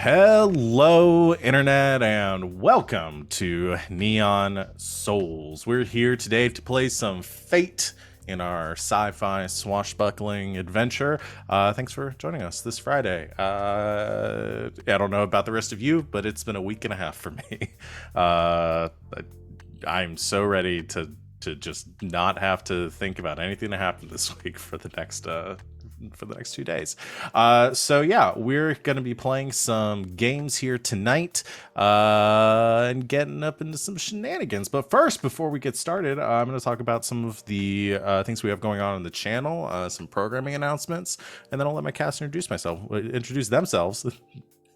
Hello, Internet, and welcome to Neon Souls. We're here today to play some Fate in our sci-fi swashbuckling adventure. Thanks for joining us this Friday. I don't know about the rest of you, but it's been a week and a half for me. I'm so ready to just not have to think about anything that happened this week for the next 2 days. So yeah, we're going to be playing some games here tonight and getting up into some shenanigans. But first, before we get started, I'm going to talk about some of the things we have going on the channel, some programming announcements, and then I'll let my cast introduce themselves.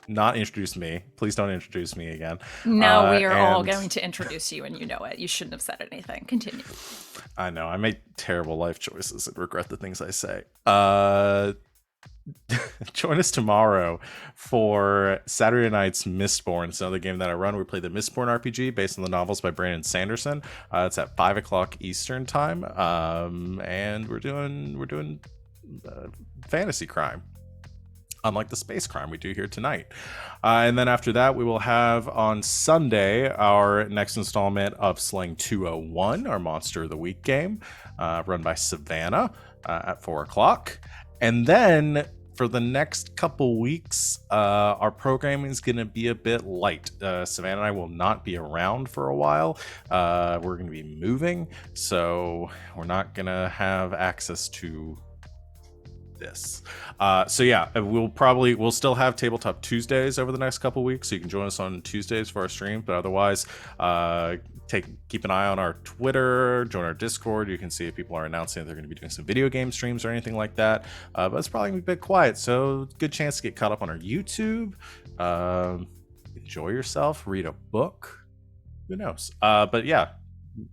Not introduce me. Please don't introduce me again. No, we are all going to introduce you, and you know it. You shouldn't have said anything. Continue. I know. I make terrible life choices and regret the things I say. Join us tomorrow for Saturday night's Mistborn. It's another game that I run. We play the Mistborn RPG based on the novels by Brandon Sanderson. It's at 5 o'clock Eastern time, and we're doing fantasy crime, unlike the space crime we do here tonight. And then after that, we will have on Sunday our next installment of Slaying 201, our Monster of the Week game, run by Savannah at 4 o'clock. And then for the next couple weeks, our programming is going to be a bit light. Savannah and I will not be around for a while. We're going to be moving, so we're not going to have access to this. So yeah, we'll still have Tabletop Tuesdays over the next couple weeks, so you can join us on Tuesdays for our stream. But otherwise, keep an eye on our Twitter, join our Discord. You can see if people are announcing that they're going to be doing some video game streams or anything like that. But it's probably gonna be a bit quiet, so good chance to get caught up on our YouTube. Enjoy yourself, read a book. Who knows? But yeah,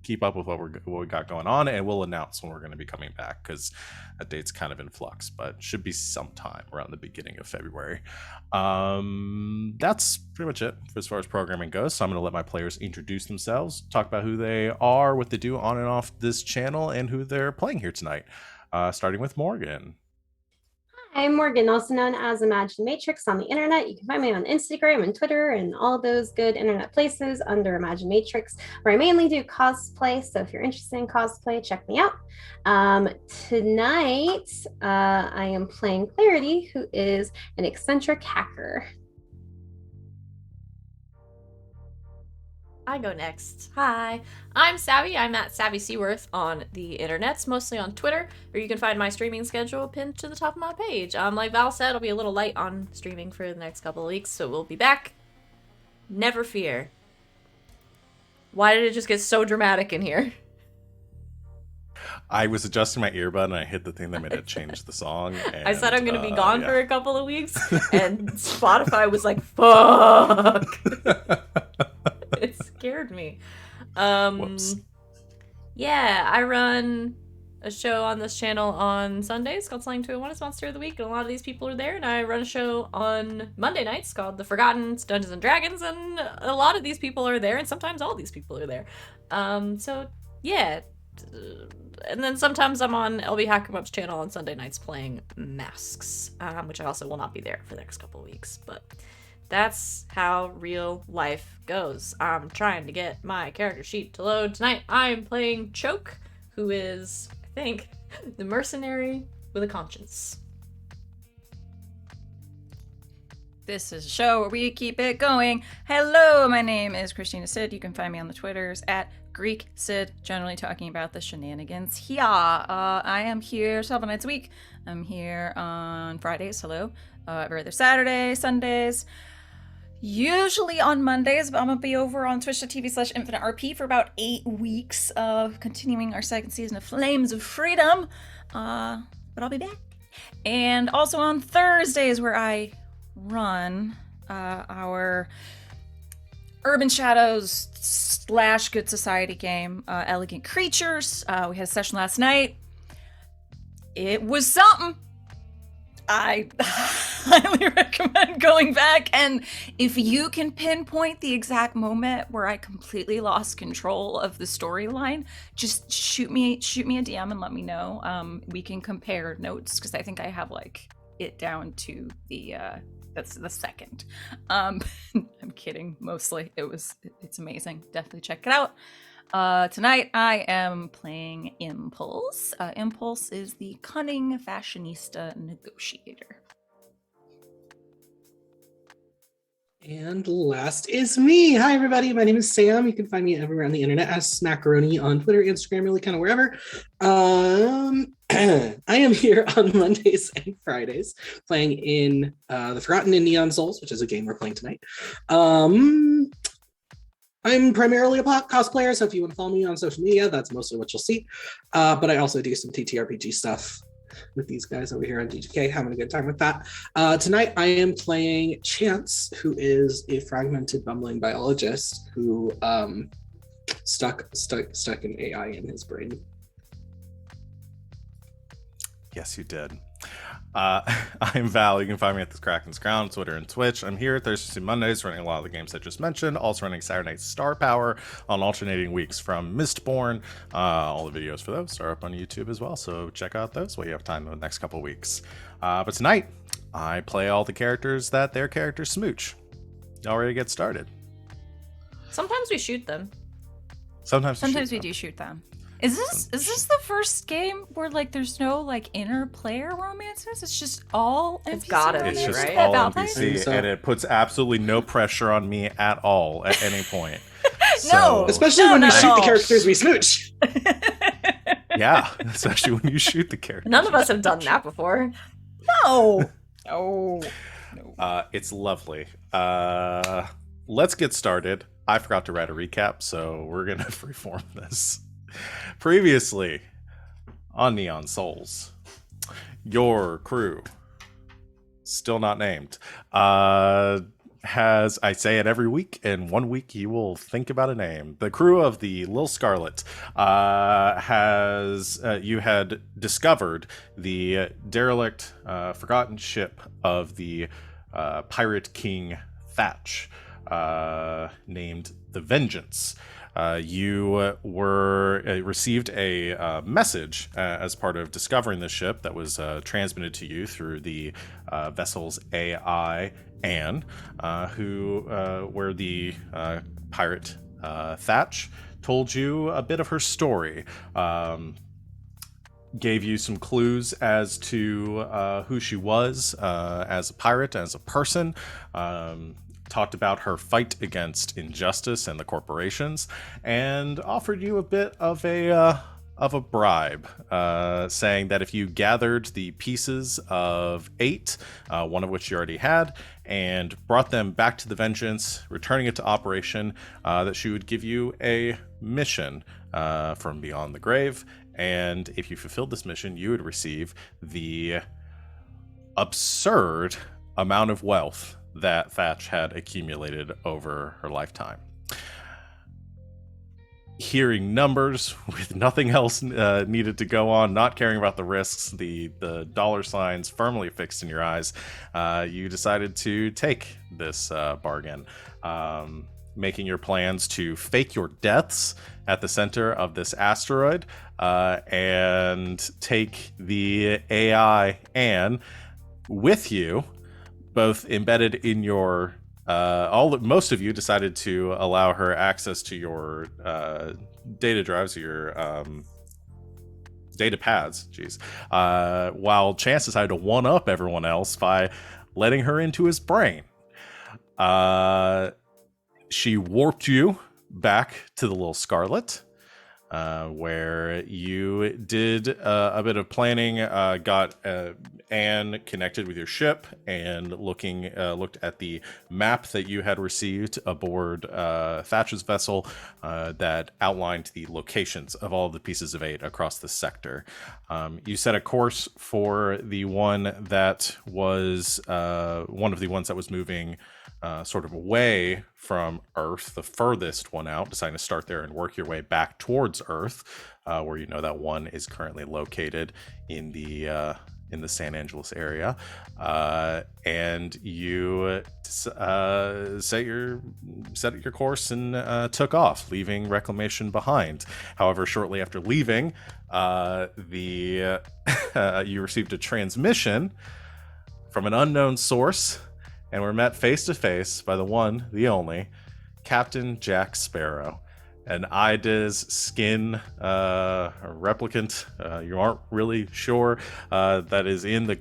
keep up with what we got going on, and we'll announce when we're going to be coming back, because that date's kind of in flux, but should be sometime around the beginning of February. That's pretty much it as far as programming goes. So I'm going to let my players introduce themselves, talk about who they are, what they do on and off this channel, and who they're playing here tonight, starting with Morgan. I'm Morgan, also known as Imagine Matrix on the internet. You can find me on Instagram and Twitter and all those good internet places under Imagine Matrix, where I mainly do cosplay. So if you're interested in cosplay, check me out. Tonight, I am playing Clarity, who is an eccentric hacker. I go next. Hi, I'm Savvy. I'm at Savvy Seaworth on the internets, mostly on Twitter, where you can find my streaming schedule pinned to the top of my page. Like Val said, I'll be a little light on streaming for the next couple of weeks, so we'll be back. Never fear. Why did it just get so dramatic in here? I was adjusting my earbud and I hit the thing that made it change the song. And, I said I'm going to be gone for a couple of weeks, and Spotify was like, fuck. It scared me. Whoops. Yeah, I run a show on this channel on Sundays called Slaying 201. It's Monster of the Week, and a lot of these people are there. And I run a show on Monday nights called The Forgotten. It's Dungeons and Dragons, and a lot of these people are there, and sometimes all these people are there. So yeah. And then sometimes I'm on LB Hackermup's channel on Sunday nights playing Masks, which I also will not be there for the next couple of weeks, but that's how real life goes. I'm trying to get my character sheet to load. Tonight I'm playing Choke, who is, I think, the mercenary with a conscience. This is a show where we keep it going. Hello, my name is Christina Sid. You can find me on the Twitters at Greek Sid, generally talking about the shenanigans here. I am here 7 nights a week. I'm here on Fridays, every other Saturday, Sundays, usually on Mondays, but I'm gonna be over on twitch.tv/InfiniteRP for about 8 weeks of continuing our second season of Flames of Freedom. But I'll be back. And also on Thursdays, where I run our Urban Shadows / Good Society game, Elegant Creatures. We had a session last night. It was something. I highly recommend going back, and if you can pinpoint the exact moment where I completely lost control of the storyline, just shoot me a DM and let me know. We can compare notes, because I think I have like it down to the That's the second. I'm kidding. Mostly, it's amazing. Definitely check it out. Tonight I am playing Impulse. Impulse is the cunning fashionista negotiator. And last is me. Hi, everybody. My name is Sam. You can find me everywhere on the internet as Smackaroni on Twitter, Instagram, really kind of wherever. I am here on Mondays and Fridays playing in The Forgotten in Neon Souls, which is a game we're playing tonight. I'm primarily a cosplayer, so if you want to follow me on social media, that's mostly what you'll see. But I also do some TTRPG stuff with these guys over here on DGK, having a good time with that. Tonight I am playing Chance, who is a fragmented bumbling biologist who stuck an AI in his brain. Yes, you did. I'm Val. You can find me at the Kraken's Crown, Twitter, and Twitch. I'm here Thursdays and Mondays running a lot of the games I just mentioned. Also running Saturday Night Star Power on alternating weeks from Mistborn. All the videos for those are up on YouTube as well, so check out those while you have time in the next couple weeks. But tonight, I play all the characters that their characters smooch. Y'all ready to get started? Sometimes we shoot them. Sometimes we do shoot them. Is this the first game where like there's no like inner player romances? It's just all NPC. It's gotta be, It's just right? all About NPC, so. and it puts absolutely no pressure on me at all at any point. No. Especially No, when we not at shoot all. the characters we smooch. Yeah, especially when you shoot the character. None of us have done that before. No. Oh. No. It's lovely. Let's get started. I forgot to write a recap, so we're gonna freeform this. Previously on Neon Souls, your crew, still not named, has, I say it every week, and 1 week you will think about a name. The crew of the Lil Scarlet you had discovered the derelict, forgotten ship of the pirate king Thatch, named the Vengeance. You received a message as part of discovering the ship that was transmitted to you through the vessel's AI, Anne, where the pirate Thatch told you a bit of her story. Gave you some clues as to who she was as a pirate, as a person. Talked about her fight against injustice and the corporations, and offered you a bit of a bribe, saying that if you gathered the pieces of 8, one of which you already had, and brought them back to the Vengeance, returning it to operation, that she would give you a mission from beyond the grave. And if you fulfilled this mission, you would receive the absurd amount of wealth that Thatch had accumulated over her lifetime. Hearing numbers with nothing else needed to go on, not caring about the risks, the dollar signs firmly fixed in your eyes, you decided to take this bargain, making your plans to fake your deaths at the center of this asteroid and take the AI Anne with you, both embedded in your most of you decided to allow her access to your data drives, your data pads, while Chance decided to one up everyone else by letting her into his brain. She warped you back to the Little Scarlet, where you did a bit of planning, got Anne connected with your ship, and looked at the map that you had received aboard Thatch's vessel that outlined the locations of all of the pieces of 8 across the sector. You set a course for the one that was one of the ones that was moving sort of away from Earth, the furthest one out, deciding to start there and work your way back towards Earth, where you know that one is currently located in the San Angeles area, and you set your course and took off, leaving Reclamation behind. However, shortly after leaving, you received a transmission from an unknown source, and we're met face to face by the one, the only, Captain Jack Sparrow, an IDIS skin replicant. You aren't really sure that is in the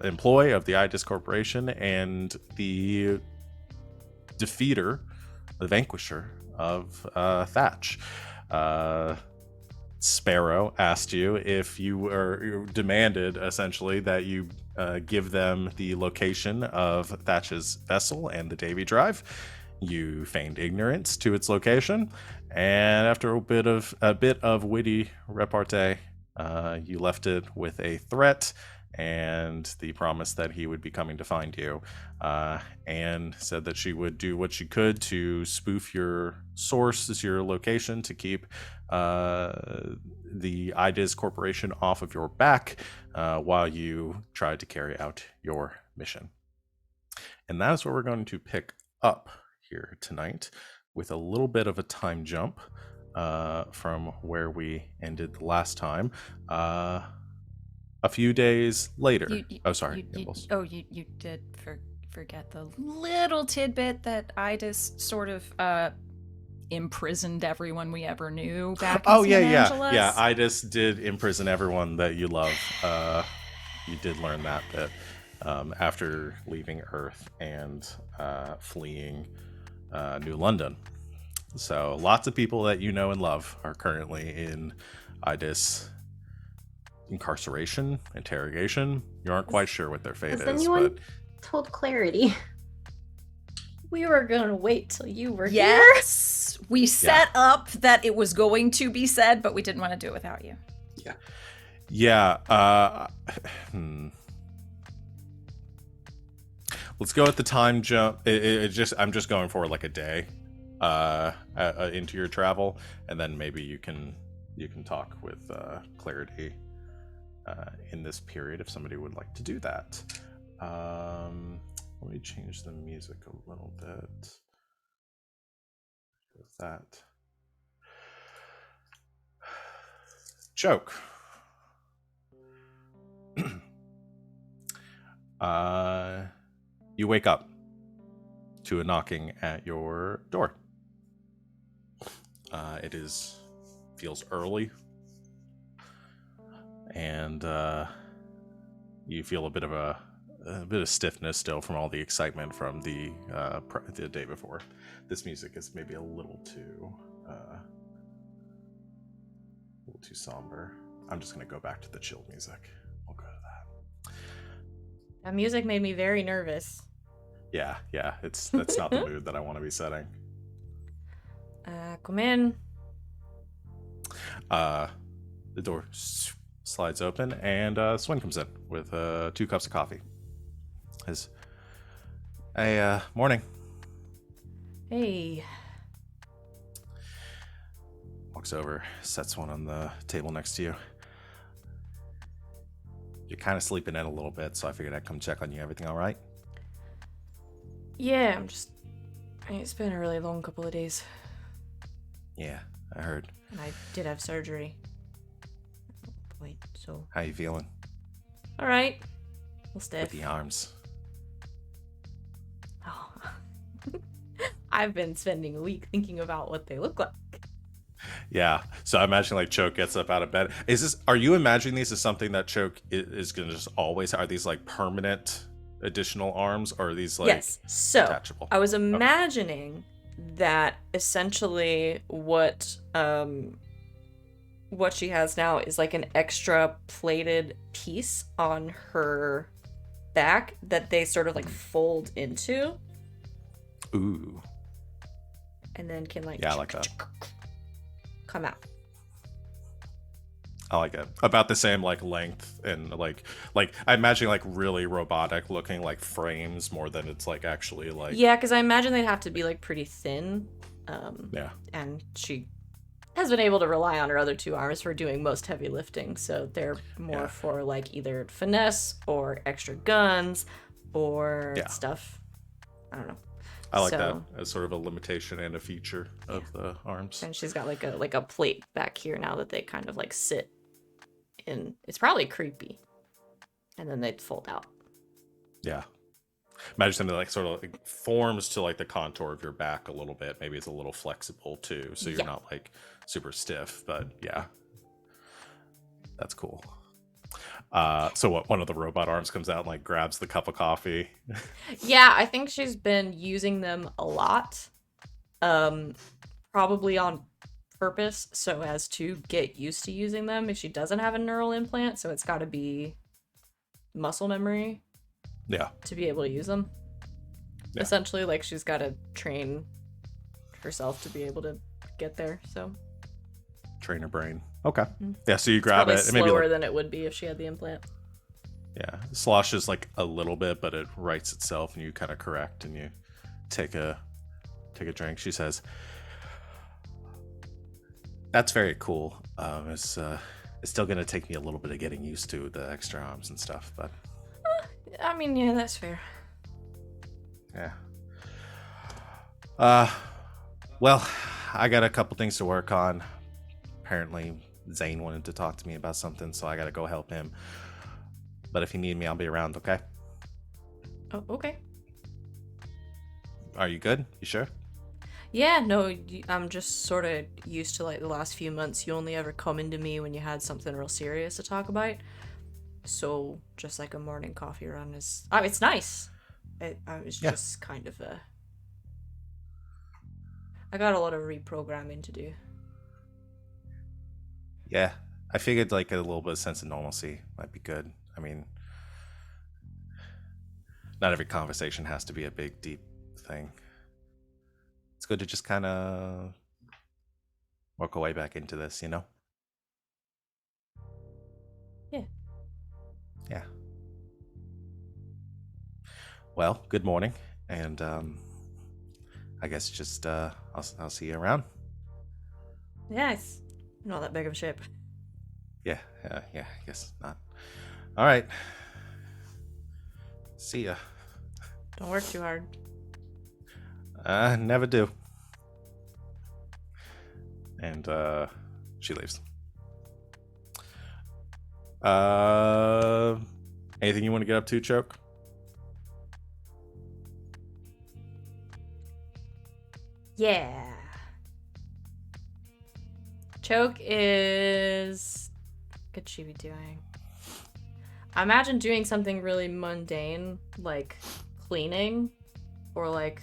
employ of the IDIS Corporation, and the defeater, the vanquisher of Thatch. Sparrow asked you if you demanded essentially that you give them the location of Thatch's vessel and the Davy Drive. You feigned ignorance to its location, and after a bit of witty repartee, you left it with a threat and the promise that he would be coming to find you, and said that she would do what she could to spoof your source, your location, to keep the IDIS Corporation off of your back while you tried to carry out your mission. And that is where we're going to pick up here tonight, with a little bit of a time jump from where we ended the last time. A few days later. You did forget the little tidbit that IDIS sort of imprisoned everyone we ever knew back in San Angeles. Yeah. IDIS did imprison everyone that you love. You did learn that bit after leaving Earth and fleeing New London. So lots of people that you know and love are currently in IDIS incarceration, interrogation. You aren't quite sure what their fate is. Anyone told Clarity? We were gonna wait till you were here. Yes, we set up that it was going to be said, but we didn't want to do it without you. Yeah. Let's go at the time jump. I'm just going for like a day into your travel, and then maybe you can talk with Clarity in this period if somebody would like to do that. Let me change the music a little bit with that. Choke. You wake up to a knocking at your door. It feels early, and you feel a bit of stiffness still from all the excitement from the day before. This music is maybe a little too somber. I'm just gonna go back to the chill music. We'll go to that. That music made me very nervous. Yeah, that's not the mood that I want to be setting. Come in. The door slides open, and Swin comes in with 2 cups of coffee. Hey, morning. Hey. Walks over, sets one on the table next to you. You're kind of sleeping in a little bit, so I figured I'd come check on you. Everything all right? Yeah, it's been a really long couple of days. Yeah, I heard. And I did have surgery. Wait, so... How you feeling? All right. A little stiff. With the arms. Oh. I've been spending a week thinking about what they look like. Yeah, so I imagine like Choke gets up out of bed. Are you imagining these as something that Choke is going to just always, are these like permanent additional arms, or are these like detachable? I was imagining that essentially what she has now is like an extra plated piece on her back that they sort of like fold into. Ooh. And then can like, yeah, I like that. Come out. I like it. About the same like length, and like I imagine like really robotic looking like frames more than it's like actually like. Yeah, because I imagine they'd have to be like pretty thin. Yeah. And she has been able to rely on her other 2 arms for doing most heavy lifting, so they're more for like either finesse or extra guns or stuff. I don't know. I like that as sort of a limitation and a feature of the arms. And she's got like a plate back here now that they kind of like sit in. It's probably creepy. And then they'd fold out. Yeah. Imagine something like sort of like forms to like the contour of your back a little bit. Maybe it's a little flexible too, so you're not like super stiff. But yeah, that's cool. So what? One of the robot arms comes out and like grabs the cup of coffee. Yeah, I think she's been using them a lot. Probably on purpose so as to get used to using them if she doesn't have a neural implant, so it's got to be muscle memory Yeah. to be able to use them. Yeah. Essentially, like, she's got to train herself to be able to get there, so Trainer brain. Okay. Mm. Yeah, so you it's grab probably it. slower Maybe like, than it would be if she had the implant. yeah, sloshes like a little bit, but it rights itself, and you kind of correct, and you take a drink. She says, "That's very cool. It's still gonna take me a little bit of getting used to the extra arms and stuff, but I mean, yeah, that's fair. yeah. Well, I got a couple things to work on. Apparently, Zane wanted to talk to me about something, so I gotta go help him. But if you need me, I'll be around, okay? Oh, okay. Are you good? You sure? Yeah, no, I'm just sort of used to, like, the last few months, you only ever come into me when you had something real serious to talk about. So, just like a morning coffee run is... I mean, it's nice. I was just kind of I got a lot of reprogramming to do. Yeah. I figured like a little bit of sense of normalcy might be good. I mean, not every conversation has to be a big, deep thing. It's good to just kind of work our way back into this, you know? Yeah. Yeah. Well, good morning, and I guess just I'll see you around. Yeah, it's not that big of a ship. Yeah, I guess not. All right. See ya. Don't work too hard. Never do. And she leaves. Anything you want to get up to, Choke? Yeah. Choke is... What could she be doing? I imagine doing something really mundane, like cleaning, or like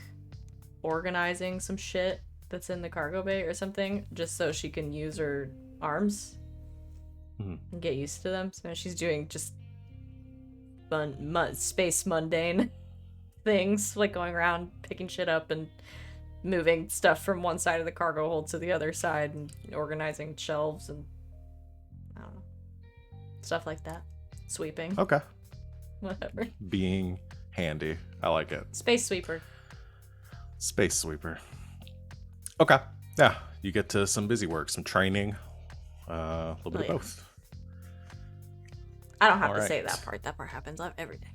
organizing some shit that's in the cargo bay or something, just so she can use her arms and get used to them. So she's doing just space mundane things, like going around picking shit up and moving stuff from one side of the cargo hold to the other side and organizing shelves and I don't know, stuff like that. Sweeping. Okay. Whatever. Being handy. I like it. Space sweeper. Space sweeper. Okay. Yeah. You get to some busy work, some training, a little bit of both. I don't have All to say right. that part. That part happens every day.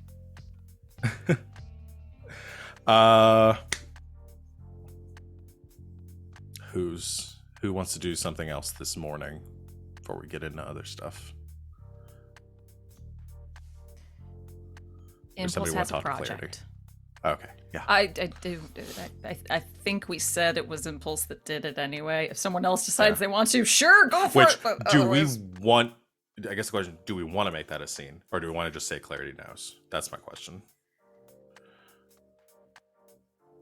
Who wants to do something else this morning before we get into other stuff? Or somebody Impulse wanna has a talk to Clarity? project. Okay. Yeah. I think we said it was Impulse that did it anyway. If someone else decides Yeah. they want to, sure, go for Which it. But do we otherwise- want? I guess the question: do we want to make that a scene, or do we want to just say Clarity knows? That's my question.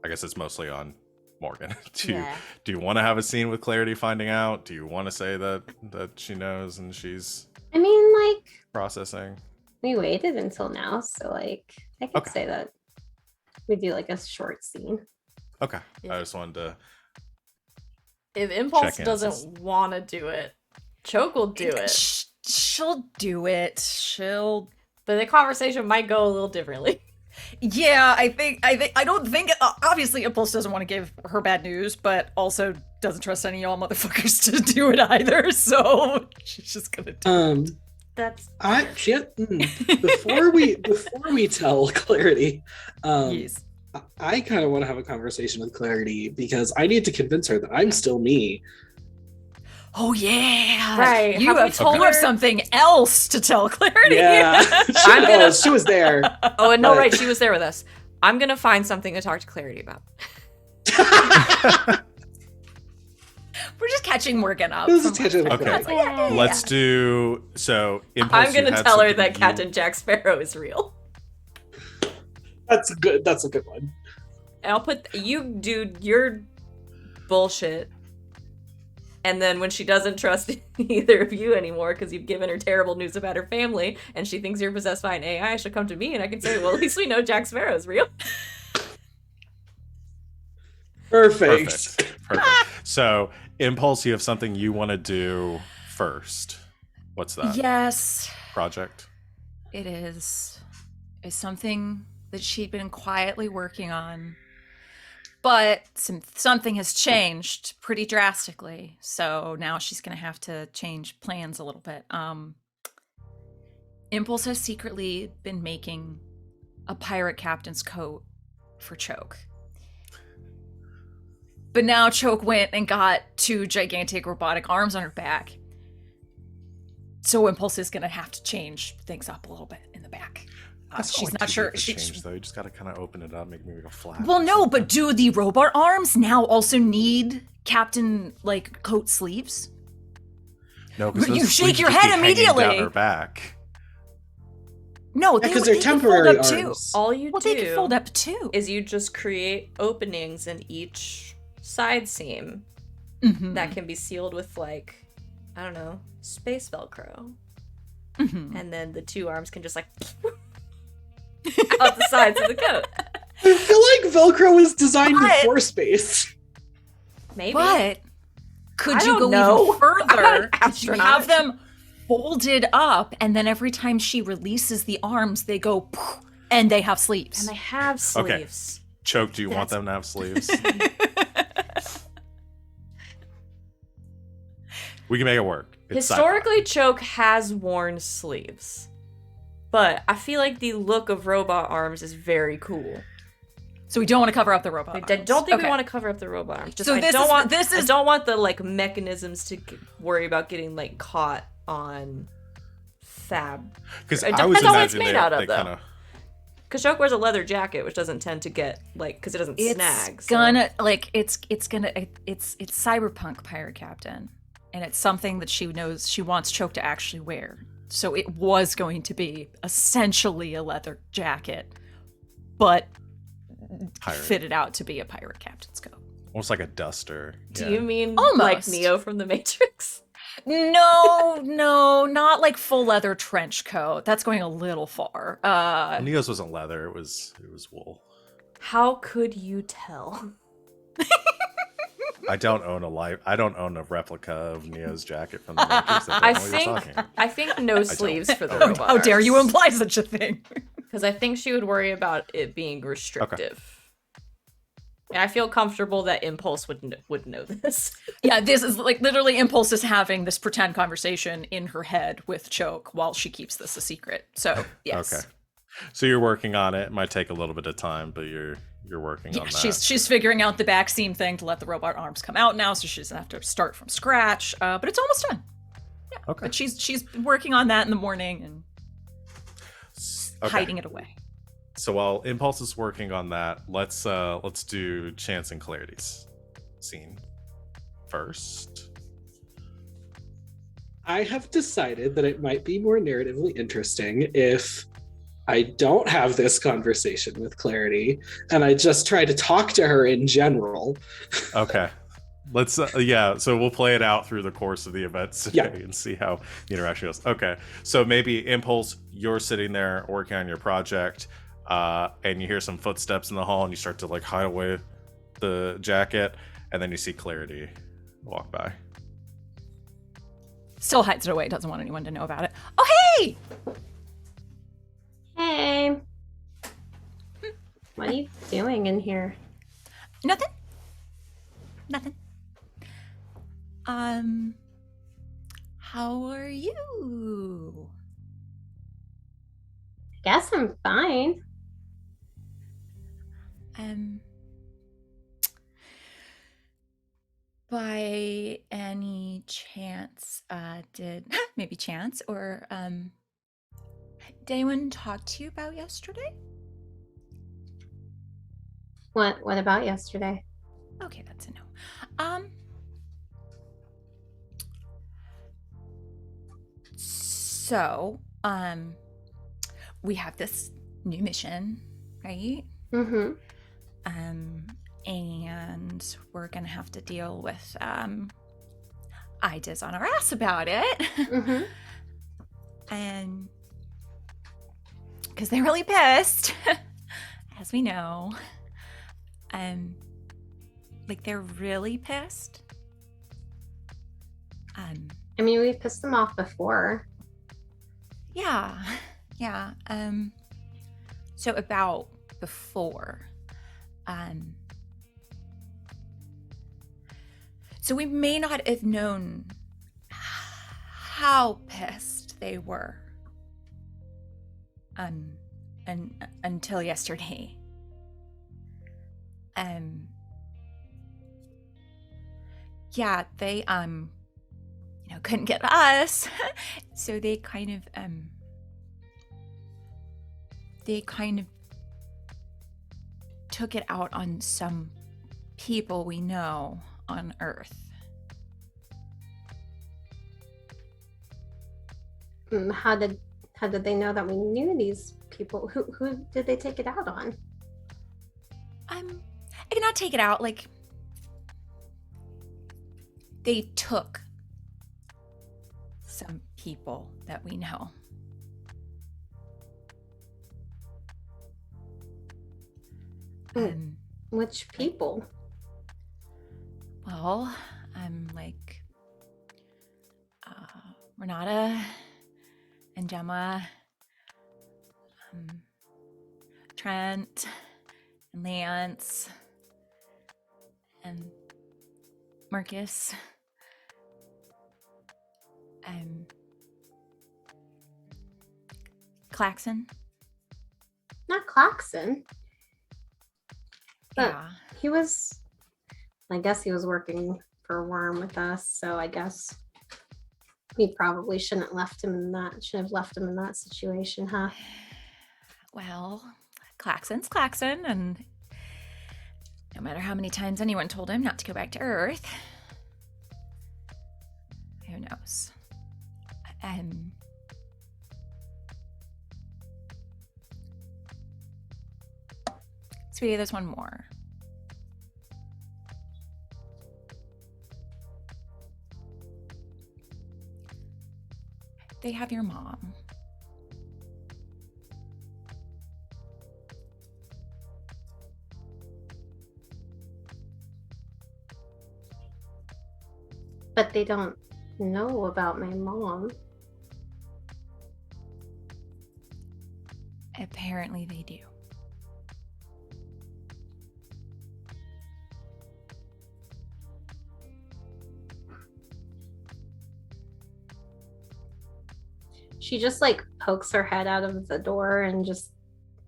I guess it's mostly on Morgan. Do you want to have a scene with Clarity finding out? Do you want to say that she knows and she's I mean, like, processing? we waited until now, so like I could Okay. say that we do like a short scene. Okay. Yeah. I just wanted to. If Impulse Check in, doesn't want to do it, Choke will do it. She'll do it. She'll. But the conversation might go a little differently. Yeah, I don't think. Obviously, Impulse doesn't want to give her bad news, but also doesn't trust any of y'all motherfuckers to do it either. So she's just gonna do it. That's Before we tell Clarity, Yes. I kind of want to have a conversation with Clarity because I need to convince her that I'm still me. Oh yeah, Right. You Have we have told you have her- something else to tell Clarity. Yeah, she was there. Oh, and no, But- right, she was there with us. I'm gonna find something to talk to Clarity about. We're just catching Morgan up. This from is catching last up. time. Okay. Yeah. Let's do so. Impulse, I'm you gonna had tell her something that you- Captain Jack Sparrow is real. That's a good one. And I'll put you do your bullshit. And then when she doesn't trust either of you anymore because you've given her terrible news about her family and she thinks you're possessed by an AI, she'll come to me and I can say, well, at least we know Jack Sparrow's real. Perfect. Perfect. So, Impulse, you have something you want to do first. What's that? Yes, Project? it is. It's something that she'd been quietly working on. But something has changed pretty drastically. So now she's going to have to change plans a little bit. Impulse has secretly been making a pirate captain's coat for Choke. But now Choke went and got 2 gigantic robotic arms on her back. So Impulse is going to have to change things up a little bit in the back. She's not sure. Change, though. You just got to kind of open it up, make me go flat. Well, no, but do the robot arms now also need captain coat sleeves? No, You because shake your head immediately. Down her back. No, Because they they're can fold temporary up too. arms. All you Well, they can fold do up too. is you just create openings in each side seam Mhm. that can be sealed with I don't know, space Velcro. Mhm. And then the 2 arms can just out the sides of the coat. I feel like Velcro was designed But- before space. Maybe. But could I you don't go know. even further? I'm not an Could you astronaut. have them folded up, and then every time she releases the arms, they go poof, and they have sleeves. And they have Okay. sleeves. Choke, do you want That's- them to have sleeves? We can make it work. It's Historically, Choke has worn sleeves. But I feel like the look of robot arms is very cool. So we don't want to cover up the robot. I arms. don't think we Okay. want to cover up the robot arms. Just, So I this don't is- want this I is- don't want the mechanisms to worry about getting caught on fab. Because It I was depends on what it's imagining made out of, they though. kind of. Because Choke wears a leather jacket, which doesn't tend to get because it doesn't It's snag. so- gonna it's cyberpunk pirate captain, and it's something that she knows she wants Choke to actually wear. So it was going to be essentially a leather jacket, but Pirate. fitted out to be a pirate captain's coat. Almost like a duster. Do Yeah. you mean like Almost. Neo from the Matrix? No, not like full leather trench coat. That's going a little far. Neo's wasn't leather; it was wool. How could you tell? I don't own a replica of Neo's jacket from the Matrix. I think no sleeves for the Oh, robot. How dare you arms. imply such a thing? Because I think she would worry about it being restrictive. And I feel comfortable that Impulse would know this. Yeah, this is literally Impulse is having this pretend conversation in her head with Choke while she keeps this a secret. So yes. Okay. So you're working on it. It might take a little bit of time, but you're working Yeah, on that. she's figuring out the back seam thing to let the robot arms come out now, so she doesn't have to start from scratch. But it's almost done. Okay. But she's been working on that in the morning and Okay. hiding it away. So while Impulse is working on that, let's do Chance and Clarity's scene first. I have decided that it might be more narratively interesting if I don't have this conversation with Clarity and I just try to talk to her in general. Okay. Let's so we'll play it out through the course of the events today Yeah. and see how the interaction goes. Okay. So maybe Impulse, you're sitting there working on your project, and you hear some footsteps in the hall and you start to hide away the jacket, and then you see Clarity walk by. Still hides it away, doesn't want anyone to know about it. Oh, hey! Hey. What are you doing in here? Nothing. How are you? I guess I'm fine. By any chance, did maybe chance or did anyone talk to you about yesterday? What about yesterday? Okay, that's a no. So, we have this new mission, right? Mm-hmm. And we're gonna have to deal with Ida's on our ass about it. Mm-hmm. And because they're really pissed, as we know. Like they're really pissed. I mean, we've pissed them off before. Yeah. So about before. So we may not have known how pissed they were. Until yesterday. Yeah, they couldn't get us. So they kind of took it out on some people we know on Earth. How did they know that we knew these people? Who did they take it out on? I cannot take it out. Like they took some people that we know. Which people? Well, Renata and Gemma, Trent and Lance and Marcus, Claxon. Not Claxon. But Yeah. he was, I guess he was working for Worm with us, so I guess we probably shouldn't have left him in that situation, huh? Well, Claxon's Claxon, and no matter how many times anyone told him not to go back to Earth, who knows? Sweetie, there's one more. They have your mom. But they don't know about my mom. Apparently they do. She just like pokes her head out of the door and just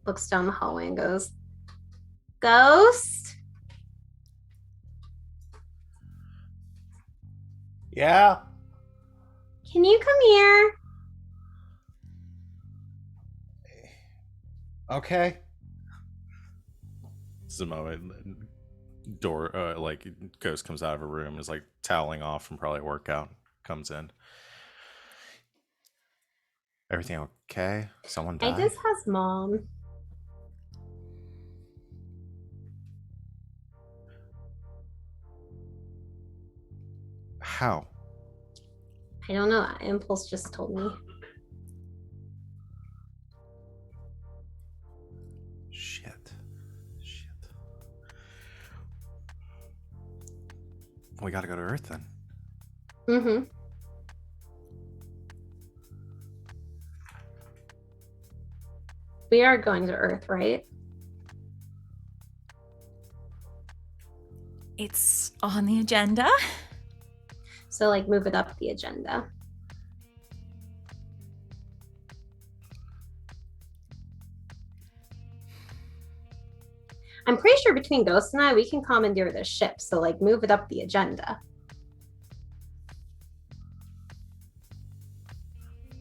looks down the hallway and goes, "Ghost?" Yeah. Can you come here? Okay. This is a moment. Door, Ghost comes out of a room, is like toweling off from probably a workout. Comes in. Everything okay? Someone died? Idis has mom. How? I don't know. Impulse just told me. Shit. We gotta go to Earth then. Mm-hmm. We are going to Earth, right? It's on the agenda. So like move it up the agenda. I'm pretty sure between Ghost and I, we can commandeer this ship. So like move it up the agenda.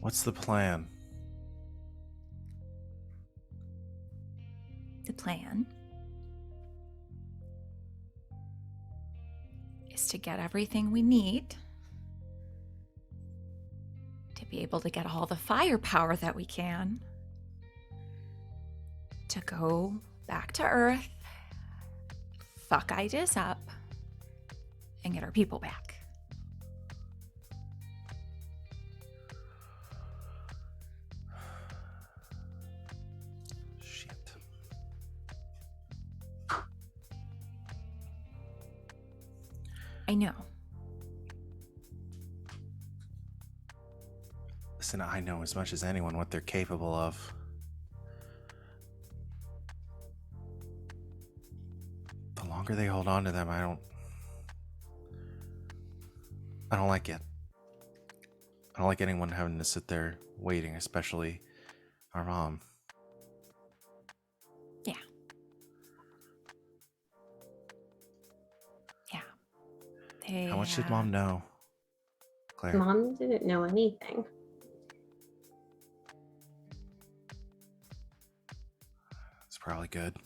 What's the plan? The plan to get everything we need to be able to get all the firepower that we can to go back to Earth, fuck Itis up, and get our people back. Shit. I know. Listen, I know as much as anyone what they're capable of. The longer they hold on to them, I don't like it. I don't like anyone having to sit there waiting, especially our mom. Yeah. Yeah. How much did Mom know, Claire? Mom didn't know anything. It's probably good.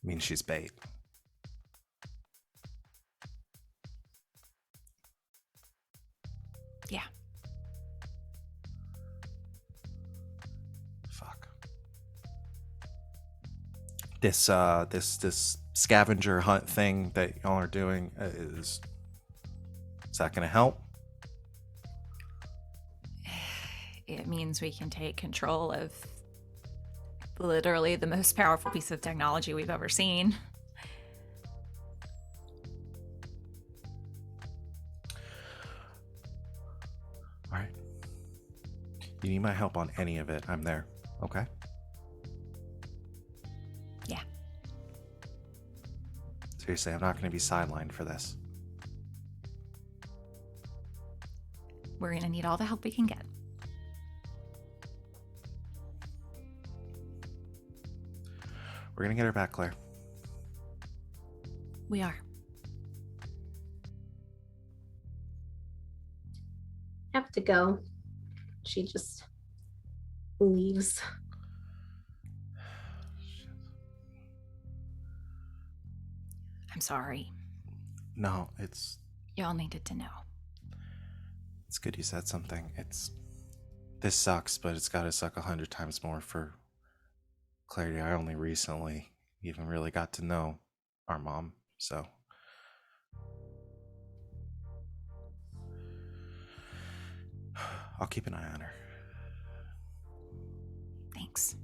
Means she's bait. Yeah. Fuck. This scavenger hunt thing that y'all are doing is that gonna help? It means we can take control of literally the most powerful piece of technology we've ever seen. All right. You need my help on any of it, I'm there. Okay? Yeah. Seriously, I'm not going to be sidelined for this. We're going to need all the help we can get. We're going to get her back, Claire. We are. Have to go. She just leaves. I'm sorry. No, Y'all needed to know. it's good you said something. This sucks, but it's got to suck 100 times more for clarity. I only recently even really got to know our mom, so I'll keep an eye on her. Thanks.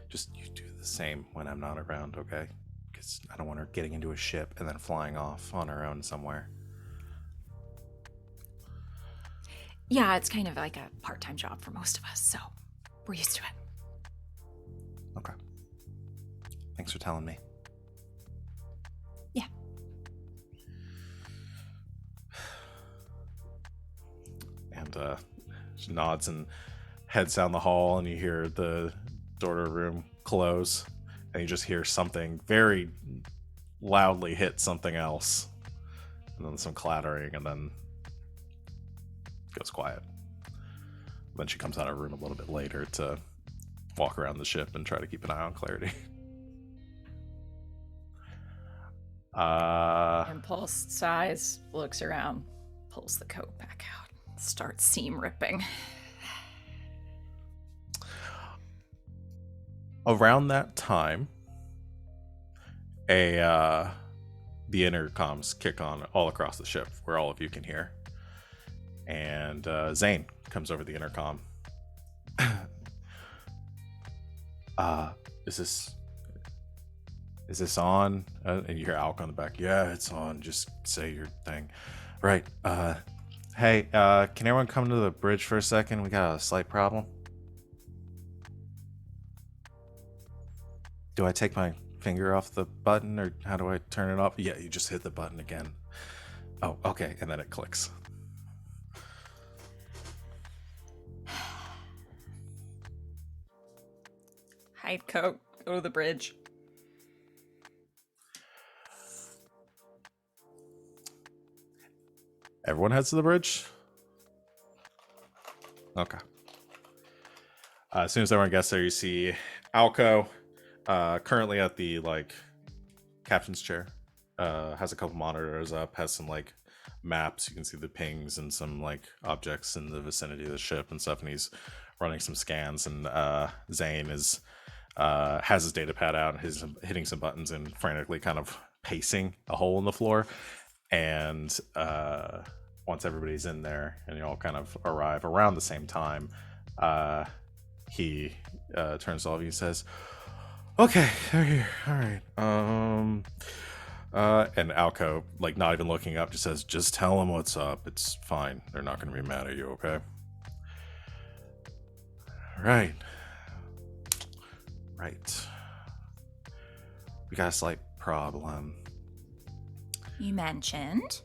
Just you do the same when I'm not around, okay? Because I don't want her getting into a ship and then flying off on her own somewhere. Yeah, it's kind of like a part-time job for most of us, so we're used to it. Okay. Thanks for telling me. Yeah. And she nods and heads down the hall, and you hear the door to her room close, and you just hear something very loudly hit something else, and then some clattering, and then it goes quiet. Then she comes out of her room a little bit later to walk around the ship and try to keep an eye on Clarity. Impulse sighs, looks around, pulls the coat back out, starts seam ripping. Around that time, the intercoms kick on all across the ship, where all of you can hear. And Zane comes over the intercom. Is this on? And you hear Alk on the back. Yeah, it's on. Just say your thing. Right. Hey, can everyone come to the bridge for a second? We got a slight problem. Do I take my finger off the button, or how do I turn it off? Yeah, you just hit the button again. Oh, okay, and then it clicks. Hide coat, go to the bridge. Everyone heads to the bridge? Okay. As soon as everyone gets there, you see Alco, currently at the captain's chair. Has a couple monitors up, has some maps. You can see the pings and some objects in the vicinity of the ship and stuff, and he's running some scans. And Zane is has his data pad out and he's hitting some buttons and frantically kind of pacing a hole in the floor. And once everybody's in there and you all kind of arrive around the same time, he turns to all of you and says, "Okay, they're here. All right. And Alco, not even looking up, just says, "Just tell them what's up. It's fine. They're not going to be mad at you, okay?" Right. We got a slight problem. You mentioned?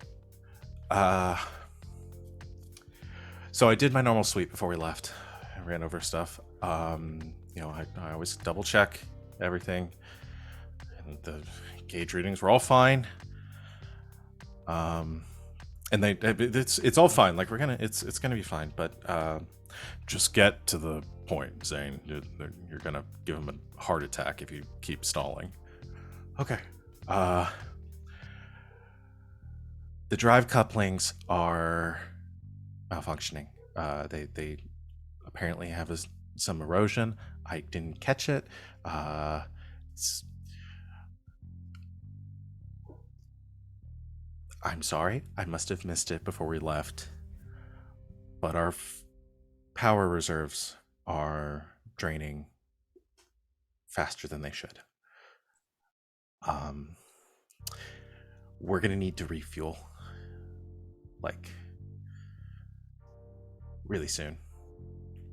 So I did my normal sweep before we left. I ran over stuff. I always double check everything. And the gauge readings were all fine. And it's all fine. It's gonna be fine. But just get to the point, Zane. You're gonna give him a heart attack if you keep stalling. Okay. The drive couplings are malfunctioning. They apparently have some erosion. I didn't catch it. I'm sorry. I must have missed it before we left. But our power reserves are draining faster than they should. We're gonna need to refuel. Really soon.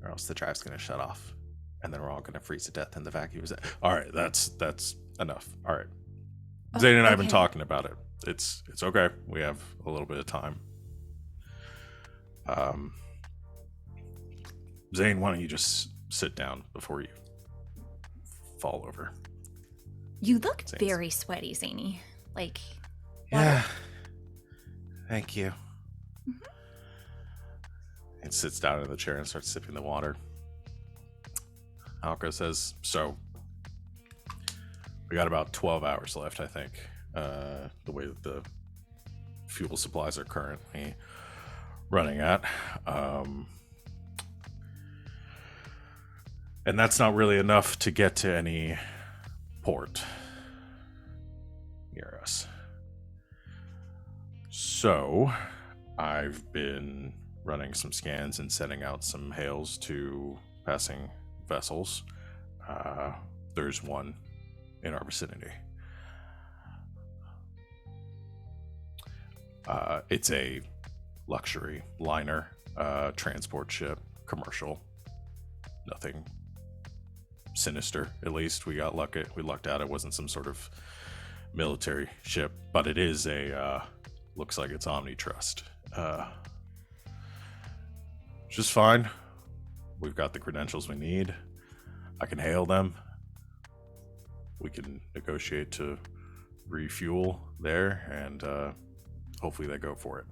Or else the drive's gonna shut off. And then we're all gonna freeze to death in the vacuum. Alright, that's enough. Alright. Zane and I have been talking about it. It's okay. We have a little bit of time. Zane, why don't you just sit down before you fall over? You look very sweaty, Zany. Yeah. Thank you. Mm-hmm. And sits down in the chair and starts sipping the water. Alco says, "So, we got about 12 hours left, I think. The way that the fuel supplies are currently running at. And that's not really enough to get to any port near us. So, I've been running some scans and setting out some hails to passing vessels. There's one in our vicinity. It's a luxury liner, transport ship, commercial. Nothing sinister, at least. We lucked out. It wasn't some sort of military ship, but it is looks like it's Omni Trust. Just fine. We've got the credentials we need. I can hail them. We can negotiate to refuel there, and hopefully they go for it.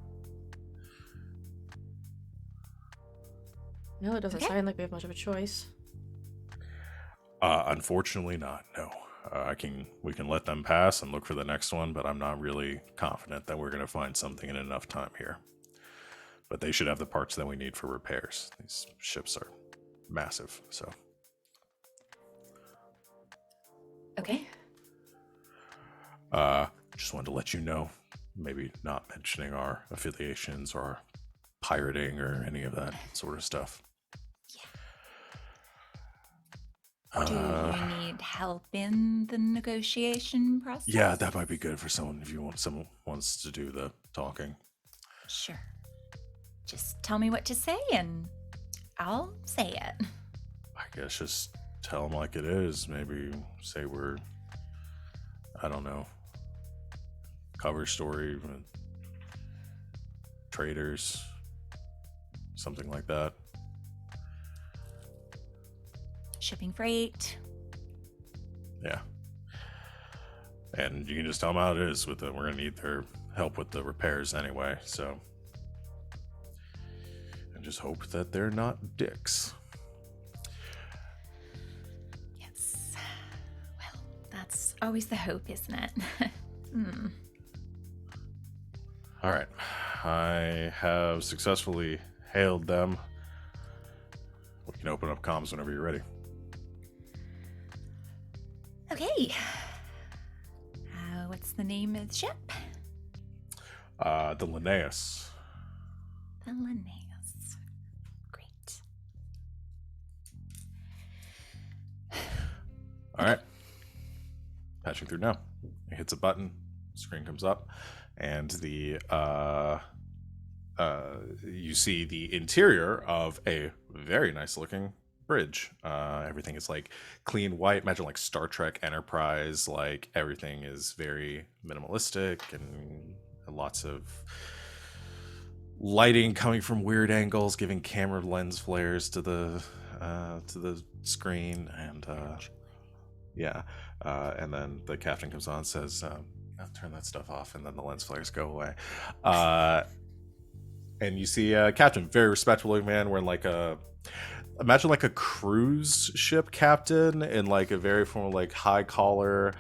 No, it doesn't sound like we have much of a choice. Unfortunately not, no. We can let them pass and look for the next one, but I'm not really confident that we're going to find something in enough time here. But they should have the parts that we need for repairs. These ships are massive, so. Okay. Just wanted to let you know, maybe not mentioning our affiliations or our pirating or any of that sort of stuff. Do you need help in the negotiation process? Yeah, that might be good for someone if someone wants to do the talking. Sure. Just tell me what to say and I'll say it. I guess just tell them like it is. Maybe say we're, I don't know, cover story, traders, something like that. Shipping freight. Yeah. And you can just tell them how it is with it. We're going to need their help with the repairs anyway, so. And just hope that they're not dicks. Yes. Well, that's always the hope, isn't it? All right. I have successfully hailed them. We can open up comms whenever you're ready. Okay. What's the name of the ship? The Linnaeus. The Linnaeus. Great. All right. Patching through now. It hits a button. Screen comes up, and you see the interior of a very nice looking bridge. Everything is like clean white. Imagine like Star Trek Enterprise. Like everything is very minimalistic and lots of lighting coming from weird angles, giving camera lens flares to the screen. And and then the captain comes on and says, I'll turn that stuff off, and then the lens flares go away. And you see captain, very respectable looking man, wearing like imagine like a cruise ship captain in like a very formal like high collar,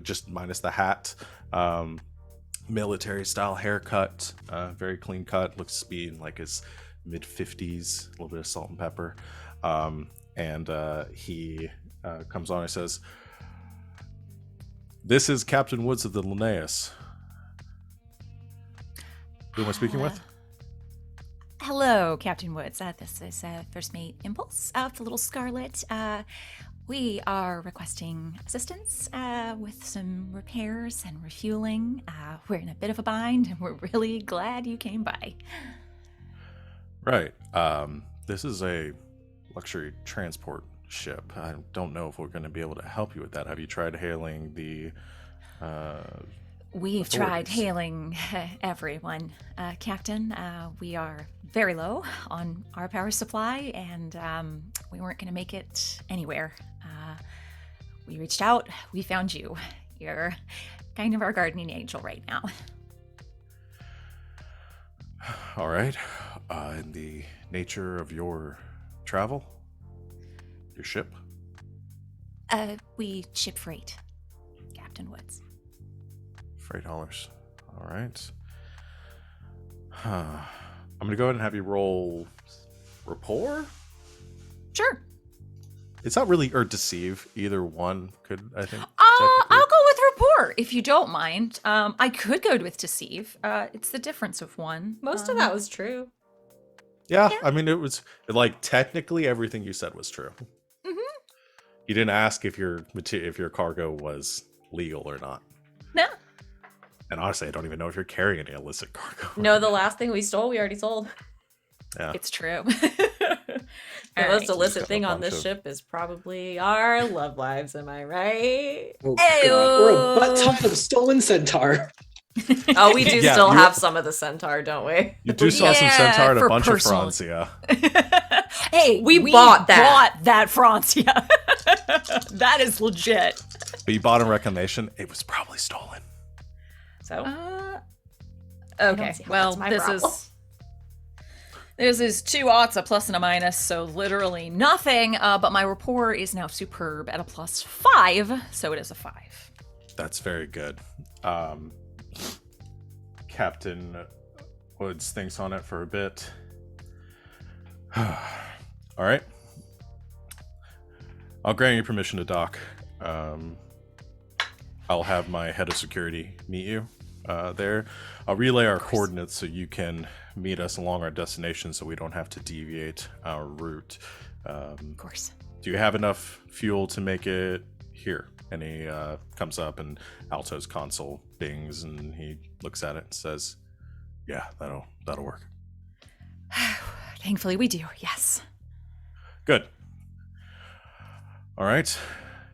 just minus the hat, military style haircut, very clean cut, looks to be in like his mid 50s, a little bit of salt and pepper. He comes on and says, "This is Captain Woods of the Linnaeus. Who am I speaking with?" Hello, Captain Woods. This is First Mate Impulse of the Little Scarlet. We are requesting assistance with some repairs and refueling. We're in a bit of a bind, and we're really glad you came by. Right. This is a luxury transport ship. I don't know if we're going to be able to help you with that. Have you tried hailing the We've tried authorities? hailing everyone, Captain. We are very low on our power supply, and we weren't going to make it anywhere. We reached out. We found you. You're kind of our guardian angel right now. All right. In the nature of your travel, your ship. We ship freight, Captain Woods. Freight haulers. All right. I'm going to go ahead and have you roll rapport. Sure. It's not really, or deceive. Either one could, I think. I'll technically. go with rapport, if you don't mind. I could go with deceive. It's the difference of one. Most of that was true. Yeah, Yeah. I mean, it was like technically everything you said was true. Mm-hmm. You didn't ask if your cargo was legal or not. No. And honestly, I don't even know if you're carrying any illicit cargo. No, the last thing we stole, we already sold. Yeah. It's true. The All most right. illicit Just got thing a on bunch this of- ship is probably our love lives, am I right? Oh, Ayo. God. We're a butt ton of stolen centaur. Oh, we do Yeah, still you- have some of the centaur, don't we? You do saw some Yeah, centaur and a for bunch personal- of Francia. Hey, We bought that. Bought that Francia. That is legit. But you bought in reclamation. It was probably stolen. So, Okay. don't see how Well, that's my this problem. is 2 aughts, a plus and a minus, so literally nothing. But my rapport is now superb at a +5, so it is a 5. That's very good. Captain Woods thinks on it for a bit. All right. I'll grant you permission to dock. I'll have my head of security meet you there. I'll relay our coordinates so you can meet us along our destination so we don't have to deviate our route. Of course. Do you have enough fuel to make it here? And he comes up and Alto's console bings and he looks at it and says, "Yeah, that'll work." Thankfully, we do. Yes. Good. All right.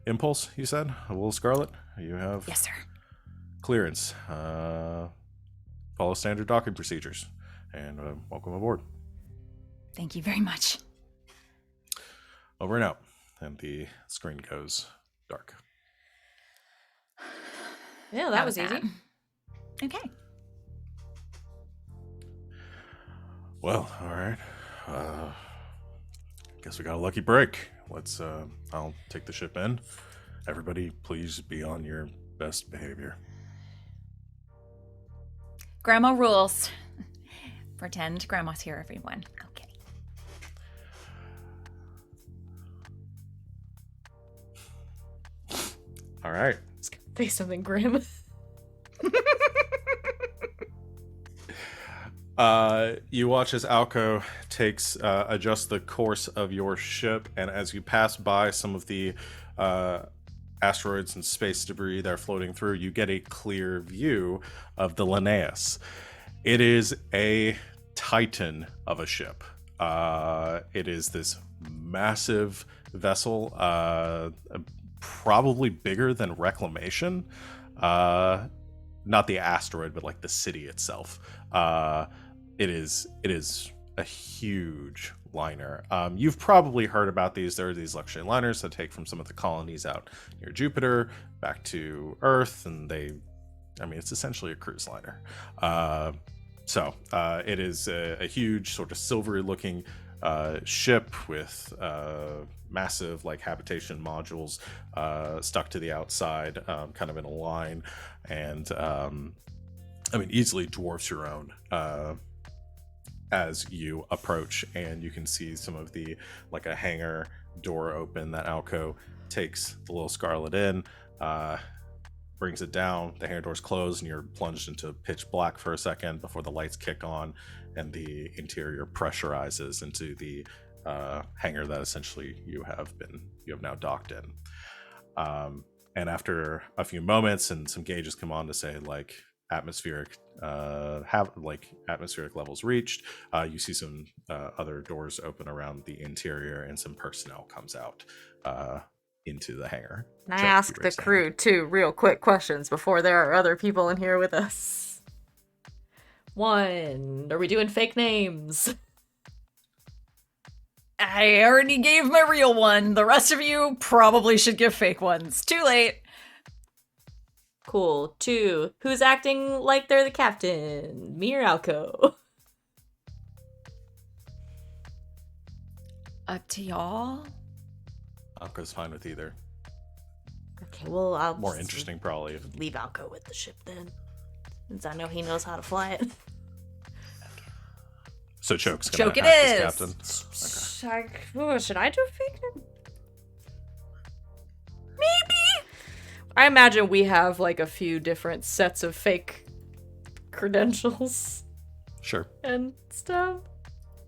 Impulse, you said? A little Scarlet? You have Yes, sir. clearance. Follow standard docking procedures. And welcome aboard. Thank you very much. Over and out. And the screen goes dark. yeah, that was easy. Okay. Well, all right. Guess we got a lucky break. Let's. I'll take the ship in. Everybody, please be on your best behavior. Grandma rules. Pretend Grandma's here, everyone. Okay. All right. Say something grim. You watch as Alco adjusts the course of your ship, and as you pass by some of the asteroids and space debris that are floating through, you get a clear view of the Linnaeus. It is a titan of a ship. It is this massive vessel, probably bigger than Reclamation. Not the asteroid, but like the city itself. It is a huge liner. You've probably heard about these. There are these luxury liners that take from some of the colonies out near Jupiter back to Earth, and it's essentially a cruise liner. So it is a huge sort of silvery looking ship with massive like habitation modules stuck to the outside, kind of in a line, and easily dwarfs your own as you approach, and you can see some of the like a hangar door open that Alco takes the little Scarlet in, brings it down, the hangar door's closed, and you're plunged into pitch black for a second before the lights kick on and the interior pressurizes into the hangar that essentially you have now docked in. And after a few moments and some gauges come on to say like atmospheric levels reached, you see some other doors open around the interior and some personnel comes out into the hangar. Can I ask the crew 2 real quick questions before there are other people in here with us? 1, are we doing fake names? I already gave my real one. The rest of you probably should give fake ones. Too late. Cool. 2, who's acting like they're the captain? Me or Alco? Up to y'all. Alco's fine with either. Okay, well, I'll more interesting probably. Leave Alco with the ship then, since I know he knows how to fly it. So Choke's gonna Choke it act is. as captain. Okay. Should I do a fake name? Maybe. I imagine we have like a few different sets of fake credentials Sure. and stuff.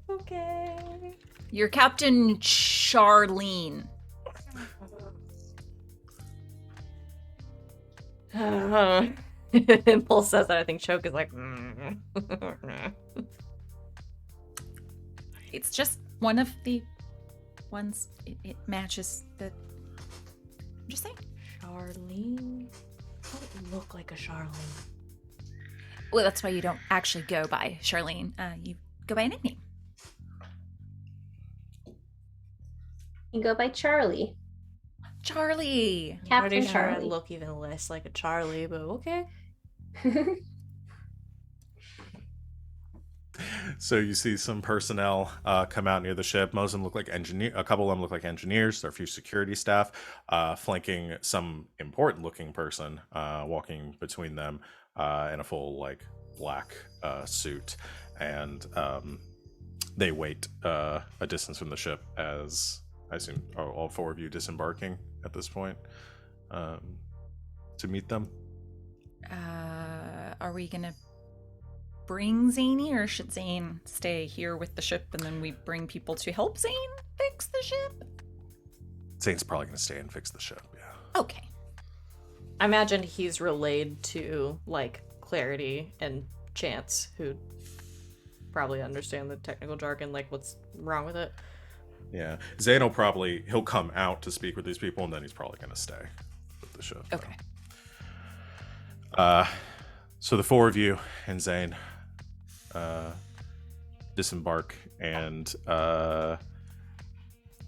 Okay. You're Captain Charlene. Impulse says that. I think Choke is like. It's just one of the ones. It matches the. I'm just saying. Charlene. I don't look like a Charlene. Well, that's why you don't actually go by Charlene. You go by a nickname. You go by Charlie. Charlie. I'm Captain pretty sure I Charlie. look even less like a Charlie, but okay. So you see some personnel come out near the ship. Most of them look like a couple of them look like engineers. There are a few security staff flanking some important looking person walking between them in a full like black suit, and they wait a distance from the ship as I assume all 4 of you disembarking at this point to meet them. Are we gonna bring Zany, or should Zane stay here with the ship and then we bring people to help Zane fix the ship? Zane's probably going to stay and fix the ship, yeah. Okay. I imagine he's relayed to like Clarity and Chance, who probably understand the technical jargon, like what's wrong with it. Yeah. Zane he'll come out to speak with these people, and then he's probably going to stay with the ship. Okay. So the 4 of you and Zane disembark, and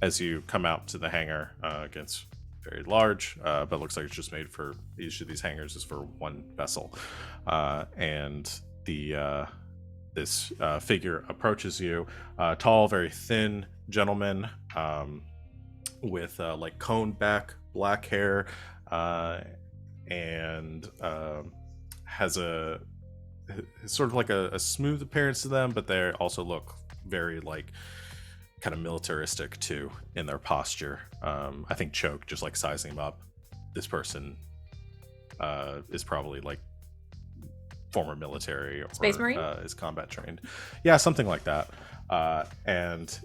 as you come out to the hangar, it's very large, but it looks like it's just made for each of these hangars is for one vessel, and the this figure approaches you. Tall, very thin gentleman with like coned back black hair, and has a sort of like a smooth appearance to them, but they also look very like kind of militaristic too in their posture. I think Choke, just like sizing him up, this person is probably like former military or Space Marine? Is combat trained. Yeah, something like that. And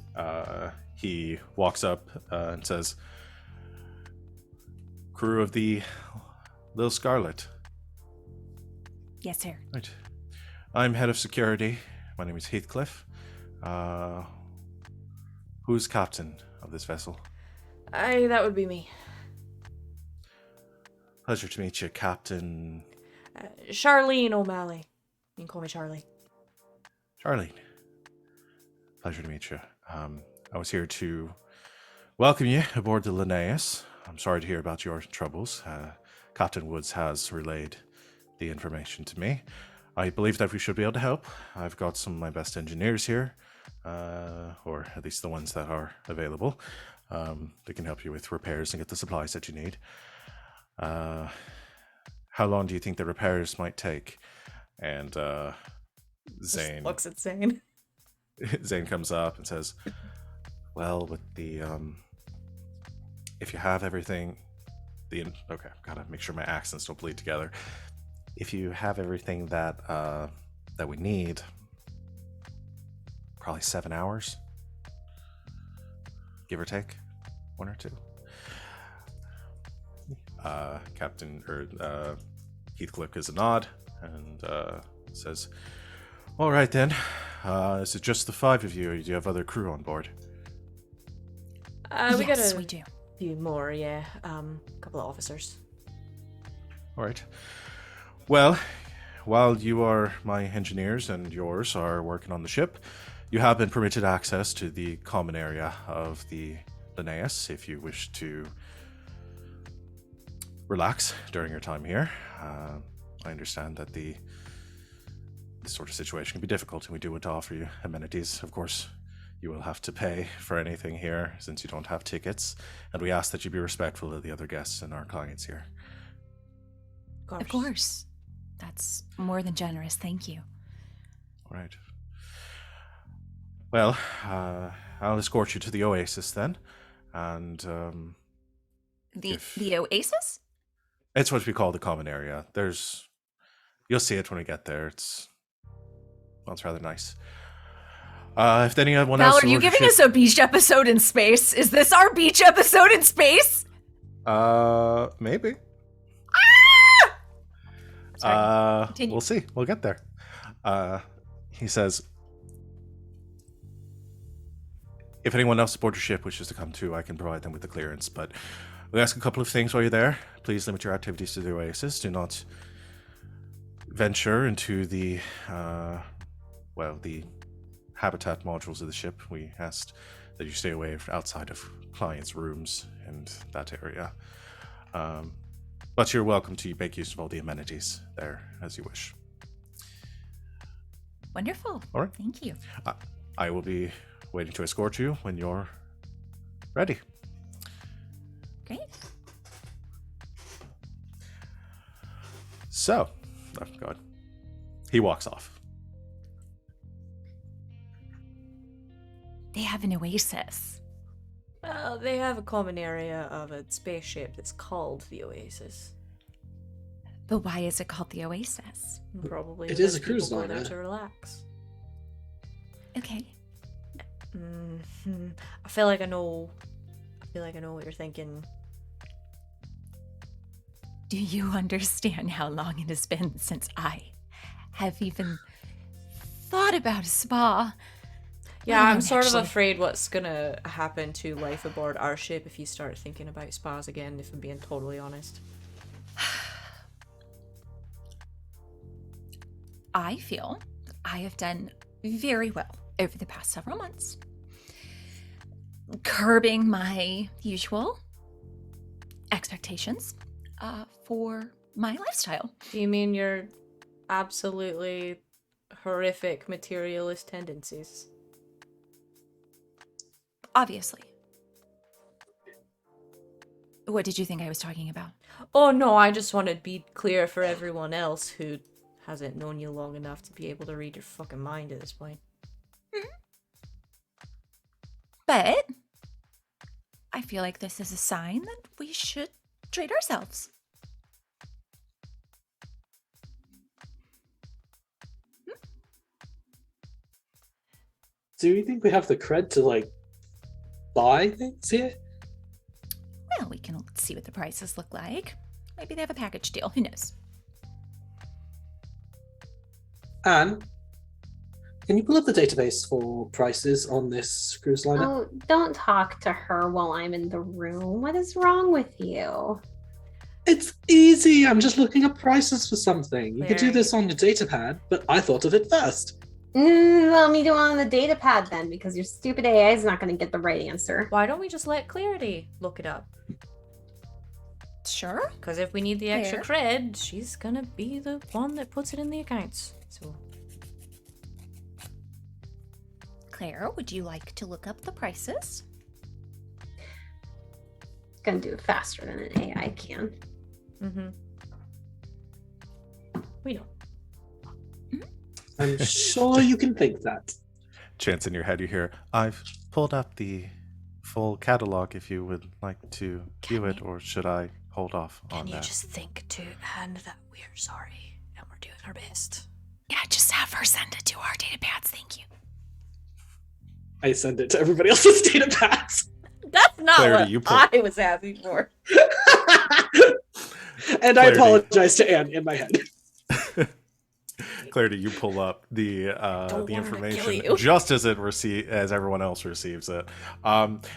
he walks up and says, "Crew of the Little Scarlet." Yes, sir. Right. I'm head of security. My name is Heathcliff. Who's captain of this vessel? That would be me. Pleasure to meet you, Captain Charlene O'Malley. You can call me Charlie. Charlene. Pleasure to meet you. I was here to welcome you aboard the Linnaeus. I'm sorry to hear about your troubles. Captain Woods has relayed the information to me. I believe that we should be able to help. I've got some of my best engineers here, or at least the ones that are available. They can help you with repairs and get the supplies that you need. How long do you think the repairs might take? And Zane Just looks at Zane. Zane comes up and says, "Well, with the if you have everything, okay, gotta make sure my accents don't bleed together. If you have everything that that we need, probably 7 hours, give or take, 1 or 2." Captain Heathcliff gives a nod and says, "All right then. Is it just the 5 of you, or do you have other crew on board?" We got Yes, a we do. few more, yeah. A couple of officers. All right. Well, while you are my engineers and yours are working on the ship, you have been permitted access to the common area of the Linnaeus if you wish to relax during your time here. I understand that this sort of situation can be difficult, and we do want to offer you amenities. Of course, you will have to pay for anything here since you don't have tickets, and we ask that you be respectful of the other guests and our clients here. Of course. That's more than generous. Thank you. All right. Well, I'll escort you to the Oasis then, and The Oasis? it's what we call the common area. You'll see it when we get there. It's rather nice. If anyone Val, else, are you giving us a beach episode in space? Is this our beach episode in space? Maybe. Sorry, continue. We'll see. We'll get there. He says, if anyone else aboard your ship wishes to come too, I can provide them with the clearance. But we ask a couple of things while you're there. Please limit your activities to the Oasis. Do not venture into the habitat modules of the ship. We asked that you stay away outside of clients' rooms and that area. But you're welcome to make use of all the amenities there as you wish. Wonderful. All right. Thank you. I will be waiting to escort you when you're ready. Great. So, oh God, he walks off. They have an oasis. Well, they have a common area of a spaceship that's called the Oasis. But why is it called the Oasis? Probably It is a because cruise people go liner. there to relax. Okay. I feel like I know what you're thinking. Do you understand how long it has been since I have even thought about a spa? Yeah, Well, I'm sort of actually- afraid what's gonna happen to life aboard our ship if you start thinking about spas again, if I'm being totally honest. I feel I have done very well over the past several months, curbing my usual expectations for my lifestyle. Do you mean you're absolutely horrific materialist tendencies. Obviously. What did you think I was talking about? Oh no, I just want to be clear for everyone else who hasn't known you long enough to be able to read your fucking mind at this point. But I feel like this is a sign that we should treat ourselves. Do you think we have the cred to like buy things here? Well, we can see what the prices look like. Maybe they have a package deal. Who knows? Anne, can you pull up the database for prices on this cruise liner? Oh, don't talk to her while I'm in the room. What is wrong with you? It's easy. I'm just looking up prices for something. You could do Very- this on your datapad, but I thought of it first. Let me do it on the data pad then, because your stupid AI is not going to get the right answer. Why don't we just let Clarity look it up? Sure. Because if we need the extra Fair. cred, she's gonna be the one that puts it in the accounts. So Claire, would you like to look up the prices? Gonna do it faster than an AI can. we know. I'm sure you can think that. Chance in your head, you hear, I've pulled up the full catalog if you would like to view it, or should I hold off on Can you that? just think to Anne that we're sorry and we're doing our best? Yeah, just have her send it to our data pads. Thank you. I send it to everybody else's datapads. That's not Clarity, what you pull- I was asking for. And I Clarity. apologize to Anne in my head. Clarity, you pull up the want her to kill information you. just as as everyone else receives it.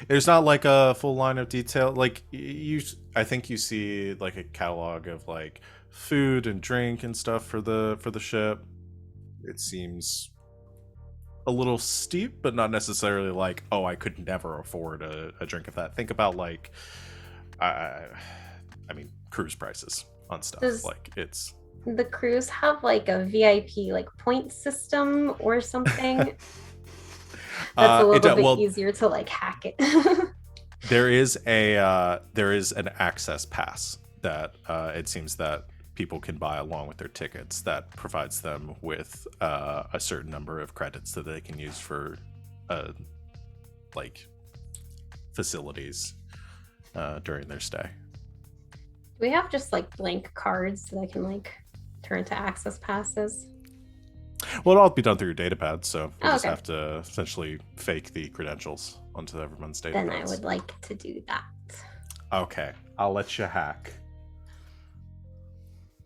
There's not like a full line of detail. Like I think you see like a catalog of like food and drink and stuff for the ship. It seems a little steep, but not necessarily like, oh, I could never afford a drink of that. Think about like, I mean, cruise prices on stuff. Does- Like it's. The cruise have like a VIP like point system or something? That's a little bit easier to like hack it. There is an access pass that it seems that people can buy along with their tickets that provides them with a certain number of credits that they can use for like facilities during their stay. We have just like blank cards that I can like turn to access passes. Well, it'll all be done through your datapad, so you just Okay. have to essentially fake the credentials onto everyone's datapads. Then I would like to do that. Okay, I'll let you hack.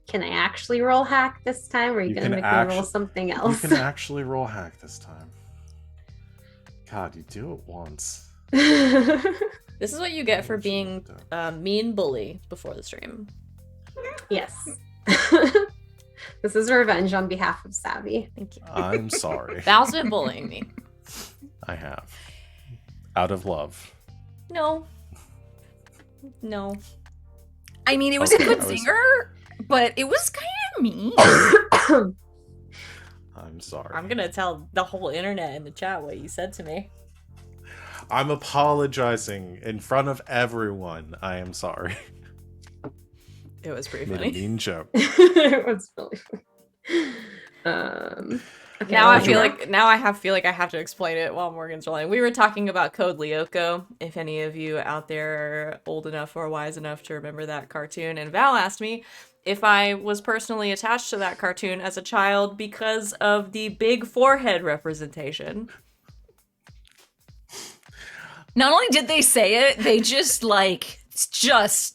Can I actually roll hack this time, or are you, You gonna can make me roll actu- something You else? can actually roll hack this time. God, you do it once. This is what you get for being a mean bully before the stream. Yes. This is revenge on behalf of Savvy. Thank you. I'm sorry. Val's been bullying me. I have. Out of love. No. No. I mean, it was a Okay, good I was- singer, but it was kind of mean. I'm sorry. I'm gonna tell the whole internet in the chat what you said to me. I'm apologizing in front of everyone. I am sorry. It was pretty Made a funny. mean joke. It was really fun. Okay, Now I I'll feel do like I have to explain it while Morgan's rolling. We were talking about Code Lyoko, if any of you out there are old enough or wise enough to remember that cartoon, and Val asked me if I was personally attached to that cartoon as a child because of the big forehead representation. Not only did they say it, they just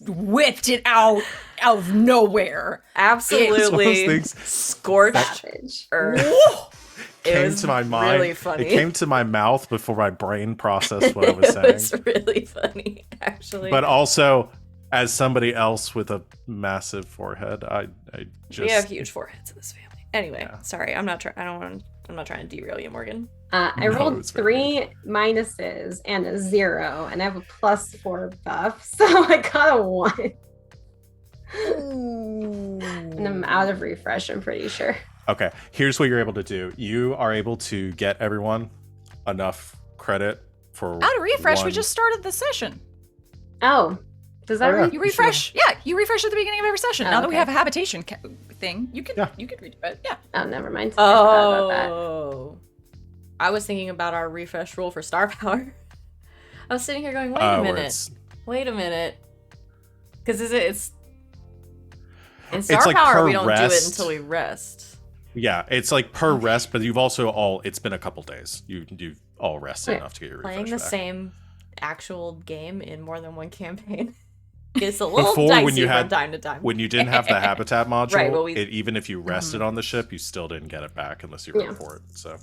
whipped it out of nowhere. Absolutely things scorched Savage. earth. It came was to my mind. really funny. It came to my mouth before my brain processed what I was saying. It was really funny, actually. But also, as somebody else with a massive forehead, I just we have huge foreheads in this family. Anyway, Yeah. sorry, I'm not trying to derail you, Morgan. I No, rolled it's very 3 minuses and a 0, and I have a +4 buff, so I got a 1. And I'm out of refresh, I'm pretty sure. Okay, here's what you're able to do. You are able to get everyone enough credit for Out of refresh, we one- just started the session. Oh, does that Oh, yeah. read? You refresh. Yeah, you refresh at the beginning of every session. Oh, Now that we okay. have a habitation thing, you can Yeah. redo it. Yeah. Oh, never mind. I forgot about that. Oh. I was thinking about our refresh rule for star power. I was sitting here going, wait a where minute. it's- Wait a minute. Because it's in star It's like power per we don't do it rest. until we rest. Yeah, it's like per rest, but you've also it's been a couple days. You've all rested Yeah. enough to get your Playing refresh the back. same actual game in more than one campaign is a little Before, dicey when you from had- time to time. When you didn't have the habitat module, Right, well, we- even if you rested on the ship, you still didn't get it back unless you rolled Yeah. for it. So,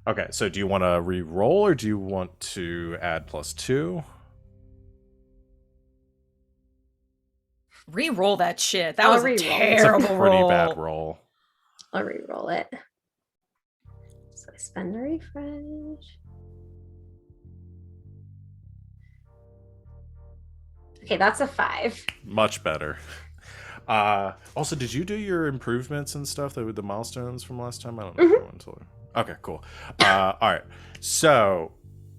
okay. So, do you want to re-roll or do you want to add +2? Re-roll that shit. That I'll was a re-roll. It's a terrible pretty roll. bad roll. I'll re-roll it. So I spend a refresh. Okay, that's a 5. Much better. Also, did you do your improvements and stuff with the milestones from last time? I don't know if I went until. Okay, cool. All right. So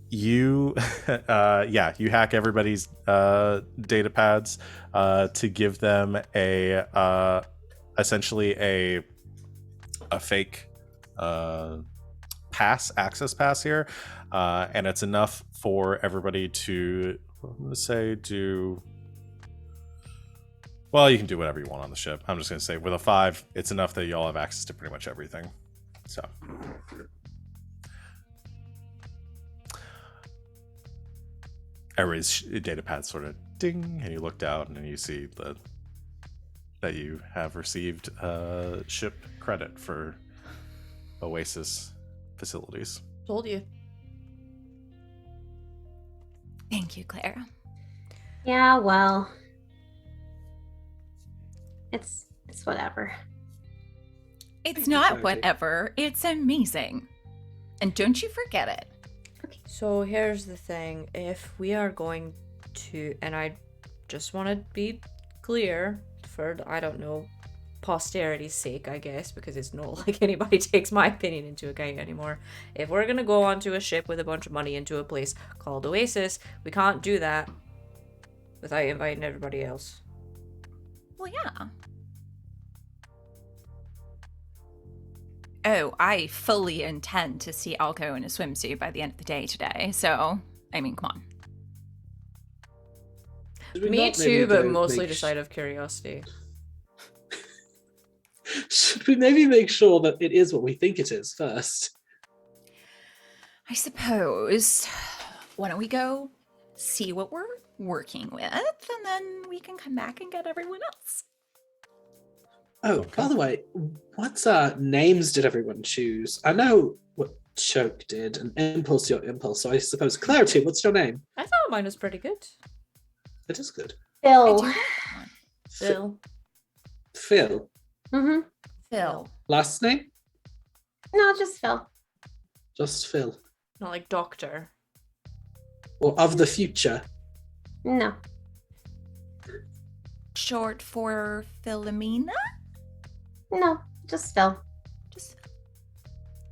you, you hack everybody's data pads to give them essentially a fake access pass here, and it's enough for everybody to. I'm gonna say do. Well, you can do whatever you want on the ship. I'm just gonna say with a 5, it's enough that you all have access to pretty much everything. So. Everybody's data pad sort of ding, and you look down and you see that you have received ship credit for Oasis facilities. Told you. Thank you, Clara. Yeah, well. It's whatever. It's Thank you, not Clarity. whatever. It's amazing. And don't you forget it. So here's the thing. If we are going to, and I just want to be clear for, I don't know, posterity's sake, I guess, because it's not like anybody takes my opinion into account anymore. If we're going to go onto a ship with a bunch of money into a place called Oasis, we can't do that without inviting everybody else. Well, yeah. Oh, I fully intend to see Alco in a swimsuit by the end of the day today. So, I mean, come on. Should we Me not maybe too, but go mostly make just out of curiosity. Should we maybe make sure that it is what we think it is first? I suppose. Why don't we go see what we're working with, and then we can come back and get everyone else. Oh, by the way, what names did everyone choose? I know what Choke did, and Impulse your Impulse, so I suppose Clarity, what's your name? I thought mine was pretty good. It is good. I Phil. do like that one. Phil. Phil. Mm-hmm. Phil. Last name? No, just Phil. Just Phil. Not like doctor. Or of the future? No. Short for Philomena? No, just Phil. Just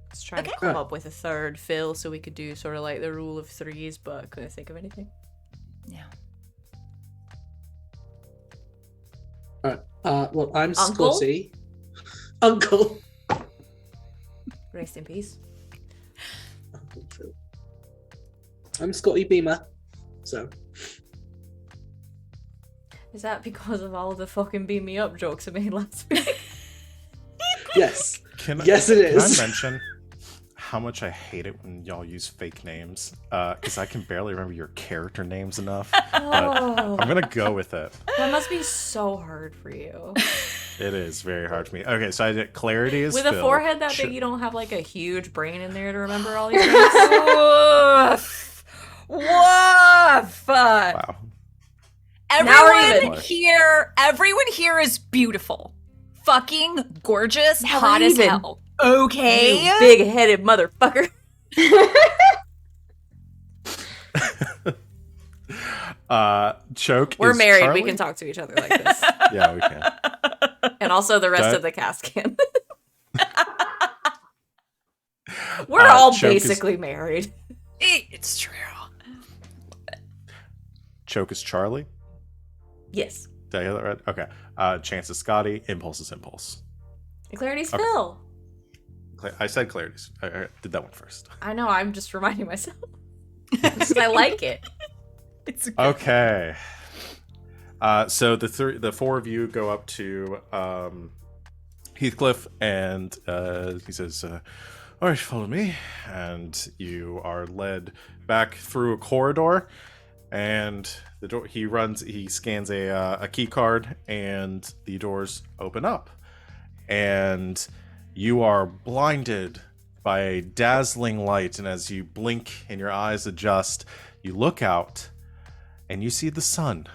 Let's try and Okay. come up with a third Phil so we could do sort of like the rule of threes, but I couldn't think of anything. yeah. Alright. Well, I'm Uncle? Scotty. Uncle. Rest in peace. Uncle Phil. I'm Scotty Beamer. So, Is that because of all the fucking beam me up jokes I made last week? yes. Can Yes, it is. I mention how much I hate it when y'all use fake names? Because I can barely remember your character names enough. Oh, I'm gonna go with it. that must be so hard for you. It is very hard for me. Okay, so I did Clarity is With a Phil. forehead that Sh- big, you don't have like a huge brain in there to remember all these things. Woof! Woof! Wow. Now we're Everyone even. everyone here is beautiful. Fucking gorgeous, Now we're hot as even. hell. Okay? You big-headed motherfucker. Choke. We're is married. Charlie? We can talk to each other like this. Yeah, we can. And also the rest That- of the cast can. We're all Choke is- basically married. It's true. Choke is Charlie. Yes. Did I hear that right? Okay. Chance is Scotty. Impulse is Impulse. And Clarity's Okay. Phil. I said Clarity's. I did that one first. I know, I'm just reminding myself. Because I like it. It's Okay. So the four of you go up to Heathcliff, and he says, "All right, follow me." And you are led back through a corridor, and the door. He scans a key card, and the doors open up, and you are blinded by a dazzling light. And as you blink and your eyes adjust, you look out, and you see the sun.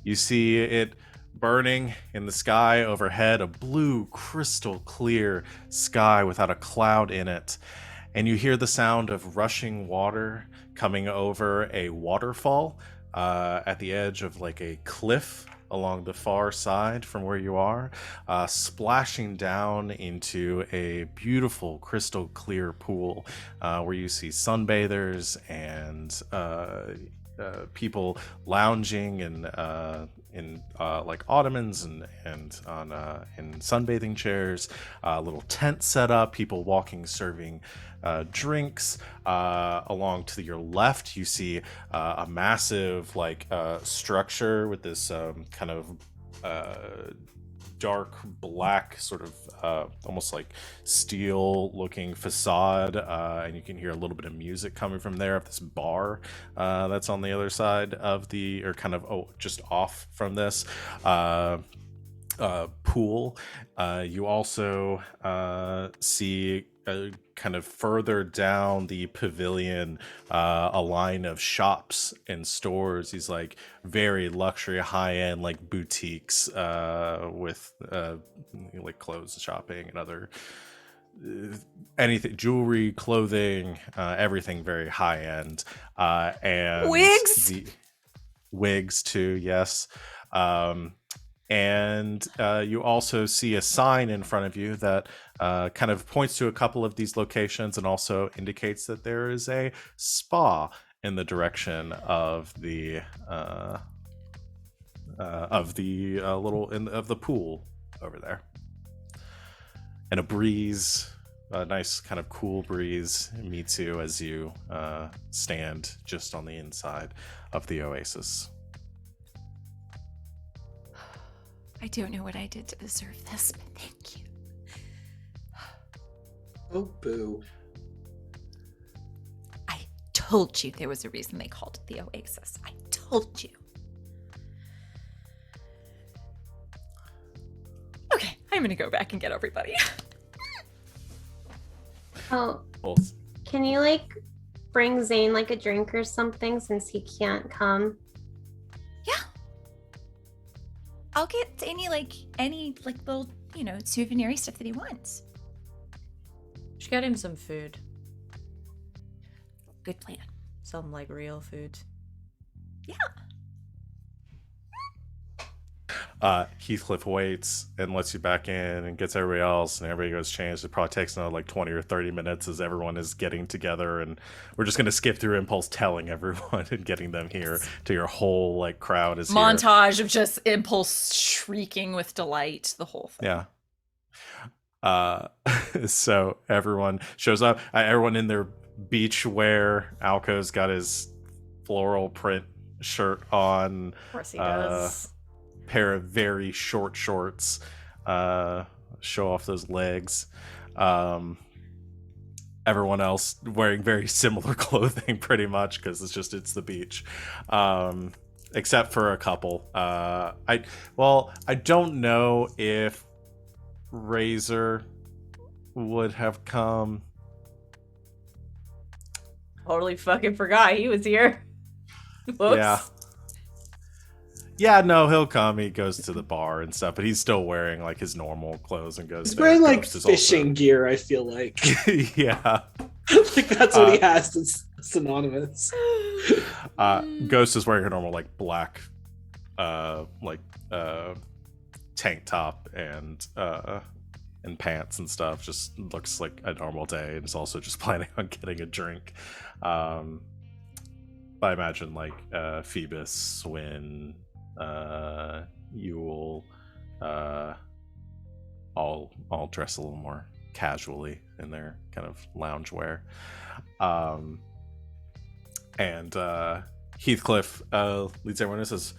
You see it burning in the sky overhead, a blue, crystal clear sky without a cloud in it. And you hear the sound of rushing water coming over a waterfall at the edge of like a cliff along the far side from where you are, splashing down into a beautiful crystal clear pool where you see sunbathers and people lounging in like ottomans and on in sunbathing chairs, little tent set up, people walking serving drinks. Along to your left you see a massive like structure with this kind of dark black sort of almost like steel looking facade, and you can hear a little bit of music coming from there of this bar that's on the other side of the, or kind of just off from this pool. You also see kind of further down the pavilion a line of shops and stores, these like very luxury high-end like boutiques with like clothes shopping and other anything, jewelry, clothing, everything very high-end, and wigs too, yes. And you also see a sign in front of you that kind of points to a couple of these locations and also indicates that there is a spa in the direction of the pool over there. And a breeze, a nice kind of cool breeze meets you as you stand just on the inside of the Oasis. I don't know what I did to deserve this, but thank you. Oh, boo. I told you there was a reason they called it the Oasis. I told you. Okay, I'm gonna go back and get everybody. Oh, Well, can you like bring Zane like a drink or something since he can't come? Yeah. I'll get any little, souvenir stuff that he wants. Should get him some food. Good plan. Some like real food. Yeah. Heathcliff waits and lets you back in and gets everybody else, and everybody goes change. It probably takes another like 20 or 30 minutes as everyone is getting together, and we're just going to skip through Impulse telling everyone and getting them here to your whole like crowd is here. Montage of just Impulse shrieking with delight, the whole thing. Yeah. So everyone shows up. Everyone in their beach wear. Alco's got his floral print shirt on. Of course he does. Pair of very short shorts, show off those legs. Everyone else wearing very similar clothing pretty much because it's the beach, except for a couple. I don't know if Razor would have come. Totally fucking forgot he was here. Whoops. Yeah, no, he'll come. He goes to the bar and stuff, but he's still wearing like his normal clothes and goes. He's wearing like Ghost is fishing gear, I feel like. Yeah. Like that's what he has. It's synonymous. Ghost is wearing her normal like black tank top and pants and stuff. Just looks like a normal day, and is also just planning on getting a drink. I imagine like Phoebus, Swin, Yule, all dress a little more casually in their kind of loungewear. And Heathcliff leads everyone and says,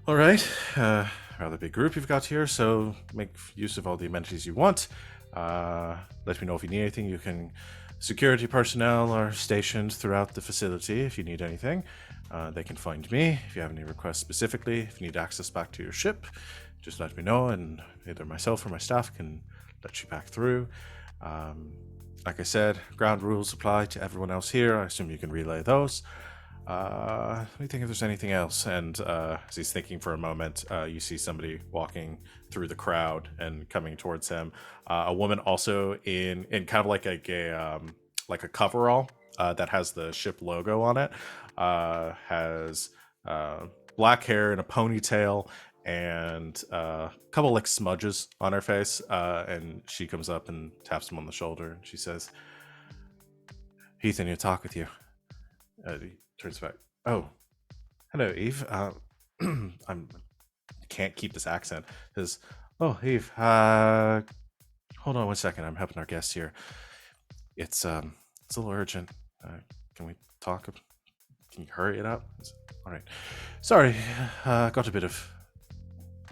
all right, rather big group you've got here, so make use of all the amenities you want. Let me know if you need anything. You can. Security personnel are stationed throughout the facility if you need anything. They can find me if you have any requests specifically. If you need access back to your ship, just let me know, and either myself or my staff can let you back through. Like I said, ground rules apply to everyone else here. I assume you can relay those. Let me think if there's anything else. And as he's thinking for a moment, you see somebody walking through the crowd and coming towards him. A woman also in kind of like a coverall that has the ship logo on it. Has black hair and a ponytail and a couple like smudges on her face. And she comes up and taps him on the shoulder. And she says, "Heath, I need to talk with you." He turns back. "Oh, hello, Eve. Can't keep this accent." Says, "Oh, Eve. Hold on one second. I'm helping our guest here. It's a little urgent. Can we talk? Can you hurry it up?" All right. Sorry. Got a bit of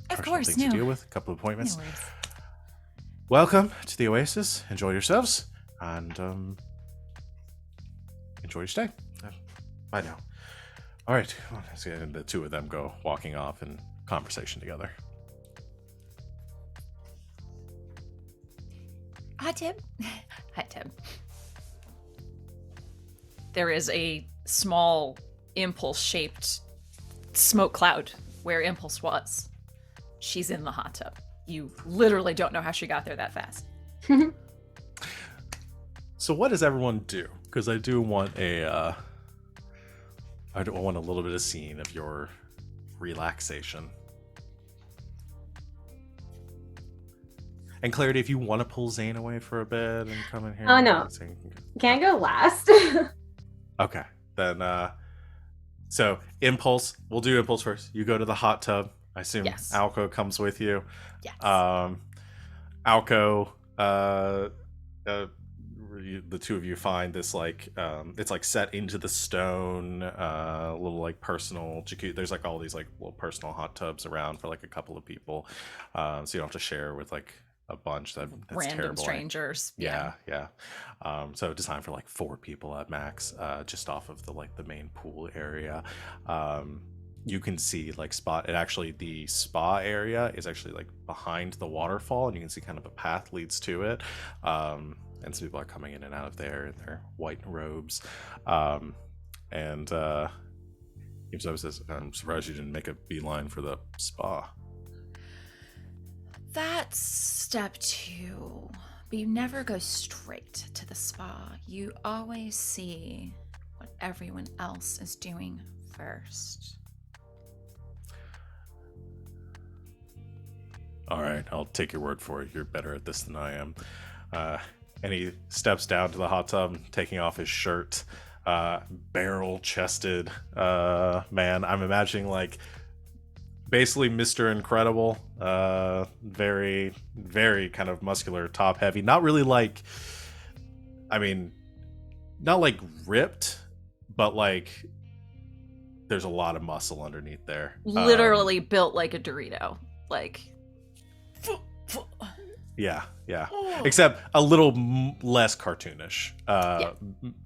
personal things to deal with. A couple of appointments. No worries. Welcome to the Oasis. Enjoy yourselves and enjoy your stay. Bye now. All right. So the two of them go walking off in conversation together. Hi, Tim. Hi, Tim. There is a small impulse-shaped smoke cloud where Impulse was. She's in the hot tub. You literally don't know how she got there that fast. So what does everyone do? Because I do want a little bit of scene of your relaxation. And Clarity, if you want to pull Zane away for a bit and come in here. Oh, no. Zane can go. Can't go last. Okay. Then so Impulse, we'll do Impulse first. You go to the hot tub. I assume Yes. Alco comes with you. Yes. Alco, the two of you find this like it's like set into the stone, little like personal jacuzzi. There's like all these like little personal hot tubs around for like a couple of people, so you don't have to share with like a bunch that's Random terrible. strangers. Yeah. So designed for like 4 people at max, just off of the main pool area. You can see like the spa area is actually like behind the waterfall, and you can see kind of a path leads to it. And some people are coming in and out of there in their white robes. And Eve says, "I'm surprised you didn't make a beeline for the spa." That's step 2. But you never go straight to the spa. You always see what everyone else is doing first. All right, I'll take your word for it. You're better at this than I am. And he steps down to the hot tub, taking off his shirt. Barrel-chested man. I'm imagining like basically Mr. Incredible. Very, very kind of muscular, top-heavy. Not really like, I mean, not like ripped, but like there's a lot of muscle underneath there. Literally built like a Dorito. Like... Yeah. Except a little less cartoonish.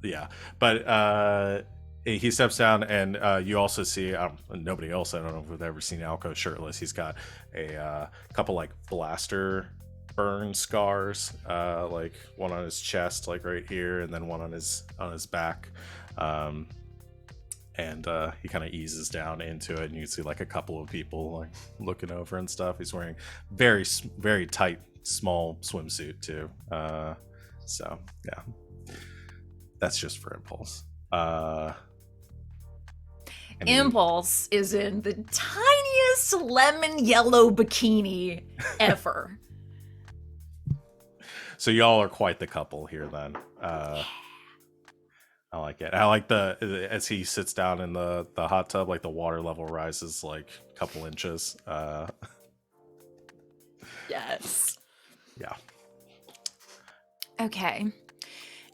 Yeah. But he steps down, and you also see nobody else. I don't know if we've ever seen Alco shirtless. He's got a couple like blaster burn scars, like one on his chest, like right here, and then one on his back. And he kind of eases down into it, and you can see like a couple of people like looking over and stuff. He's wearing very, very tight, small swimsuit too. So yeah, that's just for Impulse. Impulse is in the tiniest cutest lemon yellow bikini ever. So y'all are quite the couple here then. I like it. I like as he sits down in the hot tub, like the water level rises like a couple inches. Yes. Yeah. Okay.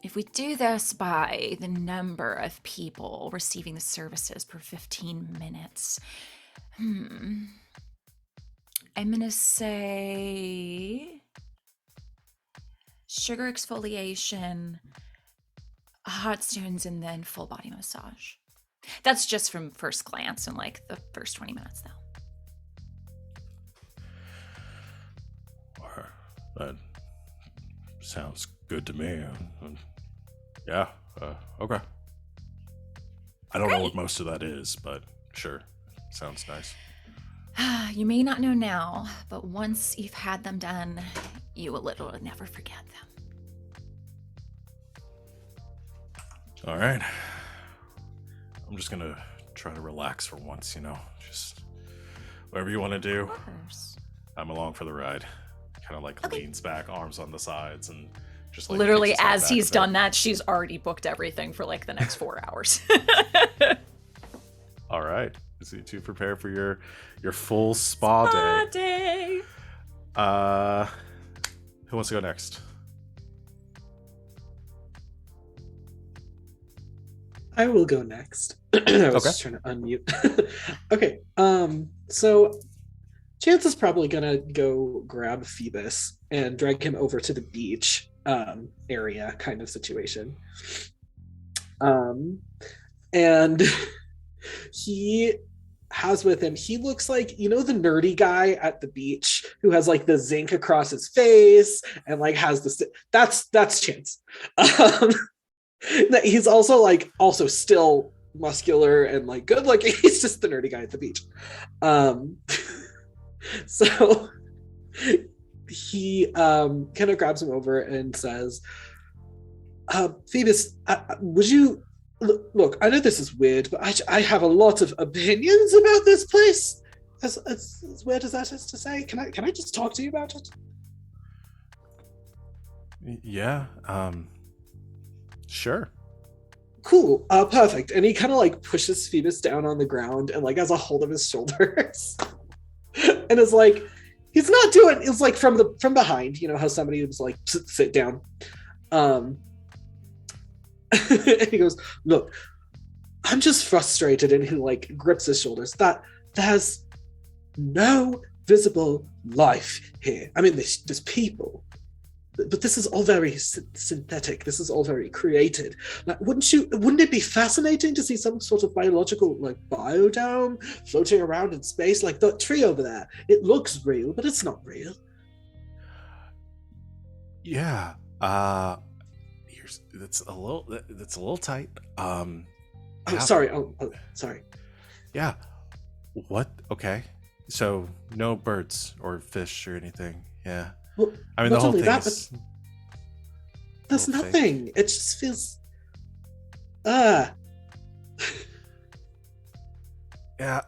If we do this by the number of people receiving the services per 15 minutes, I'm gonna say sugar exfoliation, hot stones, and then full body massage. That's just from first glance and like the first 20 minutes though. That sounds good to me. Yeah. Okay. I don't know what most of that is, but sure. Sounds nice. You may not know now, but once you've had them done, you will literally never forget them. All right. I'm just gonna try to relax for once, just whatever you want to do. Of course. I'm along for the ride. Kind of like leans back, arms on the sides, and just like Literally, kicks his head as back he's a bit. done that, she's already booked everything for like the next 4 hours. All right. Is you two prepare for your full spa day? Who wants to go next? I will go next. I was just trying to unmute. Okay. So Chance is probably gonna go grab Phoebus and drag him over to the beach area kind of situation. And he has with him, he looks like, the nerdy guy at the beach who has like the zinc across his face and like has the that's Chance. That he's also still muscular and like good looking. He's just the nerdy guy at the beach. So he kind of grabs him over and says, Phoebus, would you look, I know this is weird, but I have a lot of opinions about this place. As weird as that is to say, can I just talk to you about it? Yeah. Sure. Cool. Perfect. And he kind of like pushes Phoebus down on the ground and like has a hold of his shoulders. And is like, he's not doing, it's like from behind, how somebody was like, sit down. And he goes, look, I'm just frustrated. And he like grips his shoulders that there's no visible life here. I mean, there's people, but this is all very synthetic. This is all very created. Like, wouldn't it be fascinating to see some sort of biological like biodome floating around in space, like that tree over there? It looks real, but it's not real. Yeah. That's a little tight. Sorry. Sorry. Yeah. What? Okay. So no birds or fish or anything. Yeah. Well, I mean, the whole thing is... There's nothing. It just feels... Yeah,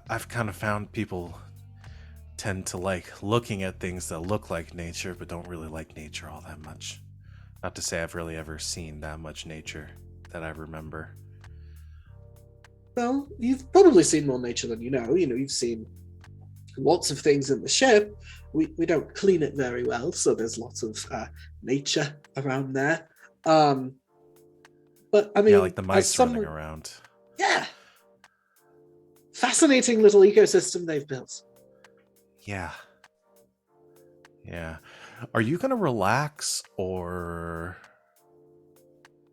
I've kind of found people tend to like looking at things that look like nature, but don't really like nature all that much. Not to say I've really ever seen that much nature that I remember. Well, you've probably seen more nature than you know. You've seen lots of things in the ship. We don't clean it very well, so there's lots of nature around there. But I mean, yeah, like the mice running around. Yeah, fascinating little ecosystem they've built. Yeah. Are you gonna relax or?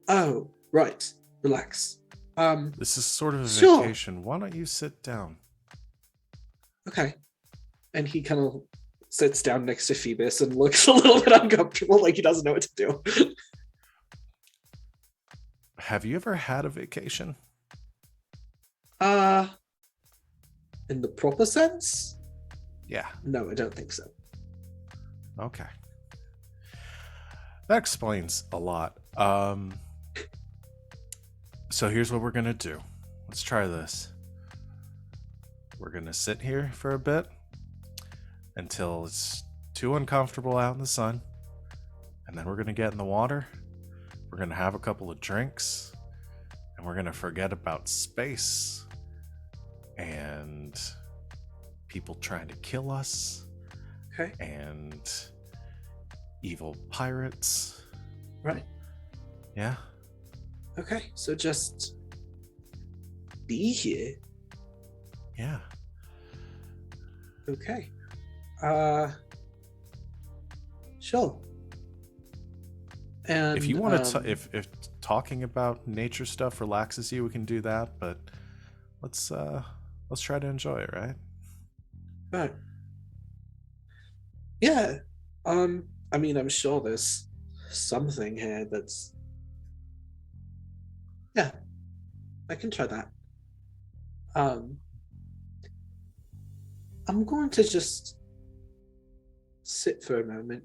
Oh, right. Relax. This is sort of a sure. vacation. Why don't you sit down? Okay. And he kind of sits down next to Phoebus and looks a little bit uncomfortable, like he doesn't know what to do. Have you ever had a vacation? In the proper sense? Yeah. No, I don't think so. Okay. That explains a lot. So here's what we're gonna do. Let's try this. we're going to sit here for a bit until it's too uncomfortable out in the sun. And then we're going to get in the water. We're going to have a couple of drinks. And we're going to forget about space and people trying to kill us. Okay. And evil pirates. Right. Yeah. Okay. So just be here. Yeah. Okay. Sure. And If you want to, if talking about nature stuff relaxes you, we can do that. But let's try to enjoy it, right? right. Yeah. I mean, I'm sure there's something here that's. Yeah, I can try that. I'm going to just sit for a moment.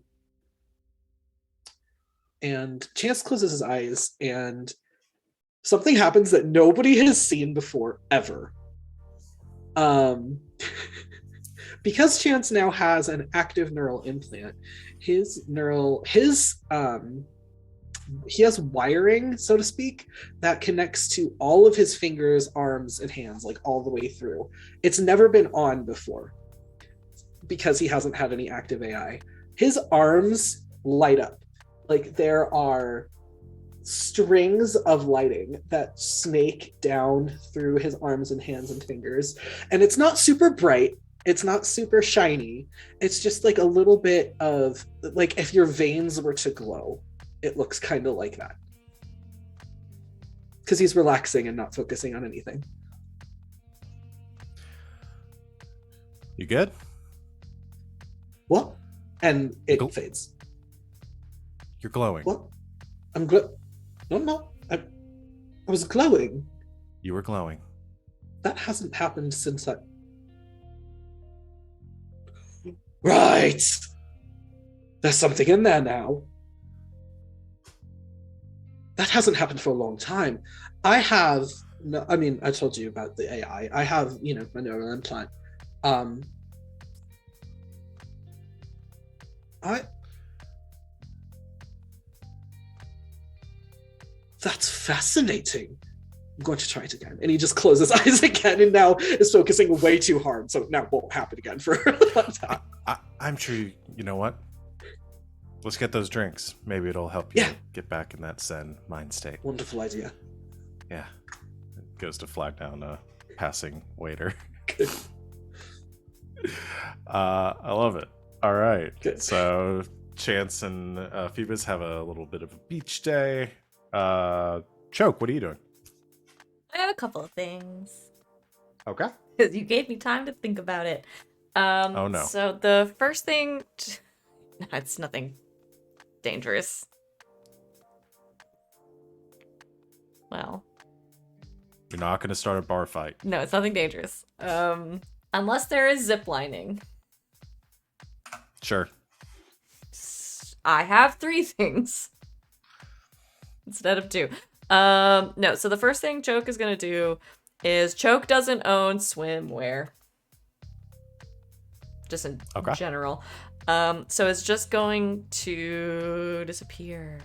And Chance closes his eyes, and something happens that nobody has seen before, ever. Because Chance now has an active neural implant, he has wiring, so to speak, that connects to all of his fingers, arms, and hands, like all the way through. It's never been on before because he hasn't had any active AI. His arms light up. Like there are strings of lighting that snake down through his arms and hands and fingers. And it's not super bright. It's not super shiny. It's just like a little bit of, like if your veins were to glow, it looks kind of like that. Because he's relaxing and not focusing on anything. You good? What? And it fades. You're glowing. What? I'm No. I was glowing. You were glowing. That hasn't happened since I... Right! There's something in there now. That hasn't happened for a long time. I told you about the AI. I have, my neural implant. That's fascinating. I'm going to try it again. And he just closes his eyes again and now is focusing way too hard. So now it won't happen again for a long time. I'm sure you know what? Let's get those drinks. Maybe it'll help you get back in that Zen mind state. Wonderful idea. Yeah. It goes to flag down a passing waiter. Good. I love it. All right. Good. So Chance and Phoebus have a little bit of a beach day. Choke, what are you doing? I have a couple of things. Okay. Because you gave me time to think about it. Oh no. So the first thing... it's nothing dangerous. Well... You're not going to start a bar fight. No, it's nothing dangerous. Unless there is ziplining. Sure. I have 3 things. Instead of 2. No, so the first thing Choke is going to do is Choke doesn't own swimwear. Just in general. So it's just going to disappear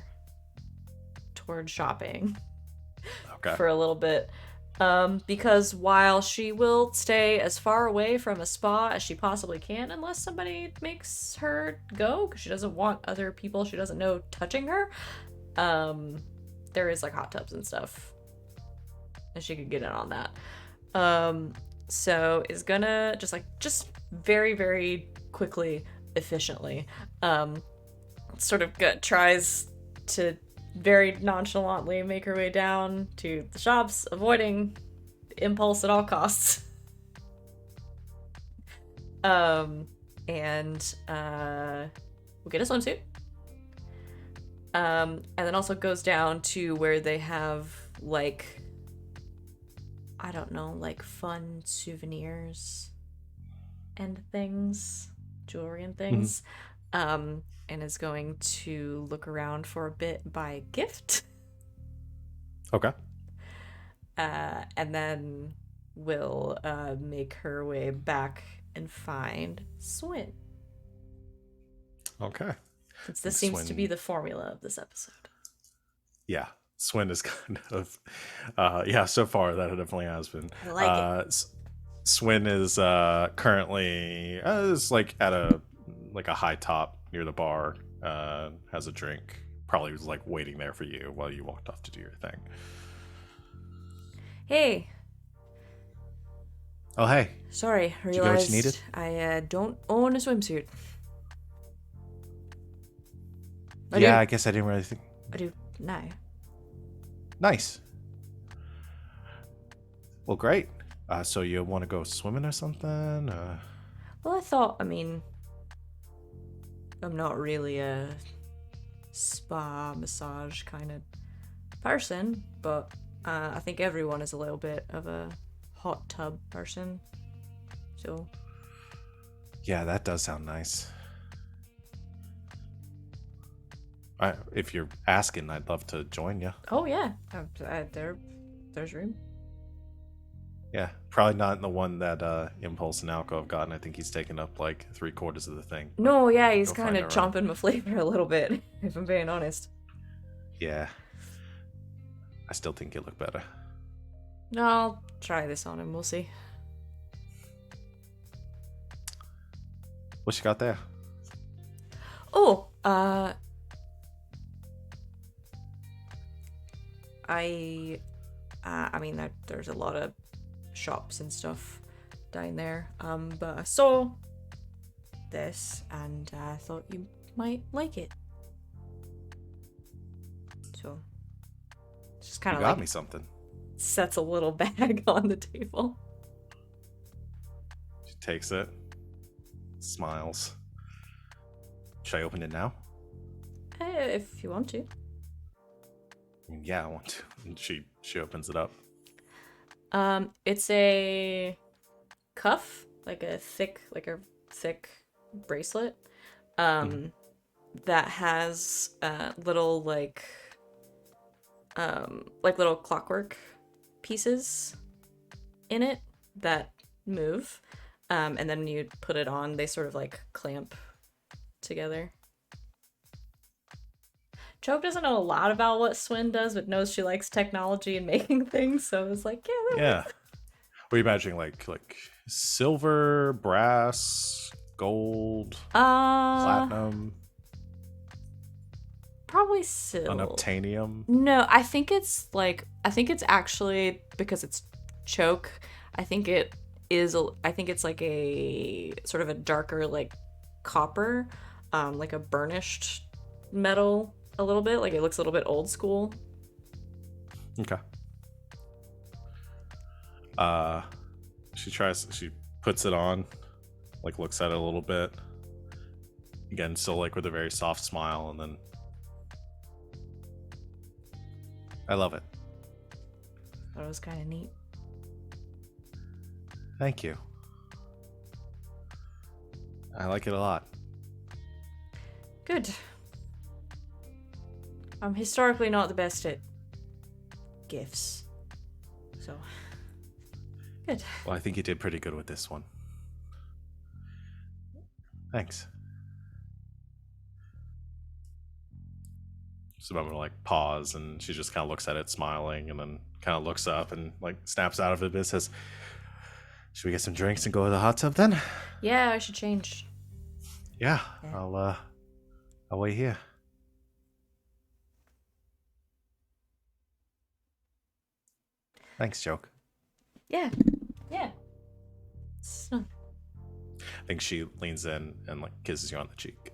toward shopping for a little bit. Because while she will stay as far away from a spa as she possibly can, unless somebody makes her go, because she doesn't want other people she doesn't know touching her, there is like hot tubs and stuff, and she could get in on that. So is gonna just very, very quickly, efficiently, tries to very nonchalantly make her way down to the shops, avoiding impulse at all costs. And we'll get a swimsuit. And then also goes down to where they have, like, I don't know, like fun souvenirs and things, jewelry and things. And is going to look around for a bit, buy a gift. Okay. And then will make her way back and find Swin. Okay. Since this seems to Swin- be the formula of this episode. Yeah. Swin is kind of, so far that it definitely has been. I like it. Swin is currently is like at a high top near the bar. Has a drink. Probably was like waiting there for you while you walked off to do your thing. Hey, Oh hey, sorry, you get what you realized needed? I don't own a swimsuit. I I guess I didn't really think. do now. Nice. Well, great. So you want to go swimming or something? Well, I thought, I'm not really a spa massage kind of person, but I think everyone is a little bit of a hot tub person. So, Yeah, that does sound nice. If you're asking, I'd love to join you. oh yeah, there's room. Yeah, probably not in the one that Impulse and Alco have gotten. I think he's taken up like 3/4 of the thing. but No, yeah, he's go kind find of it, right? chomping my flavor a little bit, if I'm being honest. Yeah. I still think you look better. No, I'll try this on him. We'll see. What you got there? Oh, there's a lot of shops and stuff down there. But I saw this and I thought you might like it. So, just kind You of got like me something. sets a little bag on the table. She takes it, smiles. Should I open it now? If you want to. I mean, yeah, I want to. And she opens it up. It's a cuff, like a thick bracelet. That has little little clockwork pieces in it that move. And then when you put it on, they sort of like clamp together. Choke doesn't know a lot about what Swin does, but knows she likes technology and making things, so it's like, yeah, Yeah. Were you imagining like silver, brass, gold, platinum, probably silver. unobtainium? No, I think it's actually because it's choke. I think it's like a sort of a darker like copper, like a burnished metal a little bit. Like it looks a little bit old school. Okay. She puts it on, like looks at it a little bit. Again, still like with a very soft smile, and then I love it. Thought it was kind of neat. Thank you. I like it a lot. Good. I'm historically not the best at gifts. So, good. Well, I think you did pretty good with this one. Thanks. So I'm gonna like pause, and she just kind of looks at it, smiling, and then kind of looks up and like snaps out of it and says, "Should we get some drinks and go to the hot tub then?" Yeah, I should change. Yeah, Yeah. I'll wait here. Thanks, Joke. Yeah. It's not... I think she leans in and like kisses you on the cheek.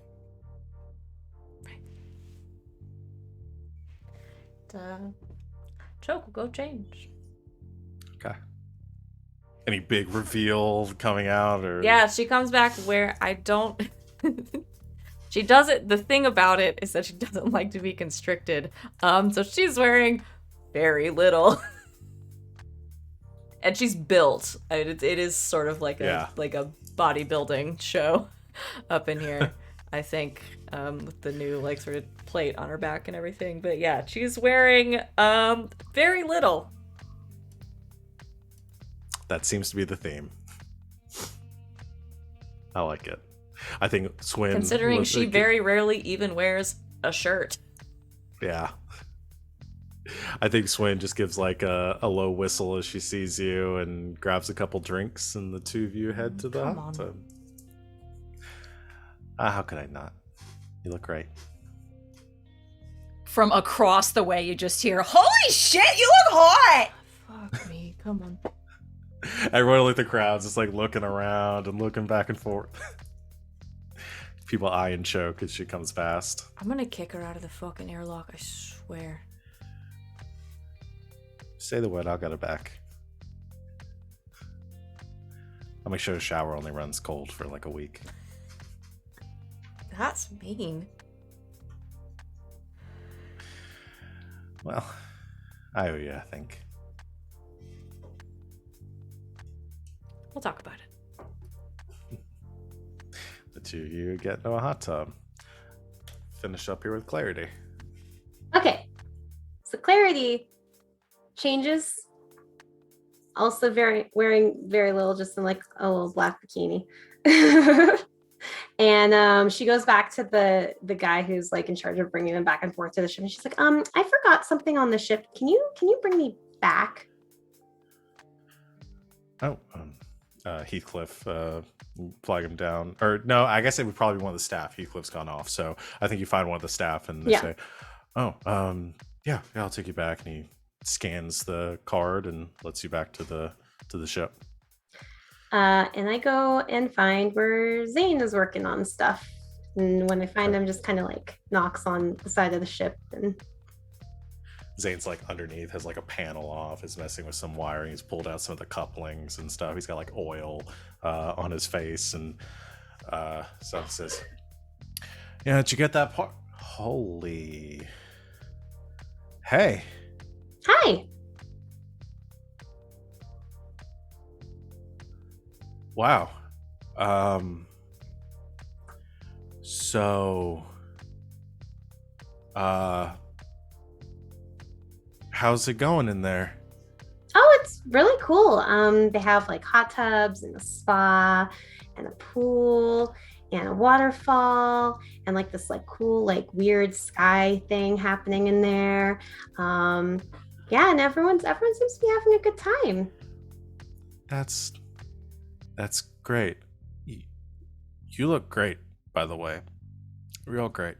Choke will go change. Okay. Any big reveal coming out, or Yeah, she comes back where I don't. She doesn't. The thing about it is that she doesn't like to be constricted. So she's wearing very little, and she's built. It is sort of like a bodybuilding show up in here. I think with the new like sort of plate on her back and everything. But yeah, she's wearing very little. that seems to be the theme. I like it. I think Swin. Considering she very rarely even wears a shirt. Yeah. I think Swin just gives like a low whistle as she sees you and grabs a couple drinks, and the two of you head to the hot tub. How could I not? You look great. From across the way, you just hear, "Holy shit, you look hot!" Fuck me, come on. Everyone like the crowd's just like looking around and looking back and forth. People eyeing Choke as she comes past. I'm gonna kick her out of the fucking airlock, I swear. Say the word, I'll get it back. I'll make sure the shower only runs cold for like a week. That's mean. Well, I owe you, I think. We'll talk about it. The two of you get into a hot tub. Finish up here with Clarity. Okay. So Clarity changes. Also wearing very little, just in like a little black bikini. And she goes back to the guy who's like in charge of bringing them back and forth to the ship. And she's like, I forgot something on the ship. Can you bring me back? Oh, Heathcliff, flag him down. Or no, I guess it would probably be one of the staff. Heathcliff's gone off, so I think you find one of the staff and they say, "Oh, yeah, I'll take you back." And he scans the card and lets you back to the ship. And I go and find where Zane is working on stuff. And when I find him, just kind of like knocks on the side of the ship. And Zane's like underneath, has like a panel off, is messing with some wiring. He's pulled out some of the couplings and stuff. He's got like oil on his face. And so he says, "Yeah, did you get that part? Holy. Hey. hi. Wow. So how's it going in there?" Oh, it's really cool. They have like hot tubs and a spa and a pool and a waterfall and like this like cool like weird sky thing happening in there. Yeah, and everyone seems to be having a good time. That's great. You look great, by the way. Real great.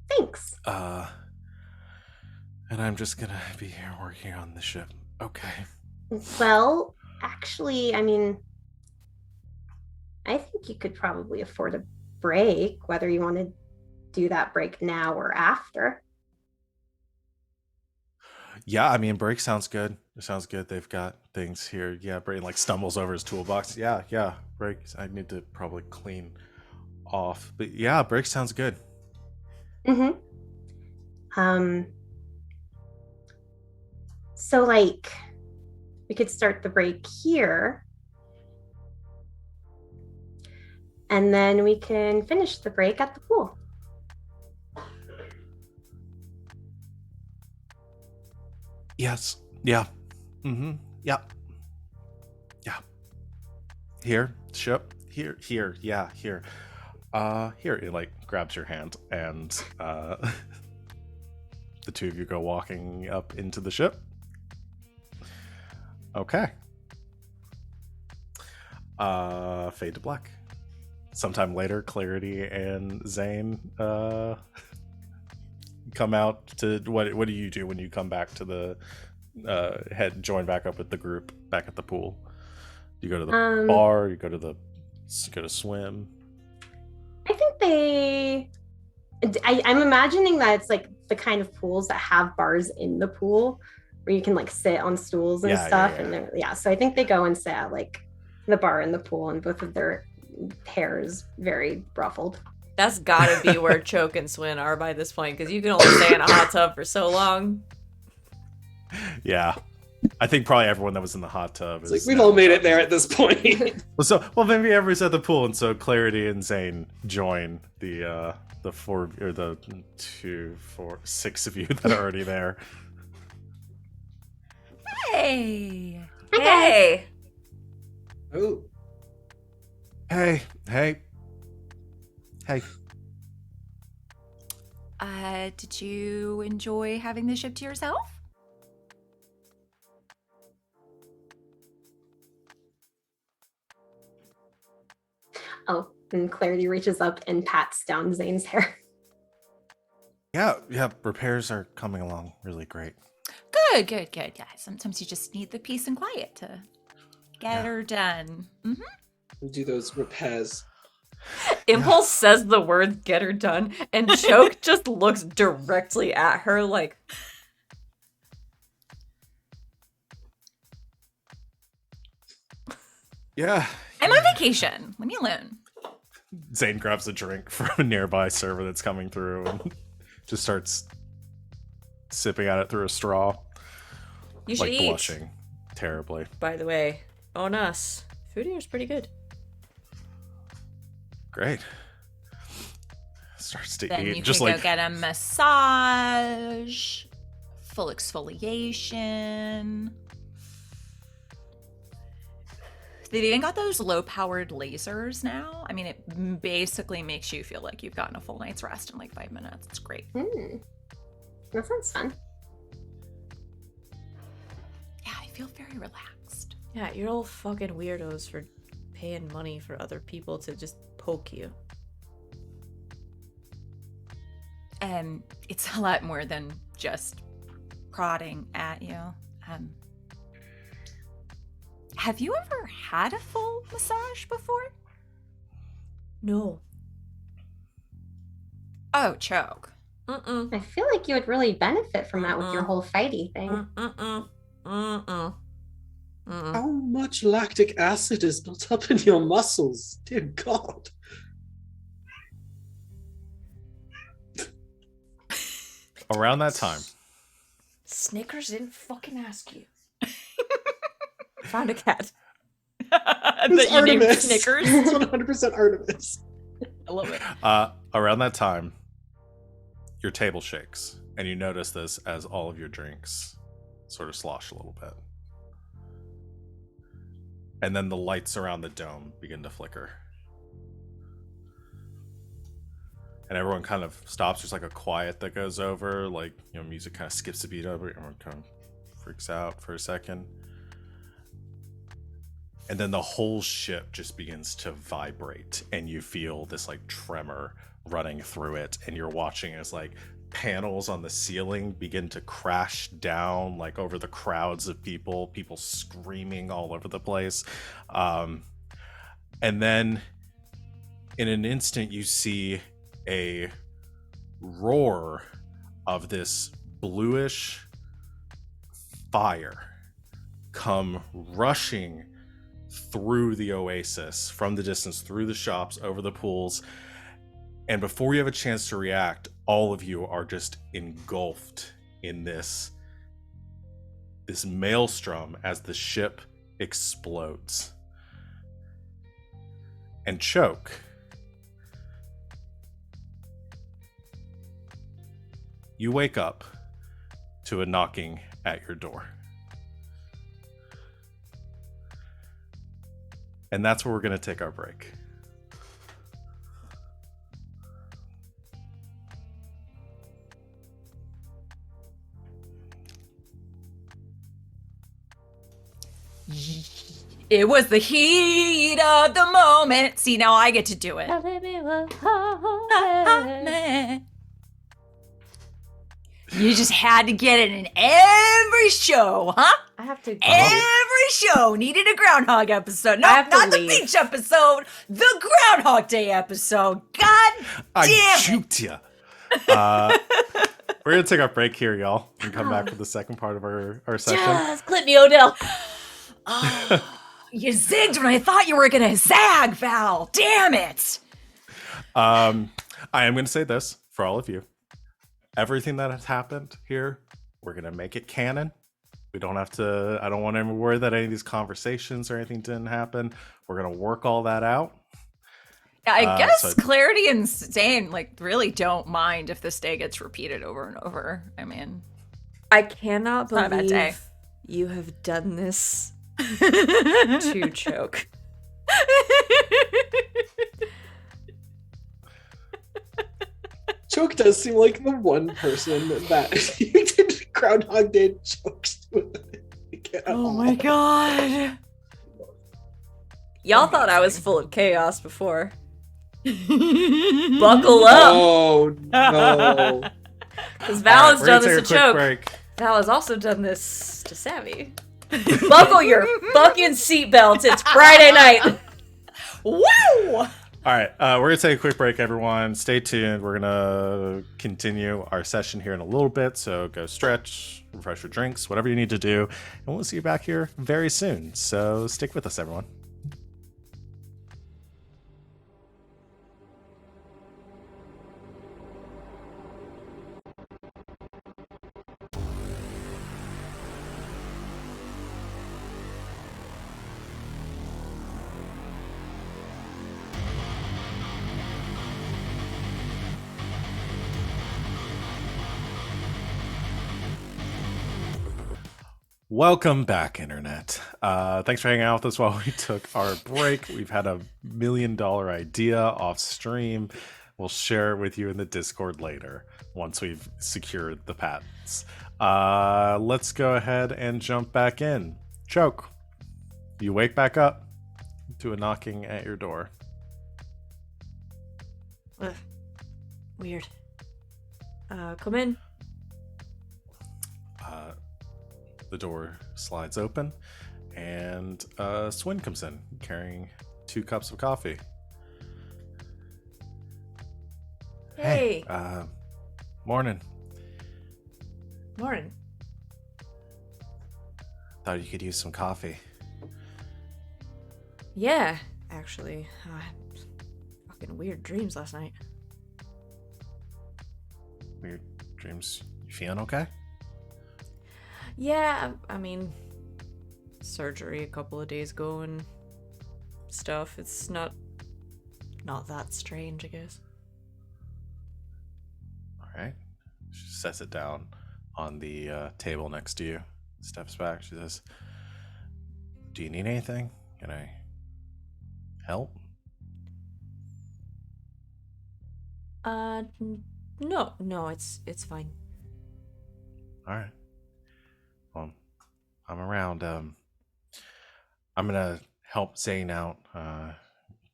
Thanks. And I'm just gonna be here working on the ship. Okay. Well, actually, I mean, I think you could probably afford a break, whether you want to do that break now or after. Yeah, I mean, break sounds good. It sounds good. They've got things here. Yeah, Brayden like stumbles over his toolbox. Yeah, break. I need to probably clean off. But yeah, break sounds good. Mm-hmm. So like we could start the break here. And then we can finish the break at the pool. Yes. Yeah. Mm-hmm. Yeah. Yeah. Here. Ship. Here. Yeah. Here. Here. It like grabs your hand and the two of you go walking up into the ship. Okay. Fade to black. Sometime later, Clarity and Zane come out to what do you do when you come back to the join back up with the group back at the pool? You go to the bar, you go to swim. I think I'm imagining that it's like the kind of pools that have bars in the pool where you can like sit on stools and stuff. And so I think they go and sit at like the bar in the pool, and both of their hair is very ruffled. That's gotta be where Choke and Swin are by this point, because you can only stay in a hot tub for so long. Yeah. I think probably everyone that was in the hot tub is like we've all made it there at this point. well maybe everybody's at the pool, and so Clarity and Zane join the 4 or the 2, 4, 6 of you that are already there. Hey. Hey! Oh, Hey. Did you enjoy having the ship to yourself? Oh, and Clarity reaches up and pats down Zane's hair. Yeah, repairs are coming along really great. Good. Yeah, sometimes you just need the peace and quiet to get her done. do those repairs. Impulse says the word "get her done," and Choke just looks directly at her like, Yeah. I'm on vacation. Leave me alone. Zane grabs a drink from a nearby server that's coming through and just starts sipping at it through a straw. "You should like eat." blushing terribly. By the way, on us. Food here is pretty good. Great. Starts to Then eat. you Just can like go get a massage, full exfoliation. They've even got those low-powered lasers now. I mean, it basically makes you feel like you've gotten a full night's rest in like 5 minutes. It's great. That sounds fun. Yeah, I feel very relaxed. Yeah, you're all fucking weirdos for paying money for other people to just poke you. It's a lot more than just prodding at you. Have you ever had a full massage before? No. Oh, Choke. Mm-mm. I feel like you would really benefit from that with your whole fighty thing. Mm-mm. Mm-mm. Mm-mm. How much lactic acid is built up in your muscles? Dear God. around that time. Snickers didn't fucking ask you. Found a cat. It's that you named Artemis. Snickers. It's 100% Artemis. I love it. Around that time, your table shakes, and you notice this as all of your drinks sort of slosh a little bit. And then the lights around the dome begin to flicker. And everyone kind of stops. There's like a quiet that goes over, like, you know, music kind of skips a beat over. Everyone kind of freaks out for a second. And then the whole ship just begins to vibrate, and you feel this like tremor running through it, and you're watching as like panels on the ceiling begin to crash down like over the crowds of people screaming all over the place. And then in an instant you see a roar of this bluish fire come rushing through the Oasis from the distance, through the shops, over the pools. And before you have a chance to react, all of you are just engulfed in this maelstrom as the ship explodes. And Choke, you wake up to a knocking at your door. And that's where we're going to take our break. It was the heat of the moment. See, now I get to do it. You just had to get it in every show, huh? I have to. Every show needed a Groundhog episode. No, have to not the leave. beach episode. The Groundhog Day episode. God I damn it. juked you. We're going to take our break here, y'all, and come back for the second part of our session. Just clip me, Odell. Oh, you zigged when I thought you were going to zag, Val. Damn it. I am going to say this for all of you. Everything that has happened here, we're going to make it canon. We don't have to, I don't want to worry that any of these conversations or anything didn't happen. We're going to work all that out. I guess so- Clarity and Zane really don't mind if this day gets repeated over and over. I mean, I cannot not a bad day. believe you have done this to Choke. Choke does seem like the one person that you did Groundhog Day jokes with. Oh my god. Y'all thought I was full of chaos before. Buckle up. Oh no. Because Val has We're done gonna this take to a quick Choke. break. Val has also done this to Savvy. Buckle your fucking seatbelts. It's Friday night. Woo! All right, we're gonna take a quick break, everyone. Stay tuned. We're gonna continue our session here in a little bit. So go stretch, refresh your drinks, whatever you need to do, and we'll see you back here very soon. So stick with us, everyone. Welcome back, Internet. Thanks for hanging out with us while we took our break. We've had $1 million idea off stream. We'll share it with you in the Discord later once we've secured the patents. Let's go ahead and jump back in. Choke, you wake back up to a knocking at your door. Ugh. Weird. Come in. The door slides open, and Swin comes in carrying 2 cups of coffee. Hey. Morning. Morning. Thought you could use some coffee. Yeah, actually. I had fucking weird dreams last night. Weird dreams. You feeling okay? Yeah, I mean, surgery a couple of days ago and stuff. It's not that strange, I guess. All right. She sets it down on the table next to you. Steps back. She says, "Do you need anything? Can I help?" No, it's fine. All right. Well, I'm around. I'm gonna help Zane out.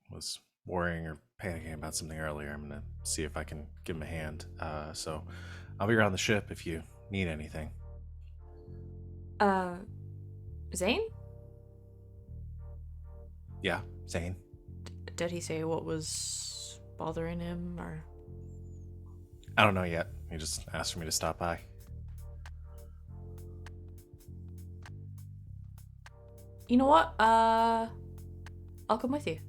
Was worrying or panicking about something earlier. I'm gonna see if I can give him a hand. So I'll be around the ship if you need anything. Zane? Yeah, Zane. Did he say what was bothering him, or? I don't know yet. He just asked for me to stop by. You know what? I'll come with you.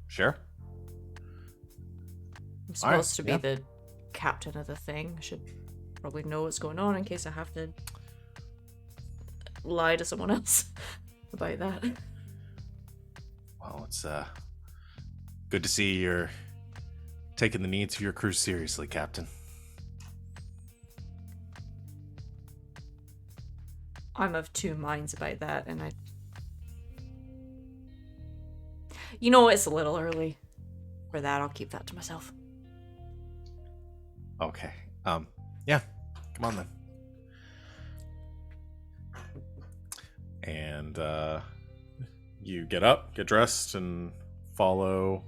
Sure. I'm All right, supposed to be the captain of the thing. I should probably know what's going on in case I have to lie to someone else about that. Well, it's good to see you're taking the needs of your crew seriously, Captain. I'm of 2 minds about that, and you know, it's a little early for that. I'll keep that to myself. Okay. Yeah. Come on then. And you get up, get dressed, and follow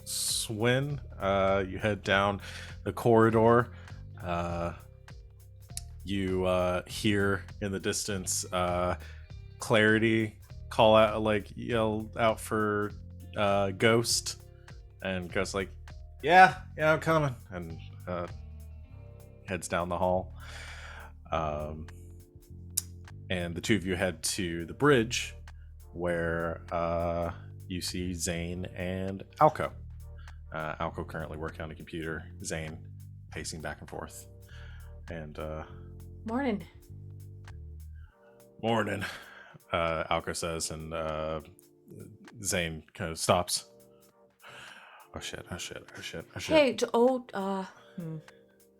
Swin. You head down the corridor. You hear in the distance Clarity call out, like yell out for Ghost, and Ghost like, yeah, I'm coming, and heads down the hall. And the 2 of you head to the bridge, where you see Zane and Alco. Alco currently working on a computer. Zane pacing back and forth. And Morning. morning, Alco says, and Zane kind of stops. Oh shit. Hey,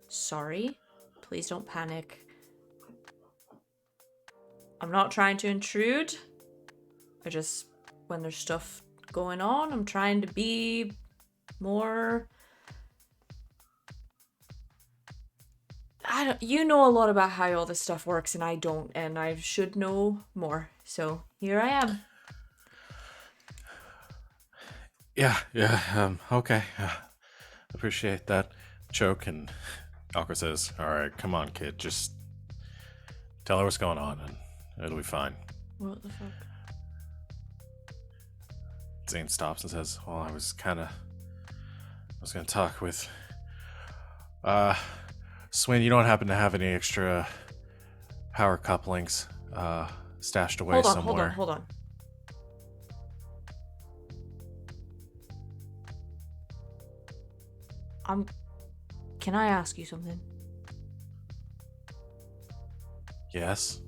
sorry. Please don't panic. I'm not trying to intrude. when there's stuff going on, I'm trying to be more... You know a lot about how all this stuff works, and I don't, and I should know more. So here I am. Yeah, okay. Appreciate that. Choke, and Alka says, all right, come on, kid. Just tell her what's going on, and it'll be fine. What the fuck? Zane stops and says, well, I was going to talk with... Swin, you don't happen to have any extra power couplings stashed away somewhere? Hold on. Can I ask you something? Yes.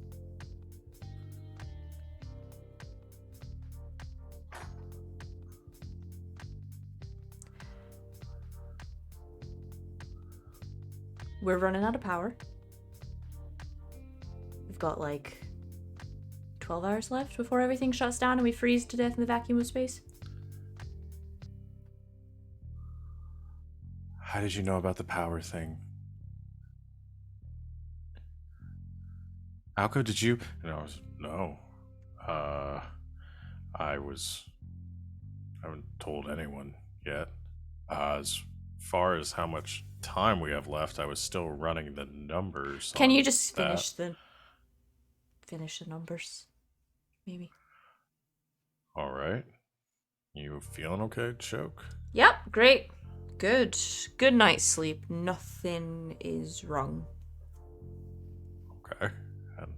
We're running out of power. We've got like 12 hours left before everything shuts down and we freeze to death in the vacuum of space. How did you know about the power thing? Alko, did you? No. I haven't told anyone yet. As far as how much time we have left, I was still running the numbers. Can you just finish the numbers? Maybe. All right. You feeling okay, Choke? Yep, great. Good night's sleep. Nothing is wrong. Okay. And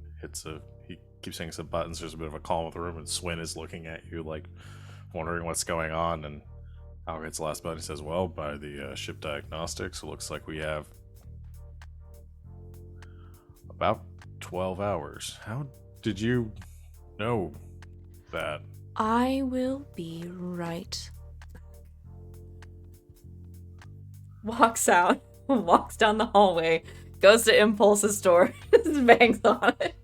he keeps hitting some buttons. There's a bit of a calm in the room, and Swin is looking at you, like, wondering what's going on. And Al hits the last button. He says, well, by the ship diagnostics, it looks like we have about 12 hours. How did you know that? I will be right. Walks out, walks down the hallway, goes to Impulse's door, bangs on it.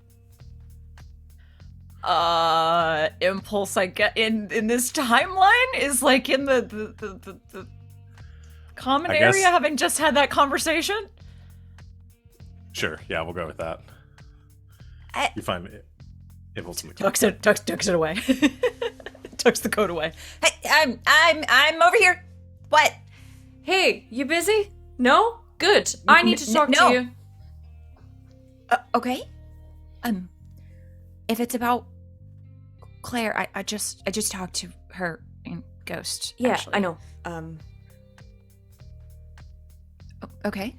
Impulse, I get in this timeline is like in the common area, having just had that conversation. Sure, yeah, we'll go with that. You find Impulse in the tucks it away. Tucks the coat away. Hey, I'm over here. What? Hey, you busy? No? Good. I need to talk to you. Okay. If it's about Claire, I just talked to her in Ghost. Yeah, actually. I know. Okay.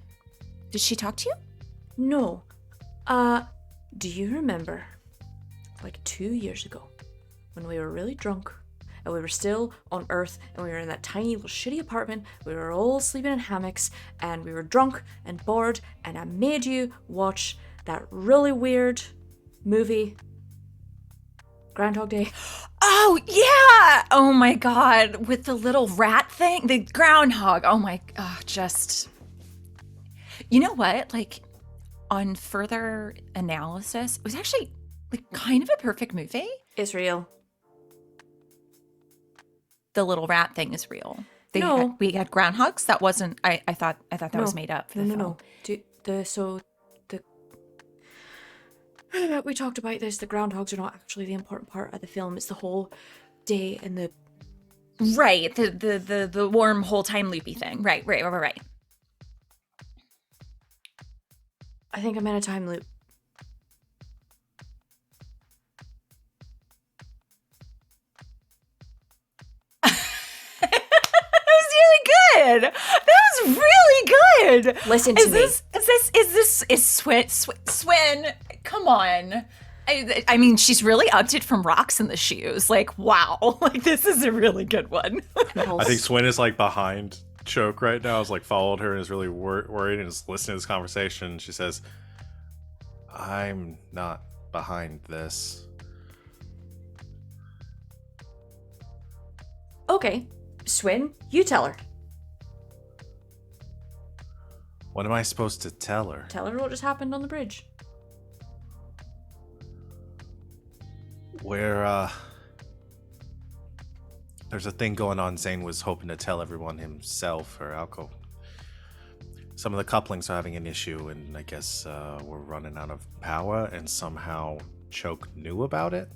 Did she talk to you? No. Do you remember, like 2 years ago, when we were really drunk, and we were still on Earth, and we were in that tiny little shitty apartment, we were all sleeping in hammocks, and we were drunk and bored, and I made you watch that really weird movie, Groundhog Day? Oh, yeah! Oh my god, with the little rat thing? The groundhog. Oh my, just... You know what? Like, on further analysis, it was actually, like, kind of a perfect movie. It's real. The little rat thing is real. No. We had groundhogs. That wasn't. I thought that was made up. For the film. We talked about this. The groundhogs are not actually the important part of the film. It's the whole day and the right. The wormhole time loopy thing. Right. I think I'm in a time loop. Good. That was really good. Listen to me. Is Swin? Come on. I mean, she's really upped it from rocks in the shoes. Like, wow. Like, this is a really good one. I think Swin is like behind Choke right now. Has like followed her and is really worried and is listening to this conversation. She says, "I'm not behind this." Okay, Swin, you tell her. What am I supposed to tell her? Tell her what just happened on the bridge. We're there's a thing going on. Zane was hoping to tell everyone himself, or Alco. Some of the couplings are having an issue, and I guess we're running out of power, and somehow Choke knew about it.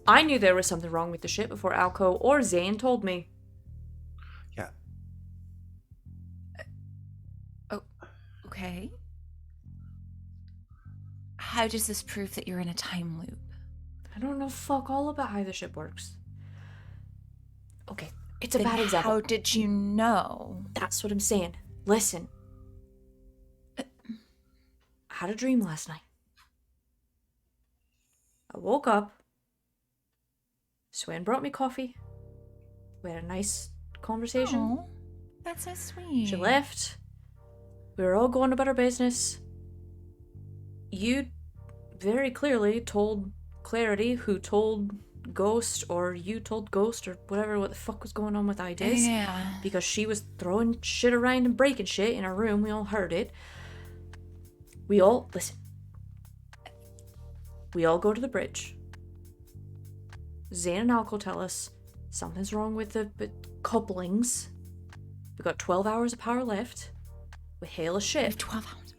I knew there was something wrong with the ship before Alco or Zane told me. Yeah. Oh, okay. How does this prove that you're in a time loop? I don't know fuck all about how the ship works. Okay, it's a Then bad example. How did you know? That's what I'm saying. Listen. I had a dream last night. I woke up. Swen brought me coffee. We had a nice conversation. Oh, that's so sweet. She left. We were all going about our business. You very clearly told Clarity, who told Ghost, or you told Ghost, or whatever, what the fuck was going on with ideas. Yeah. Because she was throwing shit around and breaking shit in our room. We all heard it. Listen. We all go to the bridge. Zane and Alco tell us something's wrong with the couplings. We got 12 hours of power left. We hail a ship. 12 hours.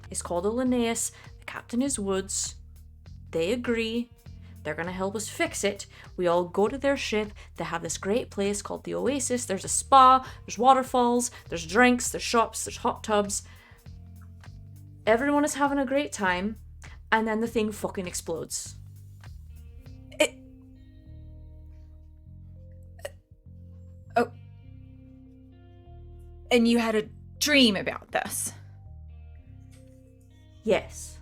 It's called the Linnaeus. The captain is Woods. They agree. They're going to help us fix it. We all go to their ship. They have this great place called the Oasis. There's a spa. There's waterfalls. There's drinks. There's shops. There's hot tubs. Everyone is having a great time. And then the thing fucking explodes. Oh. And you had a dream about this? Yes.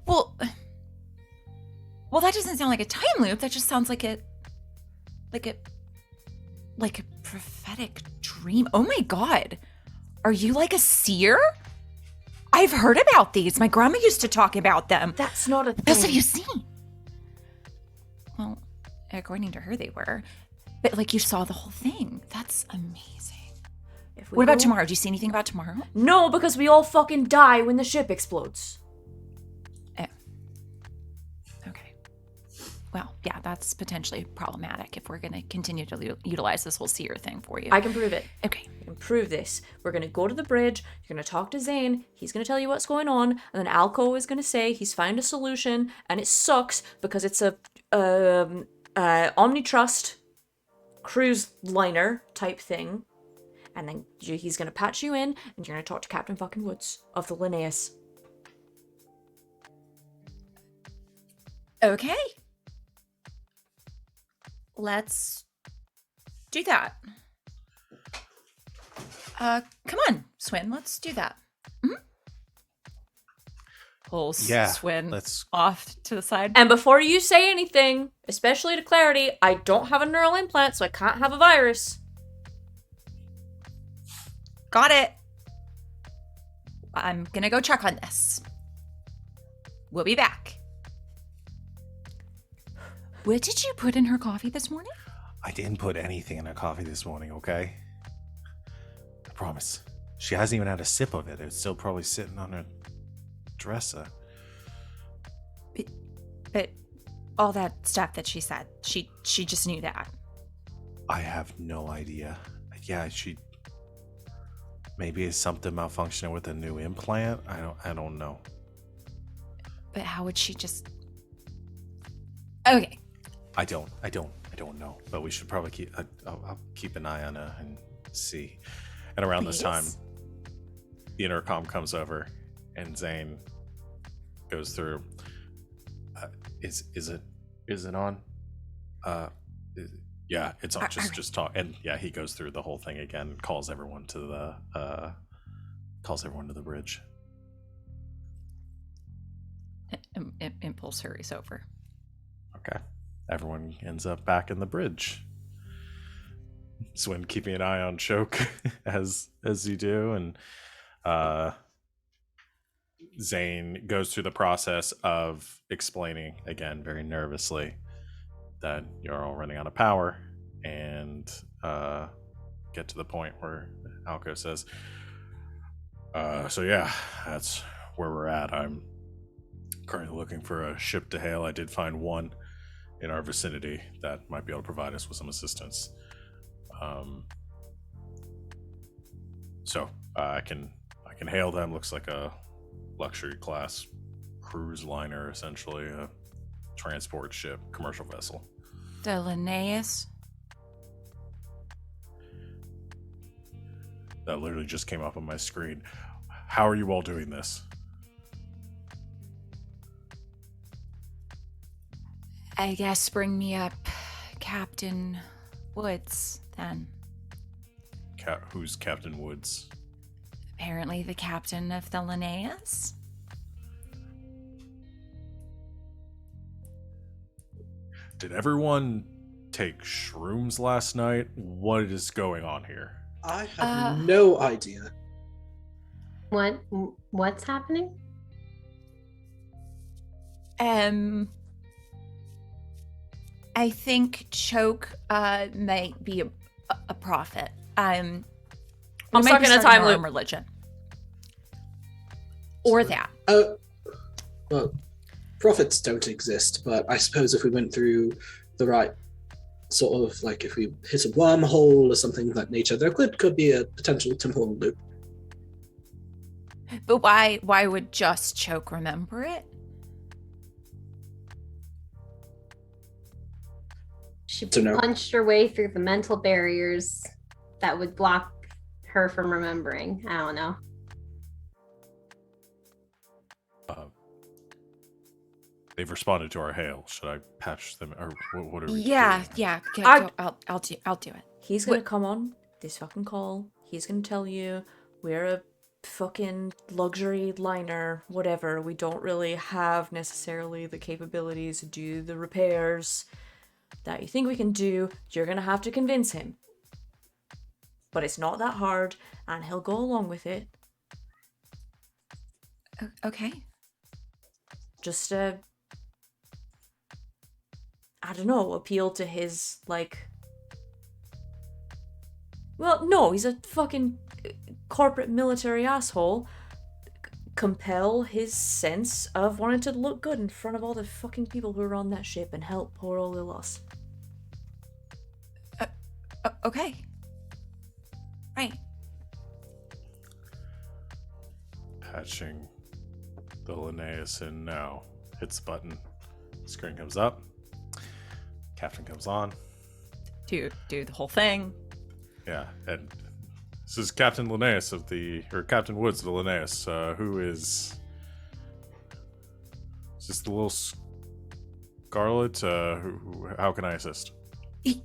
Well, that doesn't sound like a time loop. That just sounds like a prophetic dream. Oh my god. Are you like a seer? I've heard about these. My grandma used to talk about them. That's not a thing. What else have you seen? Well, according to her, they were. But like you saw the whole thing. That's amazing. What about tomorrow? Do you see anything about tomorrow? No, because we all fucking die when the ship explodes. Oh. Okay. Well, yeah, that's potentially problematic if we're going to continue to utilize this whole seer thing for you. I can prove it. Okay. I can prove this. We're going to go to the bridge. You're going to talk to Zane. He's going to tell you what's going on. And then Alco is going to say he's found a solution. And it sucks because it's a Omnitrust cruise liner type thing. And then he's going to patch you in, and you're going to talk to Captain fucking Woods of the Linnaeus. Okay. Let's do that. Come on, Swin, let's do that. Mm-hmm. Pulls Swin off to the side. And before you say anything, especially to Clarity, I don't have a neural implant, so I can't have a virus. Got it. I'm gonna go check on this. We'll be back. What did you put in her coffee this morning? I didn't put anything in her coffee this morning, okay? I promise. She hasn't even had a sip of it. It's still probably sitting on her dresser. But all that stuff that she said, she just knew that. I have no idea. Yeah, maybe it's something malfunctioning with a new implant. I don't know. But how would she just? Okay. I don't know. But we should probably I'll keep an eye on her and see. And around this time, the intercom comes over, and Zane goes through. Is it on? Yeah, it's on. Just talk, and yeah, he goes through the whole thing again. Calls everyone to the bridge. Impulse hurries over. Okay, everyone ends up back in the bridge. Swin keeping an eye on Choke as you do, and Zane goes through the process of explaining again, very nervously, that you're all running out of power, and get to the point where Alco says, so yeah, that's where we're at. I'm currently looking for a ship to hail. I did find one in our vicinity that might be able to provide us with some assistance. So I can hail them. Looks like a luxury class cruise liner, essentially a transport ship, commercial vessel. The Linnaeus? That literally just came up on my screen. How are you all doing this? I guess bring me up Captain Woods, then. Who's Captain Woods? Apparently the captain of the Linnaeus? Did everyone take shrooms last night? What is going on here? I have no idea. What's happening? I think Choke might be a prophet. I'm stuck in a time loop. Religion. Or that. Well, prophets don't exist, but I suppose if we went through the right sort of, like, if we hit a wormhole or something of that nature, there could be a potential temporal loop. But why would just Choke remember it? She So no. punched her way through the mental barriers that would block her from remembering. I don't know. They've responded to our hail. Should I patch them, or what are we doing? Yeah. I'll do it. He's gonna come on this fucking call. He's gonna tell you we're a fucking luxury liner, whatever. We don't really have necessarily the capabilities to do the repairs that you think we can do. You're gonna have to convince him. But it's not that hard, and he'll go along with it. Okay. Just I don't know, appeal to his, like... Well, no, he's a fucking corporate military asshole. Compel his sense of wanting to look good in front of all the fucking people who are on that ship and help poor old Ilos. Okay. Right. Patching the Linnaeus in now. Hits the button. Screen comes up. Captain comes on. Do the whole thing. Yeah, and this is Captain Linnaeus or Captain Woods of the Linnaeus, who is this the little Scarlet? How can I assist?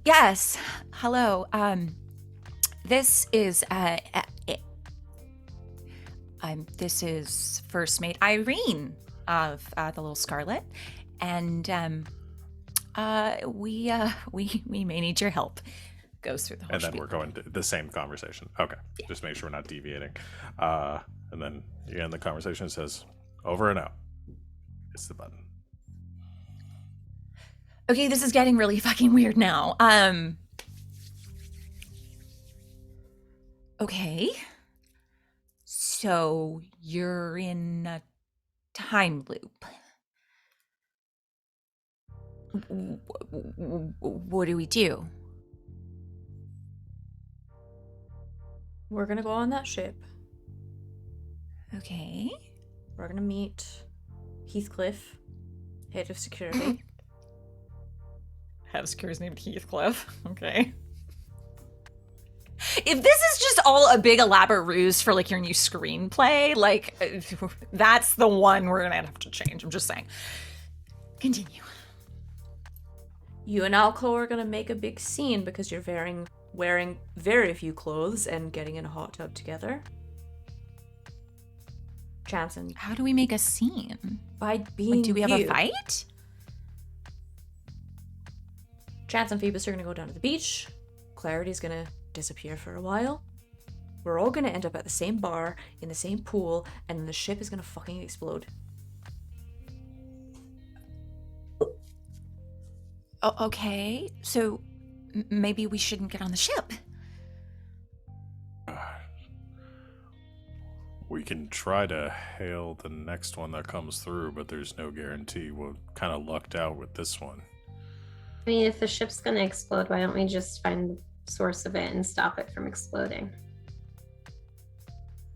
Yes. Hello. This is this is First Mate Irene of the Little Scarlet, and we may need your help. Goes through the whole. And then we're going to the same conversation. Okay, yeah. Just make sure we're not deviating. And then again, the conversation says, "Over and out." It's the button. Okay, this is getting really fucking weird now. Okay. So you're in a time loop. What do we do? We're gonna go on that ship. Okay. We're gonna meet Heathcliff, head of security. Head of security's named Heathcliff. Okay. If this is just all a big elaborate ruse for like your new screenplay, like that's the one we're gonna have to change. I'm just saying. Continue. You and Alco are gonna make a big scene because you're wearing very few clothes and getting in a hot tub together. Chance and How do we make a scene? by being Like, do we have you. a fight? Chance and Phoebus are gonna go down to the beach. Clarity's gonna disappear for a while. We're all gonna end up at the same bar, in the same pool, and then the ship is gonna fucking explode. Okay, so maybe we shouldn't get on the ship. We can try to hail the next one that comes through, but there's no guarantee. We're kind of lucked out with this one. I mean, if the ship's gonna explode, why don't we just find the source of it and stop it from exploding?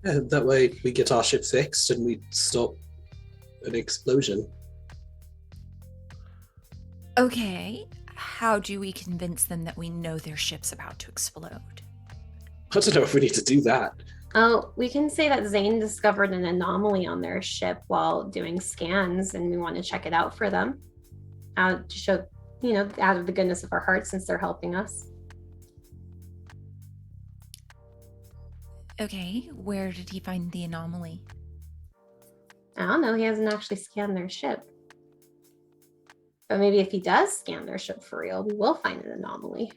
Yeah, that way we get our ship fixed and we stop an explosion. Okay, how do we convince them that we know their ship's about to explode? I don't know if we need to do that. Oh, we can say that Zane discovered an anomaly on their ship while doing scans, and we want to check it out for them. To show, out of the goodness of our hearts, since they're helping us. Okay, where did he find the anomaly? I don't know. He hasn't actually scanned their ship. But maybe if he does scan their ship for real, we will find an anomaly.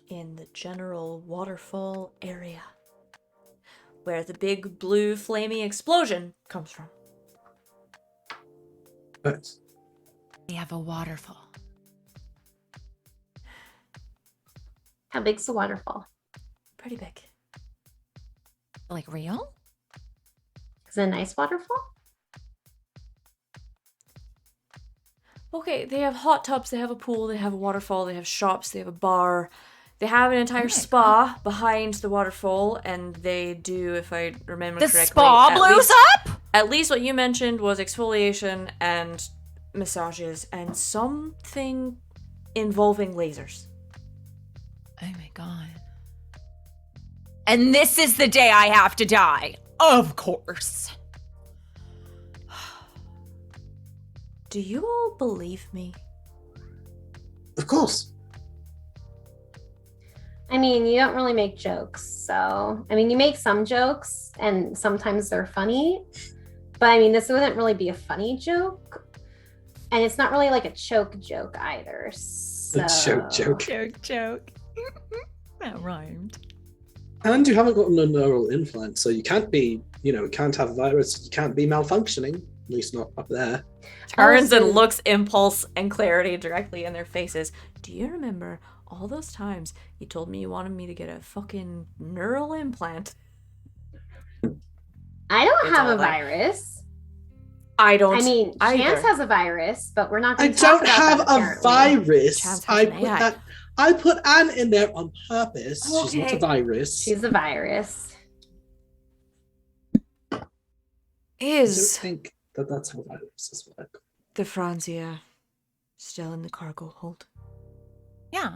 In the general waterfall area, where the big blue flaming explosion comes from. Nice. They have a waterfall. How big's the waterfall? Pretty big. Like real? Is it a nice waterfall? Okay, they have hot tubs, they have a pool, they have a waterfall, they have shops, they have a bar. They have an entire spa behind the waterfall, and they do, if I remember correctly... The spa blows up? At least what you mentioned was exfoliation and massages and something involving lasers. Oh my god. And this is the day I have to die. Of course. Do you all believe me? Of course. I mean, you don't really make jokes, so... I mean, you make some jokes, and sometimes they're funny. But, I mean, this wouldn't really be a funny joke. And it's not really like a choke joke either, so... A joke. Joke. That rhymed. And you haven't gotten a neural implant, so you can't be, can't have a virus, you can't be malfunctioning. At least not up there. Turns Also- and looks Impulse and Clarity directly in their faces. Do you remember all those times you told me you wanted me to get a fucking neural implant? I don't It's have all a that. virus. I don't. I mean, either. Chance has a virus, but we're not I going to talk don't about have that, a apparently. virus. Chance has an AI. I put Anne in there on purpose. She's not a Okay. virus. She's a virus. I don't Is think that that's how viruses work. the Franzia still in the cargo hold? Yeah.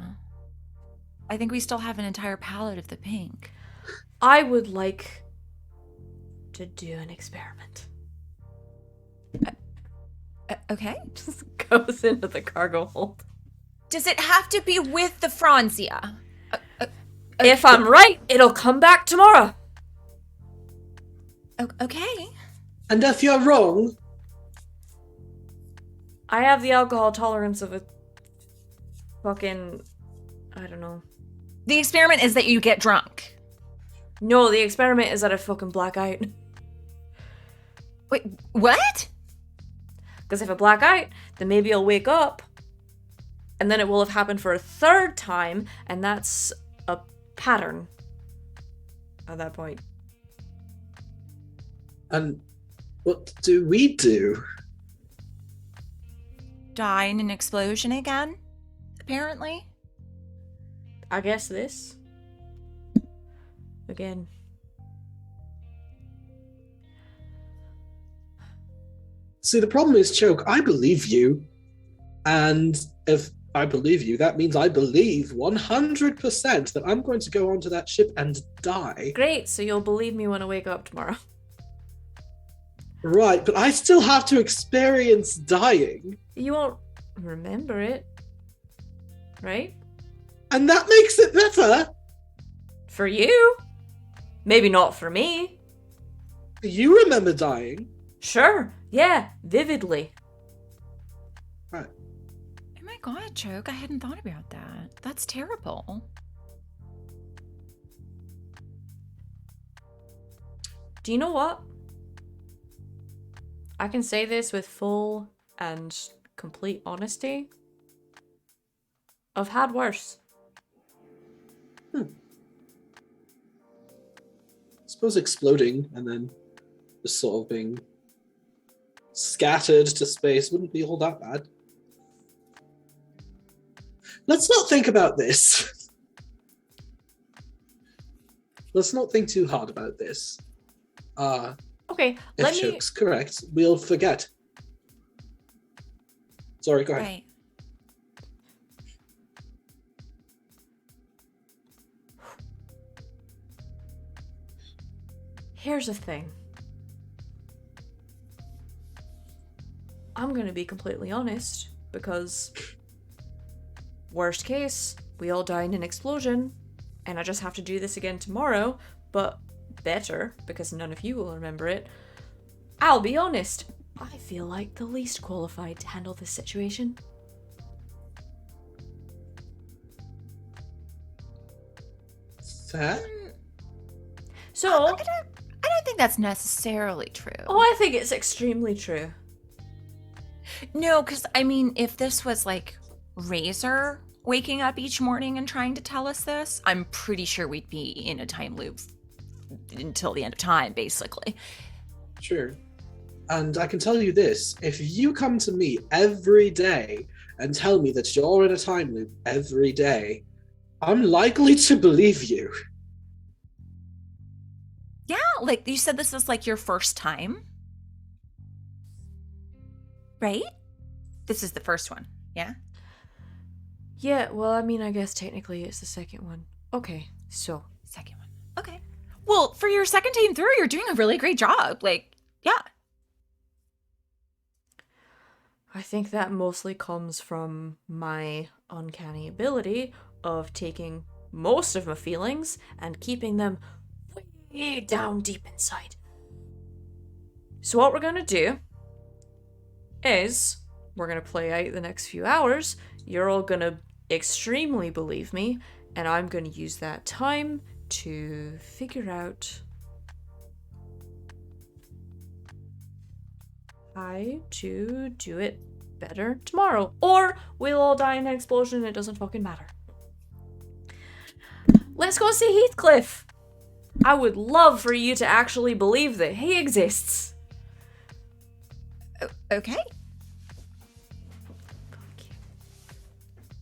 I think we still have an entire palette of the pink. I would like to do an experiment. Okay. Just goes into the cargo hold. Does it have to be with the Franzia? If I'm right, it'll come back tomorrow. Okay. And if you're wrong, I have the alcohol tolerance of a fucking... I don't know. The experiment is that you get drunk. No, the experiment is that I fucking black out. Wait, what? Because if I black out, then maybe I'll wake up, and then it will have happened for a third time, and that's a pattern at that point. and what do we do? Die in an explosion again? Apparently. I guess this. Again. See, the problem is, Choke, I believe you. And if I believe you, that means I believe 100% that I'm going to go onto that ship and die. Great, so you'll believe me when I wake up tomorrow. Right, but I still have to experience dying. You won't remember it. Right? And that makes it better. For you. Maybe not for me. You remember dying. Sure. Yeah, vividly. Right. Oh my god, Choke, I hadn't thought about that. That's terrible. Do you know what? I can say this with full and complete honesty. I've had worse. I suppose exploding and then just sort of being scattered to space wouldn't be all that bad. Let's not think about this. Let's not think too hard about this. Okay, If let me. Choke's correct, we'll forget. Sorry, go ahead. Right. Here's the thing. I'm gonna be completely honest, because worst case, we all die in an explosion, and I just have to do this again tomorrow, but better, because none of you will remember it. I'll be honest, I feel like the least qualified to handle this situation. Fair? So, I don't think that's necessarily true. oh, I think it's extremely true. No, because I mean, if this was like Razor waking up each morning and trying to tell us this, I'm pretty sure we'd be in a time loop until the end of time, basically. Sure. And I can tell you this, if you come to me every day and tell me that you're in a time loop every day, I'm likely to believe you. Yeah, like you said, this is like your first time, right? This is the first one, yeah? Yeah, well, I mean, I guess technically it's the second one. Okay, so. Second one. Okay. Well, for your second time through, you're doing a really great job. Like, yeah. I think that mostly comes from my uncanny ability of taking most of my feelings and keeping them way down deep inside. So what we're gonna do is we're gonna play out the next few hours. You're all gonna extremely believe me, and I'm gonna use that time to figure out how to do it better tomorrow. Or we'll all die in an explosion and it doesn't fucking matter. Let's go see Heathcliff. I would love for you to actually believe that he exists. Okay.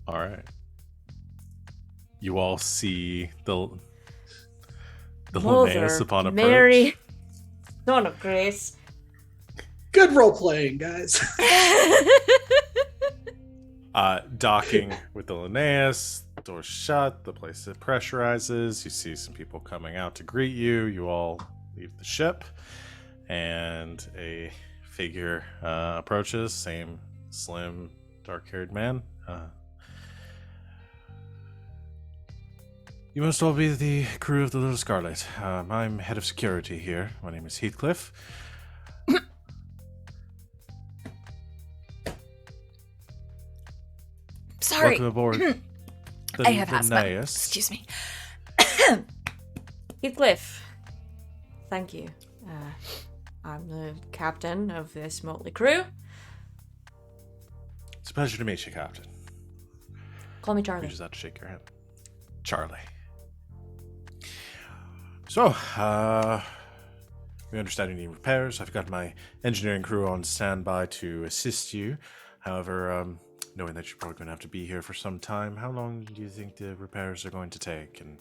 All right. You all see the Linnaeus upon approach. Mary, son of Grace. Good role playing, guys. Docking with the Linnaeus, doors shut, the place pressurizes. You see some people coming out to greet you. You all leave the ship, and a figure approaches. Same slim, dark-haired man. You must all be the crew of the Little Scarlet. I'm head of security here. My name is Heathcliff. Sorry. Welcome aboard. I have asthma. Linnaeus. Excuse me. Heathcliff, thank you. I'm the captain of this motley crew. It's a pleasure to meet you, Captain. Call me We Charlie. just have to shake your hand. Charlie. So, we understand you need repairs. I've got my engineering crew on standby to assist you. However, knowing that you're probably going to have to be here for some time, how long do you think the repairs are going to take? And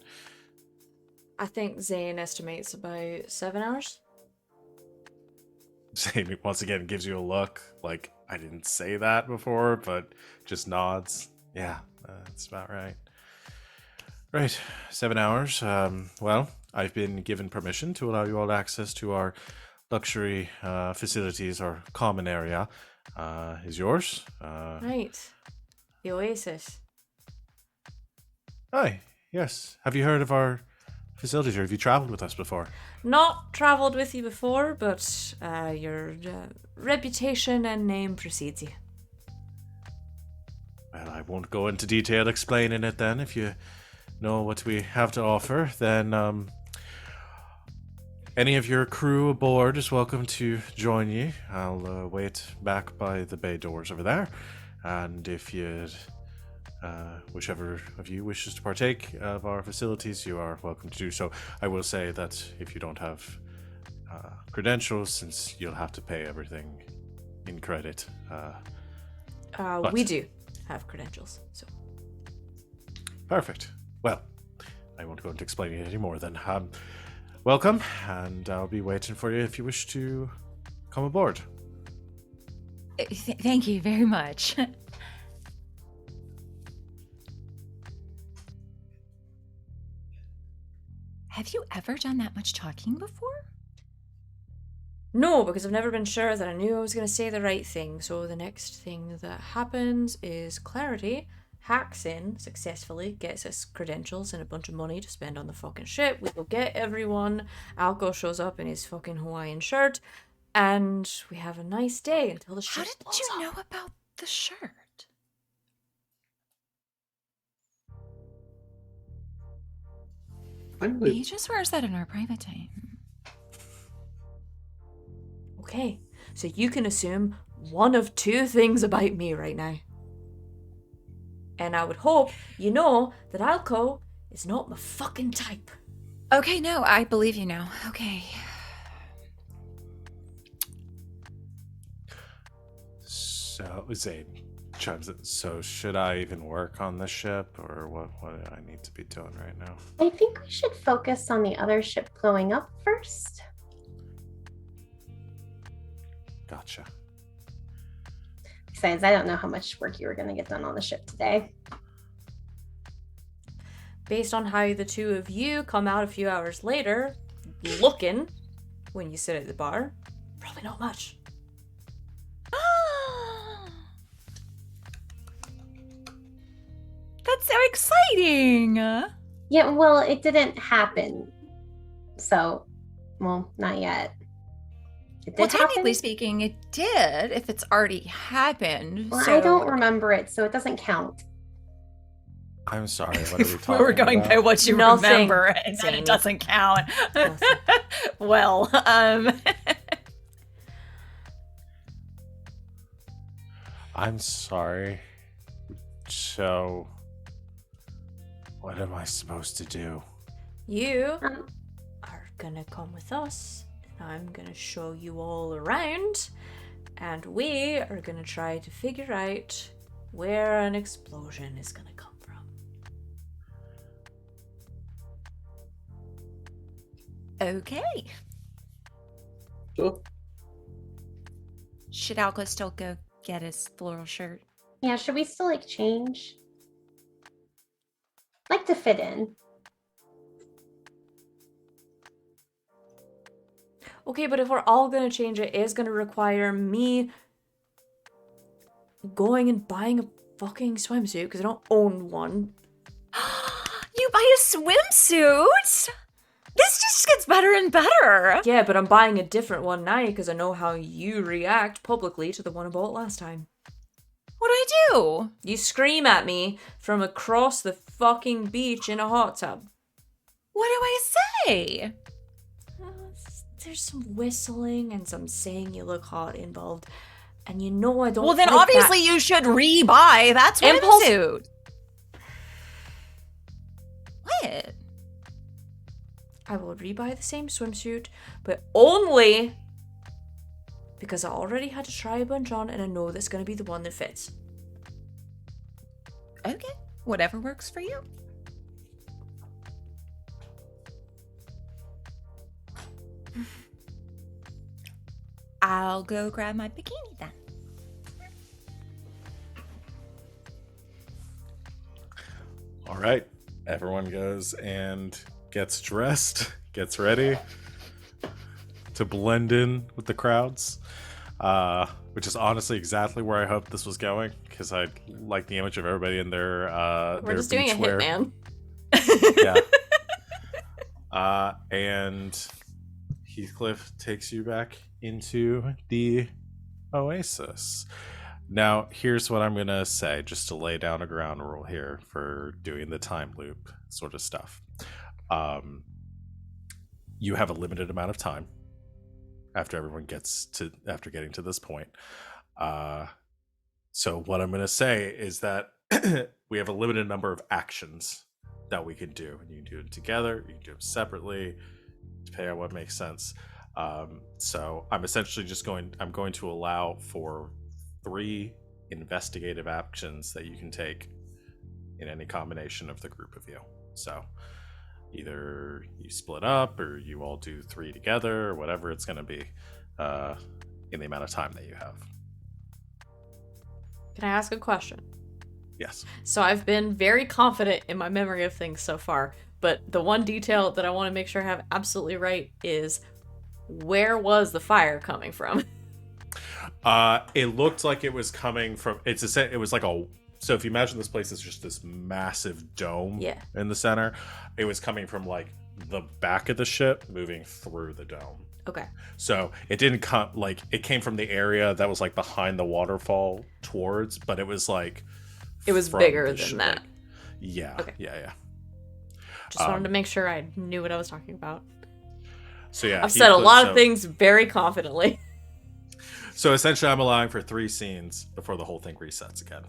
I think Zane estimates about 7 hours. Zane once again gives you a look like I didn't say that before, but just nods. Yeah, that's about right. Right, 7 hours. Well, I've been given permission to allow you all access to our luxury facilities, our common area. Is yours? Right. The Oasis. Hi, yes. Have you heard of our facilities, or have you traveled with us before? Not travelled with you before, but your reputation and name precedes you. Well, I won't go into detail explaining it then. If you know what we have to offer, then any of your crew aboard is welcome to join you. I'll wait back by the bay doors over there. And if you, whichever of you wishes to partake of our facilities, you are welcome to do so. I will say that if you don't have credentials, since you'll have to pay everything in credit. But- We do have credentials, so. Perfect. Well, I won't go into explaining it anymore then. Welcome, and I'll be waiting for you if you wish to come aboard. Thank you very much. Have you ever done that much talking before? No, because I've never been sure that I knew I was going to say the right thing. So the next thing that happens is Clarity hacks in successfully, gets us credentials and a bunch of money to spend on the fucking ship. We go get everyone. Alco shows up in his fucking Hawaiian shirt, and we have a nice day until the ship How did blows you up. know about the shirt? Finally, He just wears that in our private time. Okay, so you can assume one of two things about me right now. And I would hope you know that Alco is not my fucking type. Okay, no, I believe you now. Okay. So, Zane chimes in. So, should I even work on the ship, or what do I need to be doing right now? I think we should focus on the other ship blowing up first. Gotcha. Besides, I don't know how much work you were going to get done on the ship today. Based on how the two of you come out a few hours later, looking, when you sit at the bar, probably not much. That's so exciting! Yeah, well, it didn't happen. So, well, not yet. It did Well, happen. technically speaking, it did, if it's already happened. Well, so I don't remember it, so it doesn't count. I'm sorry. What are we talking We're going about? by what you Nothing, remember, and then Zane. it doesn't count. Nothing. Well, I'm sorry. So, what am I supposed to do? You Um, are gonna come with us, and I'm gonna show you all around, and we are gonna try to figure out where an explosion is gonna come from. okay. Sure. Should Alco still go get his floral shirt? yeah, should we still like change? Like to fit in. Okay, but if we're all gonna change it, it's gonna require me going and buying a fucking swimsuit because I don't own one. You buy a swimsuit? This just gets better and better. Yeah, but I'm buying a different one now because I know how you react publicly to the one I bought last time. What do I do? You scream at me from across the fucking beach in a hot tub. What do I say? There's some whistling and some saying you look hot involved. And you know I don't Well, then like obviously that. you should re-buy that Impulse- swimsuit. What? I will rebuy the same swimsuit, but only because I already had to try a bunch on and I know that's going to be the one that fits. Okay, whatever works for you. I'll go grab my bikini then. All right. Everyone goes and gets dressed, gets ready to blend in with the crowds, which is honestly exactly where I hoped this was going, because I like the image of everybody in their We're their just doing a beach wear. hitman. Yeah. And Heathcliff takes you back into the Oasis. Now, here's what I'm going to say, just to lay down a ground rule here for doing the time loop sort of stuff. You have a limited amount of time after after getting to this point. So what I'm going to say is that we have a limited number of actions that we can do. And you can do them together, you can do them separately, depending on what makes sense. So I'm essentially just I'm going to allow for 3 investigative actions that you can take in any combination of the group of you. So either you split up or you all do 3 together or whatever it's going to be in the amount of time that you have. Can I ask a question? Yes. So I've been very confident in my memory of things so far, but the one detail that I want to make sure I have absolutely right is, where was the fire coming from? It looked like it was coming from. It was like a. So if you imagine this place is just this massive dome in the center, it was coming from like the back of the ship, moving through the dome. Okay. So it didn't come like it came from the area that was like behind the waterfall towards, but it was like it was from bigger the than ship. that. Yeah. Okay. Yeah. Just wanted to make sure I knew what I was talking about. So yeah, I've said a lot of things very confidently. So essentially, I'm allowing for 3 scenes before the whole thing resets again,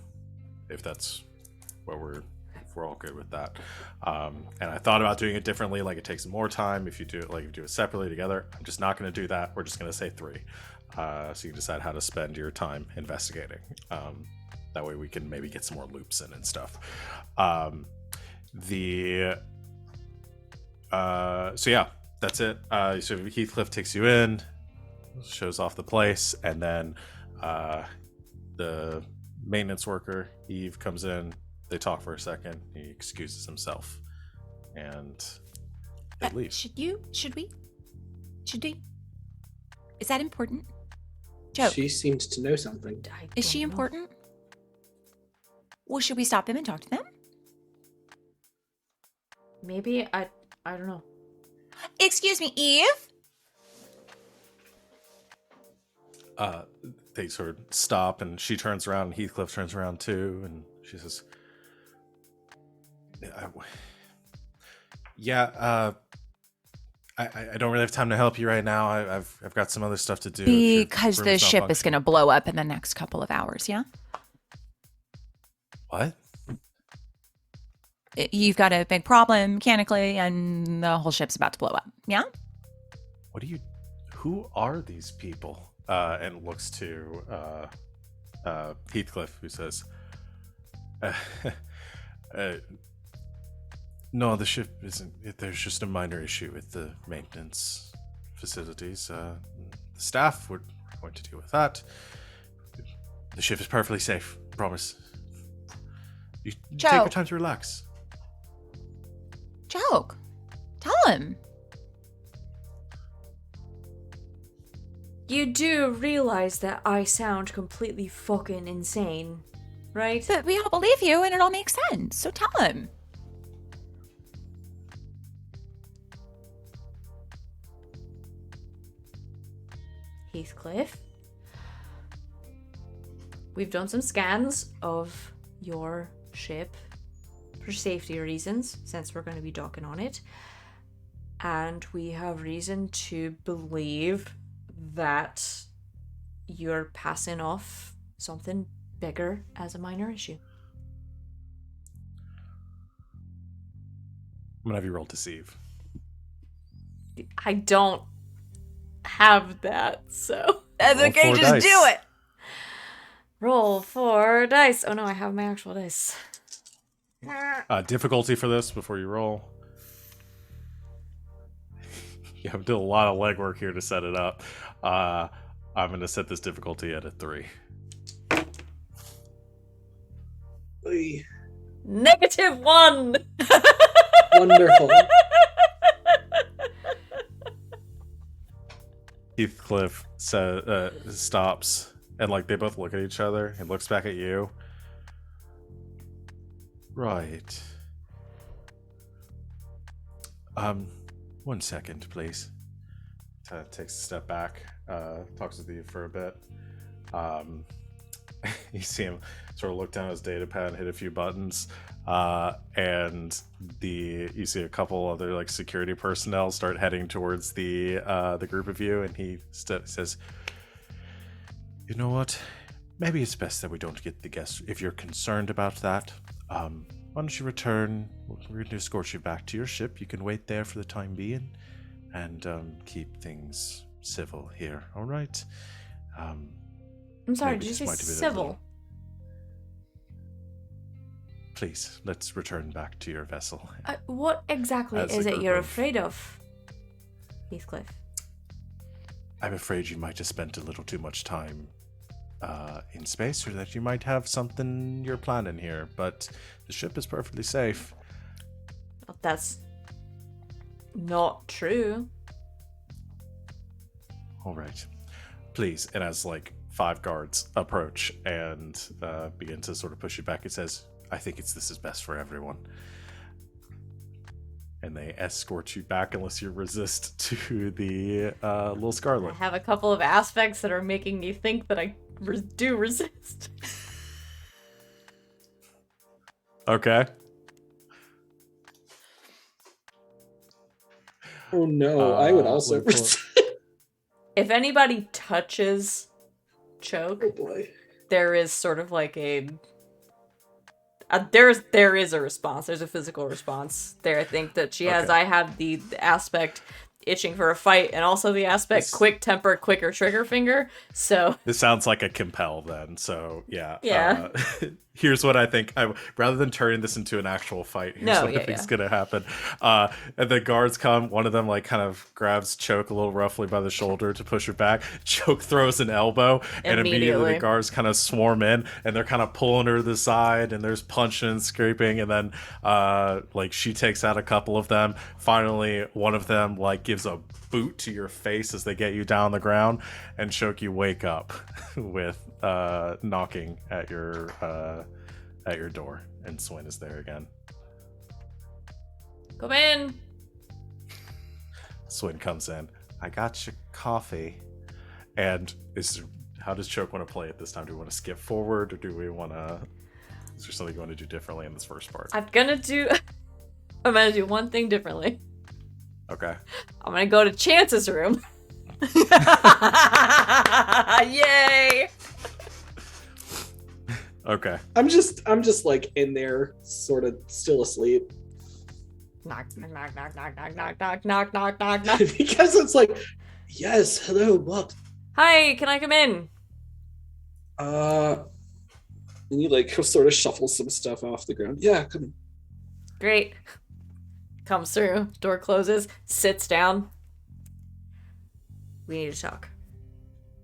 if that's what if we're all good with that. And I thought about doing it differently, like it takes more time if you do it separately together. I'm just not going to do that. We're just going to say 3, so you can decide how to spend your time investigating. That way we can maybe get some more loops in and stuff. So yeah, that's it. So Heathcliff takes you in, shows off the place, and then the maintenance worker Eve comes in. They talk for a second. He excuses himself, and they leave. Should we? Is that important? Joe, She seems to know something. is she important? Well, should we stop them and talk to them? Maybe I don't know. Excuse me, Eve? They sort of stop, and she turns around, and Heathcliff turns around too, and she says, I don't really have time to help you right now. I've got some other stuff to do. Because the ship is going to blow up in the next couple of hours, yeah? What? You've got a big problem mechanically, and the whole ship's about to blow up, yeah? Who are these people? And looks to Heathcliff, who says, no, the ship isn't. There's just a minor issue with the maintenance facilities. The staff, we're going to deal with that. The ship is perfectly safe, promise. You take your time to relax. Joke. Tell him. You do realize that I sound completely fucking insane, right? But we all believe you, and it all makes sense. So tell him. Heathcliff, we've done some scans of your ship for safety reasons, since we're going to be docking on it, and we have reason to believe that you're passing off something bigger as a minor issue. I'm gonna have you roll deceive. I don't have that, so That's Roll okay, 4 just dice. do it. roll 4 dice. Oh no, I have my actual dice. Difficulty for this before you roll. You have to do a lot of legwork here to set it up. I'm going to set this difficulty at a 3. Oy. -1. Wonderful. Heathcliff stops, and like they both look at each other and looks back at you. Right. 1 second, please. Takes a step back, talks with you for a bit. You see him sort of look down his data pad and hit a few buttons, and you see a couple other like security personnel start heading towards the group of you, and he says, "You know what? Maybe it's best that we don't get the guests. If you're concerned about that, why don't you return? We're going to escort you back to your ship. You can wait there for the time being, and keep things civil here, all right? I'm sorry, maybe did you this say might have been a civil? little- Please, let's return back to your vessel. What exactly As a is it group you're of- afraid of, Heathcliff? I'm afraid you might have spent a little too much time in space, or that you might have something you're planning here, but the ship is perfectly safe. Well, that's not true. All right. Please. And as like 5 guards approach and begin to sort of push you back, it says, I think this is best for everyone. And they escort you back unless you resist to the little I Scarlet. have a couple of aspects that are making me think that I do resist. Okay. Oh no, I would also. let me pull- If anybody touches Choke, Oh boy. there is sort of like there is a response. There's a physical response there. I think that she has. Okay. I have the aspect itching for a fight, and also the aspect This- quick temper, quicker trigger finger. So This sounds like a compel then. So yeah. Yeah. Here's what I think. Rather than turning this into an actual fight, here's what I think is gonna happen. And the guards come. One of them like kind of grabs Choke a little roughly by the shoulder to push her back. Choke throws an elbow, and immediately Immediately. the guards kind of swarm in, and they're kind of pulling her to the side, and there's punching and scraping, and then like she takes out a couple of them. Finally, one of them like gives a boot to your face as they get you down on the ground, and Choke, you wake up with knocking at your door, and Swin is there again. come in. Swin comes in. I got your coffee. And how does Choke want to play it this time? Do we want to skip forward, or do we want to? Is there something you want to do differently in this first part? I'm gonna do one thing differently. Okay. I'm gonna go to Chance's room. Yay! Okay. I'm just like in there, sort of still asleep. Knock, knock, knock, knock, knock, knock, knock, knock, knock, knock, knock, knock. Because it's like, yes, hello, what? Hi, can I come in? And you like sort of shuffle some stuff off the ground. Yeah, come in. Great. Comes through, door closes, sits down. We need to talk.